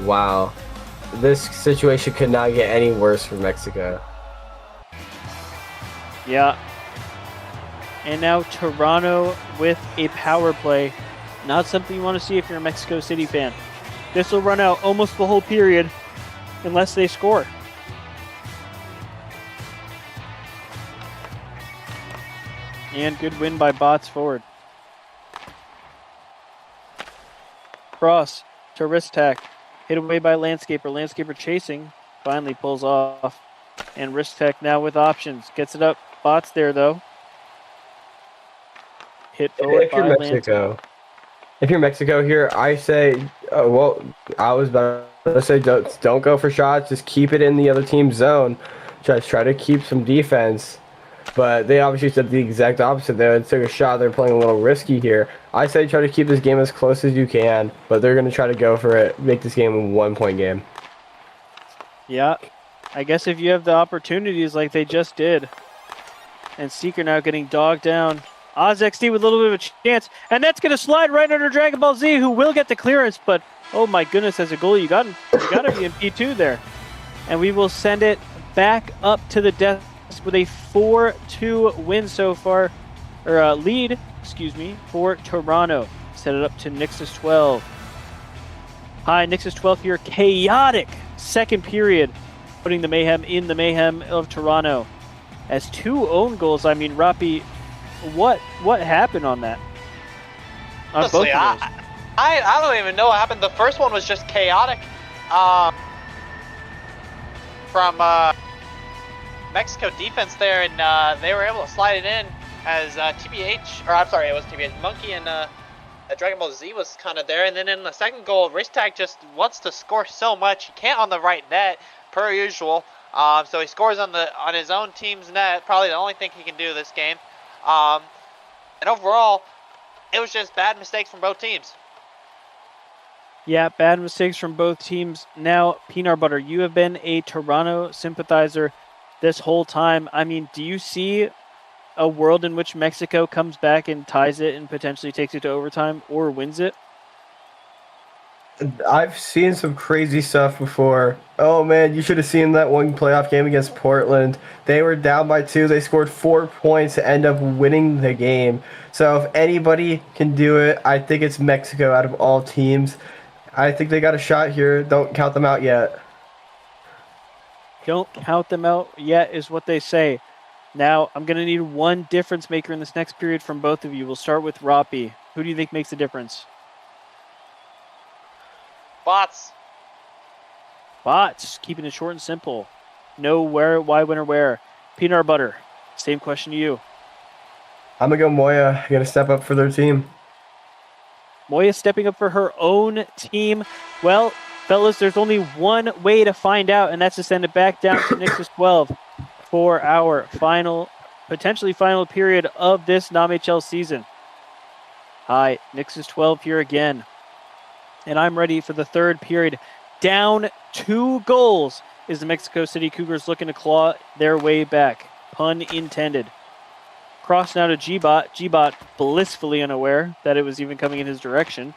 Wow. This situation could not get any worse for Mexico. Yeah. And now Toronto with a power play. Not something you want to see if you're a Mexico City fan. This will run out almost the whole period unless they score. And good win by Bots forward. Cross to Risk Tech. Hit away by Landscaper. Landscaper chasing. Finally pulls off. And Risk Tech now with options. Gets it up. Bots there though. Hit forward If you're by Mexico, if you're Mexico here, I say, I was about to say don't go for shots. Just keep it in the other team's zone. Just try to keep some defense. But they obviously said the exact opposite. They took a shot. They're playing a little risky here. I say try to keep this game as close as you can, but they're going to try to go for it, make this game a 1-point game. Yeah, I guess if you have the opportunities like they just did. And Seeker now getting dogged down. OzXD with a little bit of a chance. And that's going to slide right under Dragon Ball Z, who will get the clearance. But, oh my goodness, as a goalie, you got to be in P2 there. And we will send it back up to the desk with a 4-2 win so far. Or lead, for Toronto. Set it up to Nixus 12. Hi, Nixus 12 here. Chaotic second period. Putting the mayhem in the mayhem of Toronto. As 2 own goals, I mean, Rappi what happened on that? On both Honestly, of those. I don't even know what happened. The first one was just chaotic. From Mexico defense there, and they were able to slide it in as TBH, or I'm sorry, it was TBH, Monkey and Dragon Ball Z was kind of there. And then in the second goal, Ristak just wants to score so much. He can't on the right net, per usual. So he scores on his own team's net, probably the only thing he can do this game. And overall, it was just bad mistakes from both teams. Yeah, bad mistakes from both teams. Now, Peanut Butter, you have been a Toronto sympathizer this whole time. I mean, do you see a world in which Mexico comes back and ties it and potentially takes it to overtime or wins it? I've seen some crazy stuff before. Oh man, you should have seen that one playoff game against Portland. They were down by 2. They scored 4 points to end up winning the game. So if anybody can do it, I think it's Mexico out of all teams. I think they got a shot here. Don't count them out yet. Don't count them out yet is what they say. Now, I'm going to need one difference maker in this next period from both of you. We'll start with Roppy. Who do you think makes the difference? Bots. Bots, keeping it short and simple. No where, why, when, or where. Peanut Butter, same question to you. I'm going to go Moya. Going to step up for their team. Moya stepping up for her own team. Well, fellas, there's only one way to find out, and that's to send it back down to Nix's 12 for our potentially final period of this NAMHL season. Hi, Nix's 12 here again. And I'm ready for the third period. Down 2 goals is the Mexico City Cougars looking to claw their way back. Pun intended. Cross now to G-Bot. G-Bot blissfully unaware that it was even coming in his direction.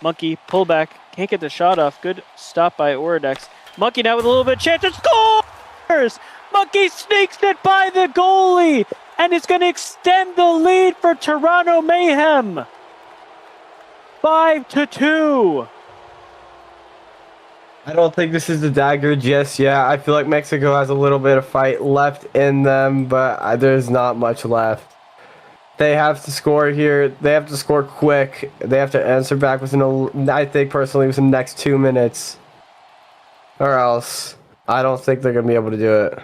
Monkey, pullback. Can't get the shot off. Good stop by ohLuvv. Monkey now with a little bit of chance. It scores! Monkey sneaks it by the goalie. And it's going to extend the lead for Toronto Mayhem. 5-2. I don't think this is the dagger just yet. I feel like Mexico has a little bit of fight left in them, but there's not much left. They have to score here. They have to score quick. They have to answer back within, I think personally, within the next 2 minutes. Or else, I don't think they're going to be able to do it.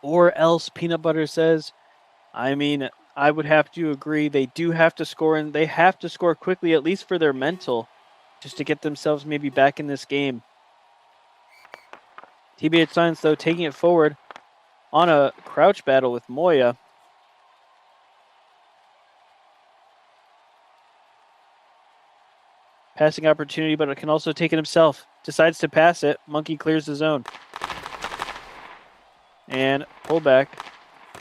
Or else, Peanut Butter says, I mean, I would have to agree. They do have to score, and they have to score quickly, at least for their mental, just to get themselves maybe back in this game. TBH Science, though, taking it forward on a crouch battle with Moya. Passing opportunity, but it can also take it himself. Decides to pass it. Monkey clears the zone. And pull back.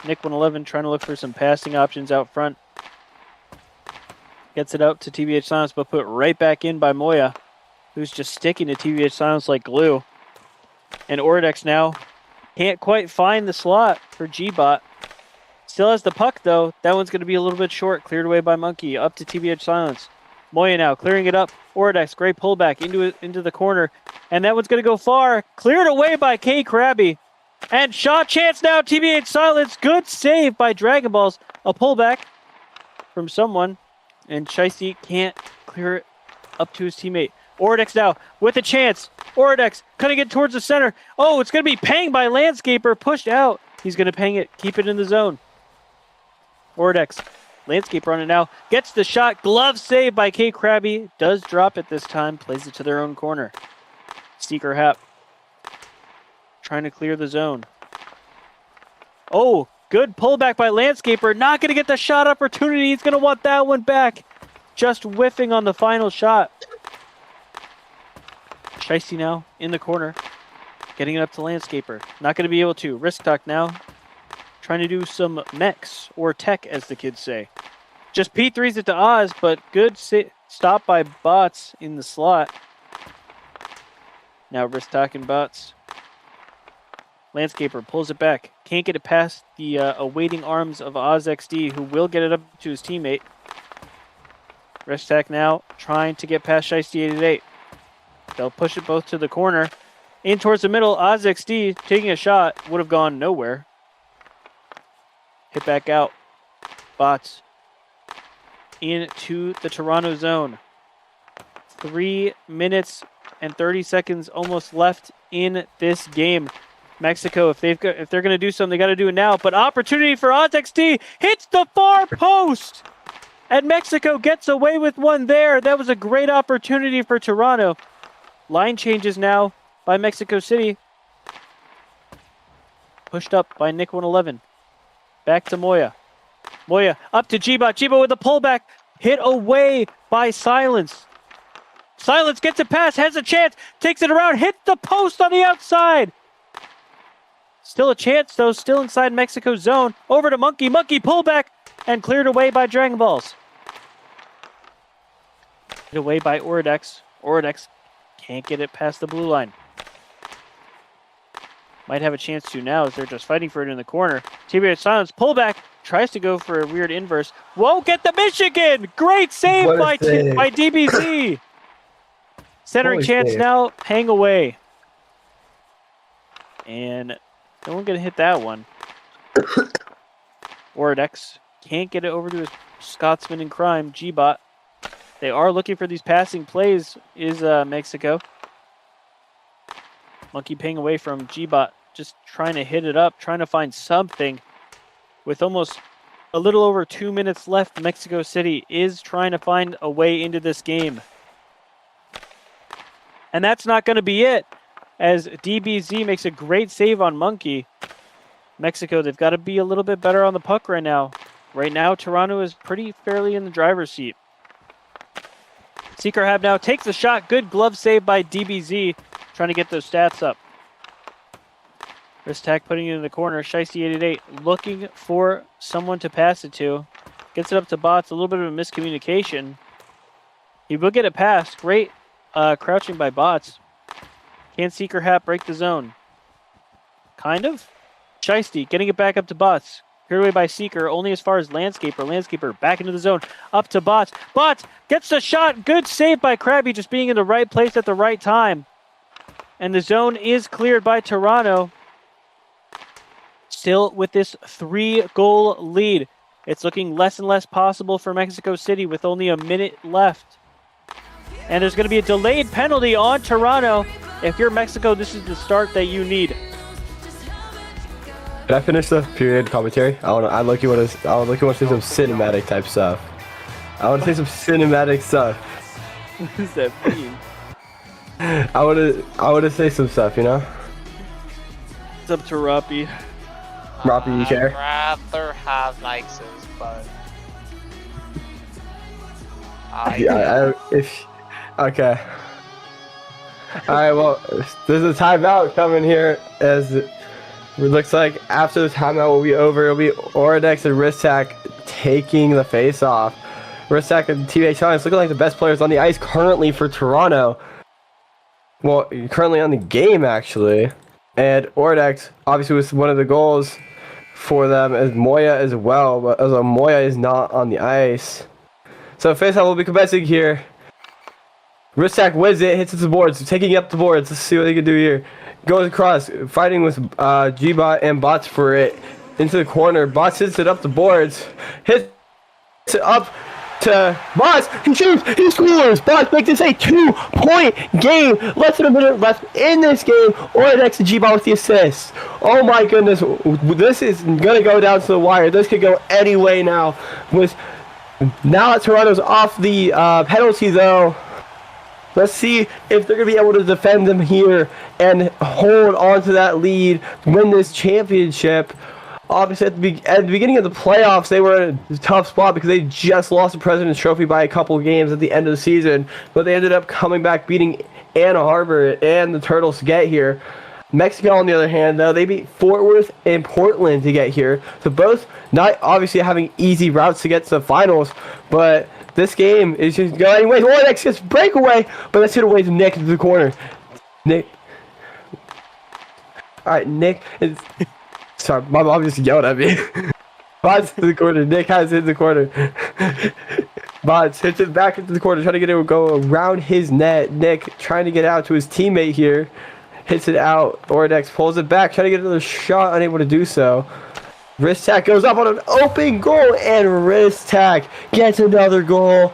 Nick 111 trying to look for some passing options out front. Gets it out to TBH Silence, but put right back in by Moya, who's just sticking to TBH Silence like glue. And ohLuvv now can't quite find the slot for G-Bot. Still has the puck, though. That one's going to be a little bit short. Cleared away by Monkey. Up to TBH Silence. Moya now clearing it up. ohLuvv, great pullback into the corner. And that one's going to go far. Cleared away by K. Krabby. And shot chance now, TBH Silence. Good save by Dragon Balls. A pullback from someone. And Shiesty can't clear it up to his teammate. ohLuvv now with a chance. ohLuvv cutting it towards the center. Oh, it's going to be panged by Landscaper. Pushed out. He's going to pang it. Keep it in the zone. ohLuvv. Landscaper on it now. Gets the shot. Glove save by K. Krabby. Does drop it this time. Plays it to their own corner. Seeker Hap. Trying to clear the zone. Oh, good pullback by Landscaper. Not going to get the shot opportunity. He's going to want that one back. Just whiffing on the final shot. Shiesty now in the corner. Getting it up to Landscaper. Not going to be able to. Risk talk now. Trying to do some MEX or tech, as the kids say. Just P3s it to Oz, but good stop by Bots in the slot. Now risk talking Bots. Landscaper pulls it back. Can't get it past the awaiting arms of Oz XD, who will get it up to his teammate. Risk tack now, trying to get past Shiesty 88. They'll push it both to the corner. In towards the middle, Oz XD taking a shot. Would have gone nowhere. Hit back out. Bots into the Toronto zone. 3 minutes and 30 seconds almost left in this game. Mexico, if they're going to do something, they got to do it now. But opportunity for OnTexT hits the far post, and Mexico gets away with one there. That was a great opportunity for Toronto. Line changes now by Mexico City. Pushed up by Nick 111. Back to Moya. Moya up to Gbot. Gbot with a pullback. Hit away by Silence. Silence gets a pass, has a chance, takes it around, hits the post on the outside. Still a chance, though, still inside Mexico's zone. Over to Monkey. Monkey pullback and cleared away by Dragon Balls. Hit away by ohLuvv. ohLuvv can't get it past the blue line. Might have a chance to now as they're just fighting for it in the corner. TBH Silence, pullback, tries to go for a weird inverse. Won't get the Michigan! Great save by DBZ! Centering Holy chance save. now, hang away. And no one gonna hit that one. ohLuvv can't get it over to his Scotsman in crime, Gbot. They are looking for these passing plays, is Mexico. Monkey paying away from Gbot, just trying to hit it up, trying to find something. With almost a little over 2 minutes left, Mexico City is trying to find a way into this game. And that's not going to be it, as DBZ makes a great save on Monkey. Mexico, they've got to be a little bit better on the puck right now. Right now, Toronto is pretty fairly in the driver's seat. Seeker Hab now takes the shot. Good glove save by DBZ, trying to get those stats up. Wrist tack putting it in the corner. Shiesty888 looking for someone to pass it to. Gets it up to Bots. A little bit of a miscommunication. He will get it past. Great crouching by Bots. Can Seeker Hap break the zone? Kind of. Shiesty getting it back up to Bots. Cleared away by Seeker, only as far as Landscaper. Landscaper back into the zone. Up to Bots. Bots gets the shot. Good save by Krabby, just being in the right place at the right time. And the zone is cleared by Toronto. Still with this 3-goal lead. It's looking less and less possible for Mexico City with only a minute left. And there's going to be a delayed penalty on Toronto. If you're Mexico, this is the start that you need. Can I finish the period commentary? I look you want to say some cinematic type stuff. I want to say some cinematic stuff. What does that mean? I want to say some stuff, you know? It's up to Roppy. Roppy, you care? I'd rather have Nixes, but... Okay. Alright, well, there's a timeout coming here, as it looks like after the timeout will be over. It'll be ohLuvv and Wristak taking the face off. Wristak and TBH Silence looking like the best players on the ice currently for Toronto. Well, currently on the game, actually. And ohLuvv obviously was one of the goals for them, as Moya as well, but as Moya is not on the ice. So face-off will be commencing here. Wristak wins it, hits the boards, taking up the boards. Let's see what they can do here. Goes across, fighting with Gbot and Bots for it. Into the corner, Bots hits it up the boards. Hits it up to Bots, he shoots, he scores! Bots makes this a 2-point game! Less than a minute left in this game. ohLuvv and Gbot with the assist. Oh my goodness, this is gonna go down to the wire. This could go any way now. Now that Toronto's off the penalty though, let's see if they're going to be able to defend them here and hold on to that lead, win this championship. Obviously, at the beginning of the playoffs, they were in a tough spot because they just lost the President's Trophy by a couple games at the end of the season. But they ended up coming back, beating Ann Arbor and the Turtles to get here. Mexico, on the other hand, though, they beat Fort Worth and Portland to get here. So both not obviously having easy routes to get to the finals, but this game is just going anyways. ohLuvv gets breakaway, but let's hit away to Nick into the corner. Nick. Alright, Nick is... Sorry, my mom just yelled at me. Bots to the corner. Nick has it in the corner. Bots hits it back into the corner, trying to get it to go around his net. Nick trying to get out to his teammate here. Hits it out. ohLuvv pulls it back, trying to get another shot, unable to do so. Wrist tack goes up on an open goal, and wrist tack gets another goal.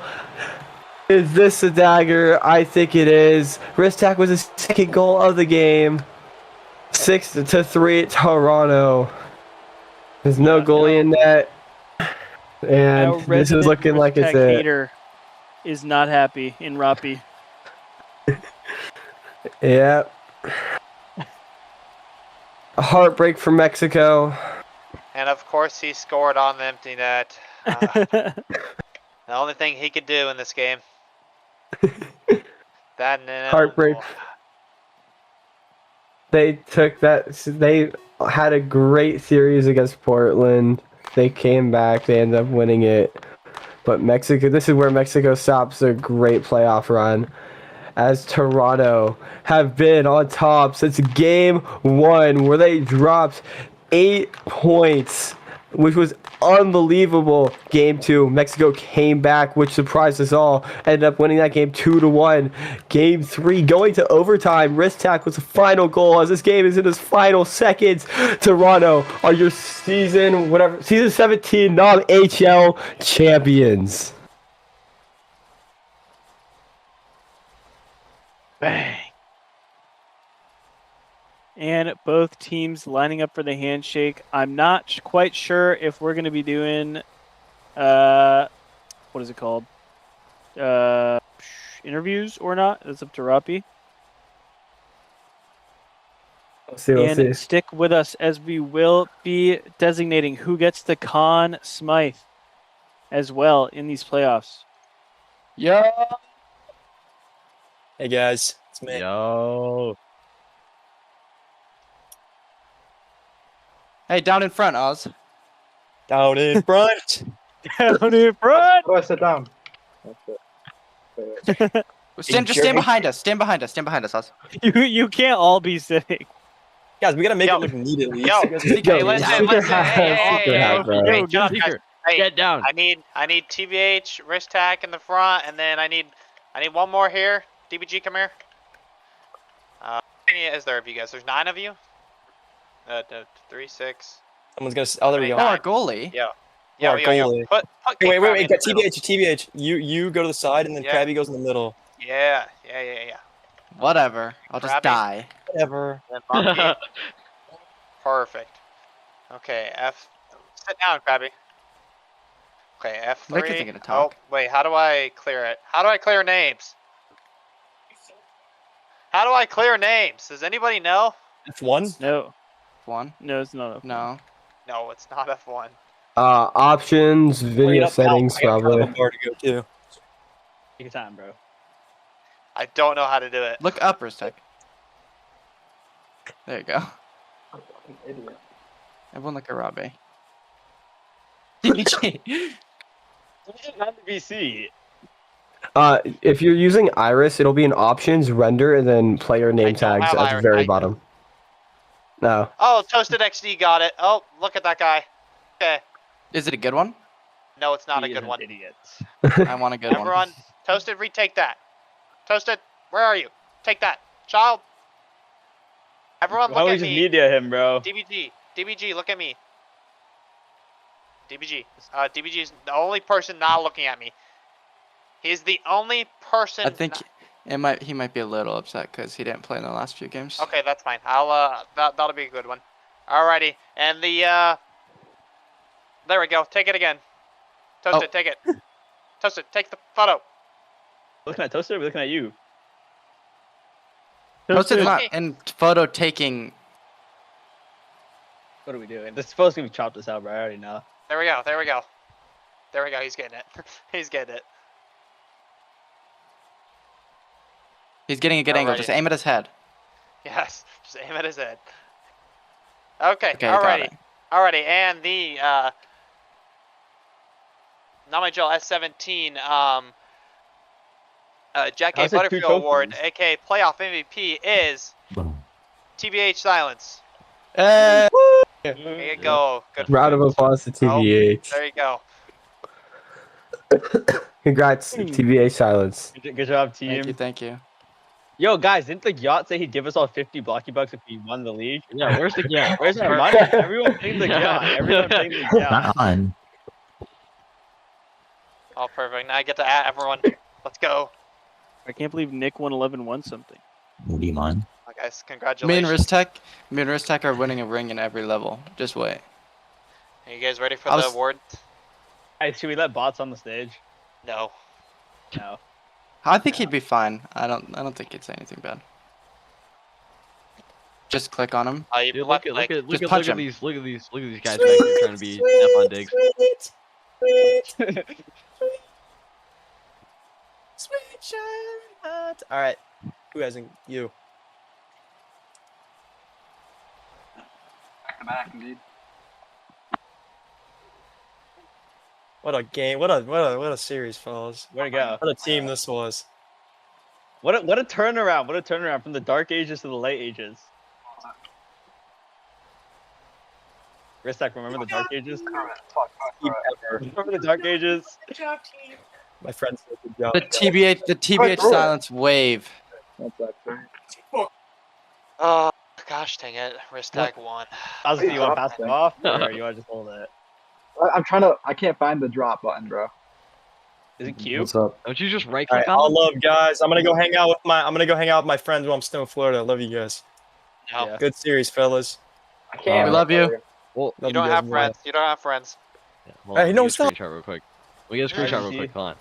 Is this a dagger? I think it is. Wrist tack was his second goal of the game. 6-3 Toronto. There's no goalie in net. And Our this is looking like it's it. hater is not happy in Roppy. Yep. A heartbreak for Mexico. And of course, he scored on the empty net. The only thing he could do in this game. That and then Heartbreak. They took that. They had a great series against Portland. They came back. They ended up winning it. But Mexico, this is where Mexico stops their great playoff run, as Toronto have been on top since game 1, where they dropped 8 points, which was unbelievable. Game 2, Mexico came back, which surprised us all. Ended up winning that game 2-1. Game 3, going to overtime. Wrist tack was the final goal, as this game is in its final seconds. Toronto are your season 17 NAMHL champions. Bang. And both teams lining up for the handshake. I'm not quite sure if we're going to be doing, what is it called? Interviews or not. That's up to Roppy. We'll see. Stick with us, as we will be designating who gets the Conn Smythe as well in these playoffs. Yo. Hey guys, it's me. Yo. Hey, down in front, Oz. Down in front. Down in front. Oh, I sit down. Just stand behind us. Stand behind us. Stand behind us, Oz. You can't all be sitting. Guys, we gotta make it look neat at least. Yo, You guys are hey, thinking- listen, hey, John, hey, get down. I need TBH, wrist tack in the front, and then I need one more here. DBG, come here. How many is there of you guys? There's 9 of you? 3, 6. Someone's gonna. Oh, there we go. Oh, our goalie. Yeah. Yeah, our goalie. Put Wait. Krabby in the middle. TBH. You go to the side, and then Yeah. Krabby goes in the middle. Yeah. Whatever. I'll just Krabby. die. Whatever. Then Monkey. Perfect. Okay, sit down, Krabby. Okay, F3. Nick isn't gonna talk. Oh, wait, how do I clear it? How do I clear names? How do I clear names? Does anybody know? F1. No, F1. no, it's not. No. No, it's not F1. Options, video settings, probably. Bar to go too. Take your time, bro. I don't know how to do it. Look up, Ristek. There you go. Everyone look at Robbie. Not the VC. If you're using Iris, it'll be in options, render, and then player name don't tags have at the Iris. very bottom. No. Oh, Toasted XD got it. Oh, look at that guy. Okay. Is it a good one? No, it's not He a is good an one. Idiot. I want a good one. Everyone, Toasted, retake that. Toasted, where are you? Take that. Child. Everyone, Why look would at you just me. media him, bro? DBG, look at me. DBG is the only person not looking at me. He's the only person. I think he might be a little upset because he didn't play in the last few games. Okay, that's fine. That'll be a good one. Alrighty, and there we go. Take it again. Toasted, take it. Toasted, take the photo. Looking at Toaster, or looking at you? Toasted's not Okay. in photo taking. What are we doing? This is supposed to be chop this out, bro. I already know. There we go. He's getting it. He's getting it. He's getting a good angle. Alrighty. Just aim at his head. Yes, just aim at his head. Okay, Okay, got alrighty. it. Alrighty, and the NAMHL S17 Jack A. How's it two Butterfield Award, trophies? aka Playoff MVP, is TBH Silence. Uh, There you go. Good. Round of applause to TBH. There you go. Congrats, TBH Silence. Good job, team. thank you. Yo, guys, didn't the yacht say he'd give us all 50 Blockey bucks if we won the league? Yeah, where's the yacht? Where's our money? Everyone playing the yacht. Everyone playing the yacht. Not on. Oh, perfect. Now I get to add everyone. Let's go. I can't believe Nick 111 won something. What do you mind? Oh, guys, Me and congratulations. Ristek are winning a ring in every level. Just wait. Are you guys ready for I the was- award? Hey, should we let bots on the stage? No. No. I think he'd be fine. I don't think he'd say anything bad. Just click on him. You Dude, left look click. at Just punch him. these guys back here trying to be F on digs. Sweet child. All right. Who hasn't? You. Back to back, indeed. What a game! What a series, fellas! Where'd it go? What a team this was. What a turnaround! What a turnaround from the dark ages to the late ages. Ristak, remember the dark ages? Remember the dark ages? My friends did a good job. The TBH silence wave. Oh, gosh dang it. Ristak won. Ozzy, you want to pass it off, or you want to just hold it? I'm trying to. I can't find the drop button, bro. Is it cute? What's up? Don't you just right All click right, on all them? love, guys. I'm gonna go hang out with my friends while I'm still in Florida. I love you guys. No. Yeah. Good series, fellas. I can't. We love you. Well, Love You don't guys have more. friends. You don't have friends. yeah, hold Hey, on, no, let me get a stop. screenshot real quick. We get a screenshot real quick. Hold on.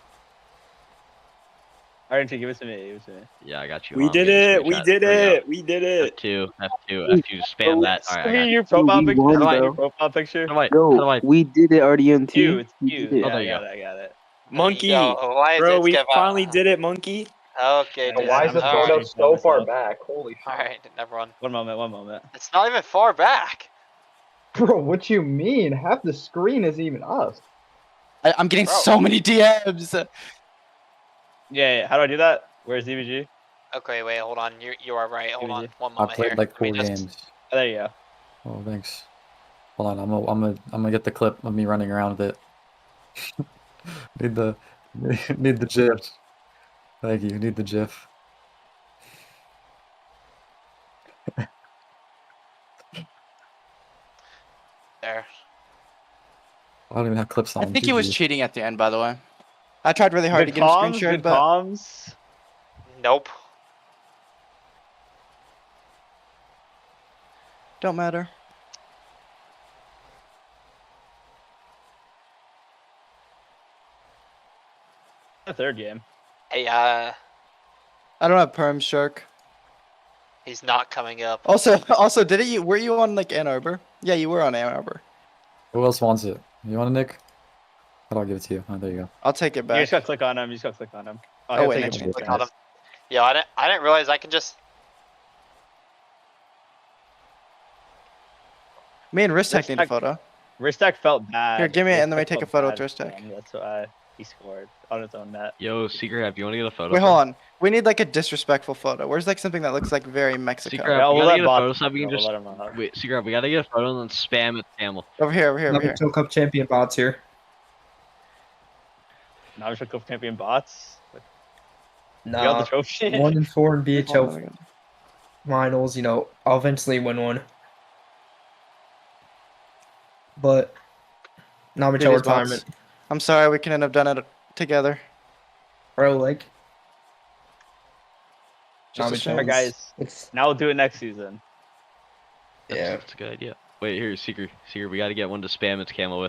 Alright, give it to me. Give it to me. Yeah, I got you. We Hold on, did let me get a it. We screenshot. did There we go. it. We did it. F2, spam that. All right, I got you. Your profile we picture. won, How do I- bro. your profile picture. How do I? How do I? we did it, RDMT. You, it's We you. did it. Yeah, there I you got go. it. I got it. Monkey. Yo, why is Bro, it we skip out? finally did it, Monkey. Okay, Yeah, dude. why is the Alright. photo so far back? Holy Alright, never mind. One moment. One moment. It's not even far back. Bro, what you mean? Half the screen is even us. I'm getting Bro. so many DMs. Yeah. How do I do that? Where's DBG? Okay, wait, hold on. You are right. Hold on. One I moment played here. like Let me 4 just- games. Oh, there you go. Oh, thanks. Hold on, I'm gonna get the clip of me running around with it. need the gif. Thank you. Need the gif. There. I don't even have clips on. I think he was GG. cheating at the end, by the way. I tried really hard Good to get him comms. screen shared, Good but comms. Nope. don't matter. The third game. Hey, I don't have perm, Shark. he's not coming up. Also, were you on like Ann Arbor? Yeah, you were on Ann Arbor. Who else wants it? You want it, Nick? How do I give it to you? Oh, there you go. I'll take it You back. just gotta click on him. You just gotta click on him. Oh, he'll wait, take no, it change back. Click on him. Yo, I didn't realize I can just. Me and Ristek need a Ristek- photo. Ristak felt bad. Here, give me it, and then we Ristek take a felt photo bad with for Ristek. him. That's why he scored on his own net. Yo, Secret App, you want to get a photo? Wait, hold on. We need like a disrespectful photo. Where's like something that looks like very Mexico? Secret App, Yeah, we we'll gotta let get a Bob photo so we can we'll just. let him out. Wait, Secret App, we gotta get a photo and then spam it to Camel. Over here, over here, over here. Naruto Cup champion bots here. NAMHL Cup champion bots. You got Nah, the trophy. 1-4 in Oh, BHL my God. finals. You know, I'll eventually win one. But not much Dude, these retirement, bots. I'm sorry, we couldn't have done it together. bro. Like, Just a Tommy shame. Alright, guys. it's Now we'll do it next season. That's, yeah. that's a good idea. Wait, here, Secret, we gotta get one to spam its Camel with.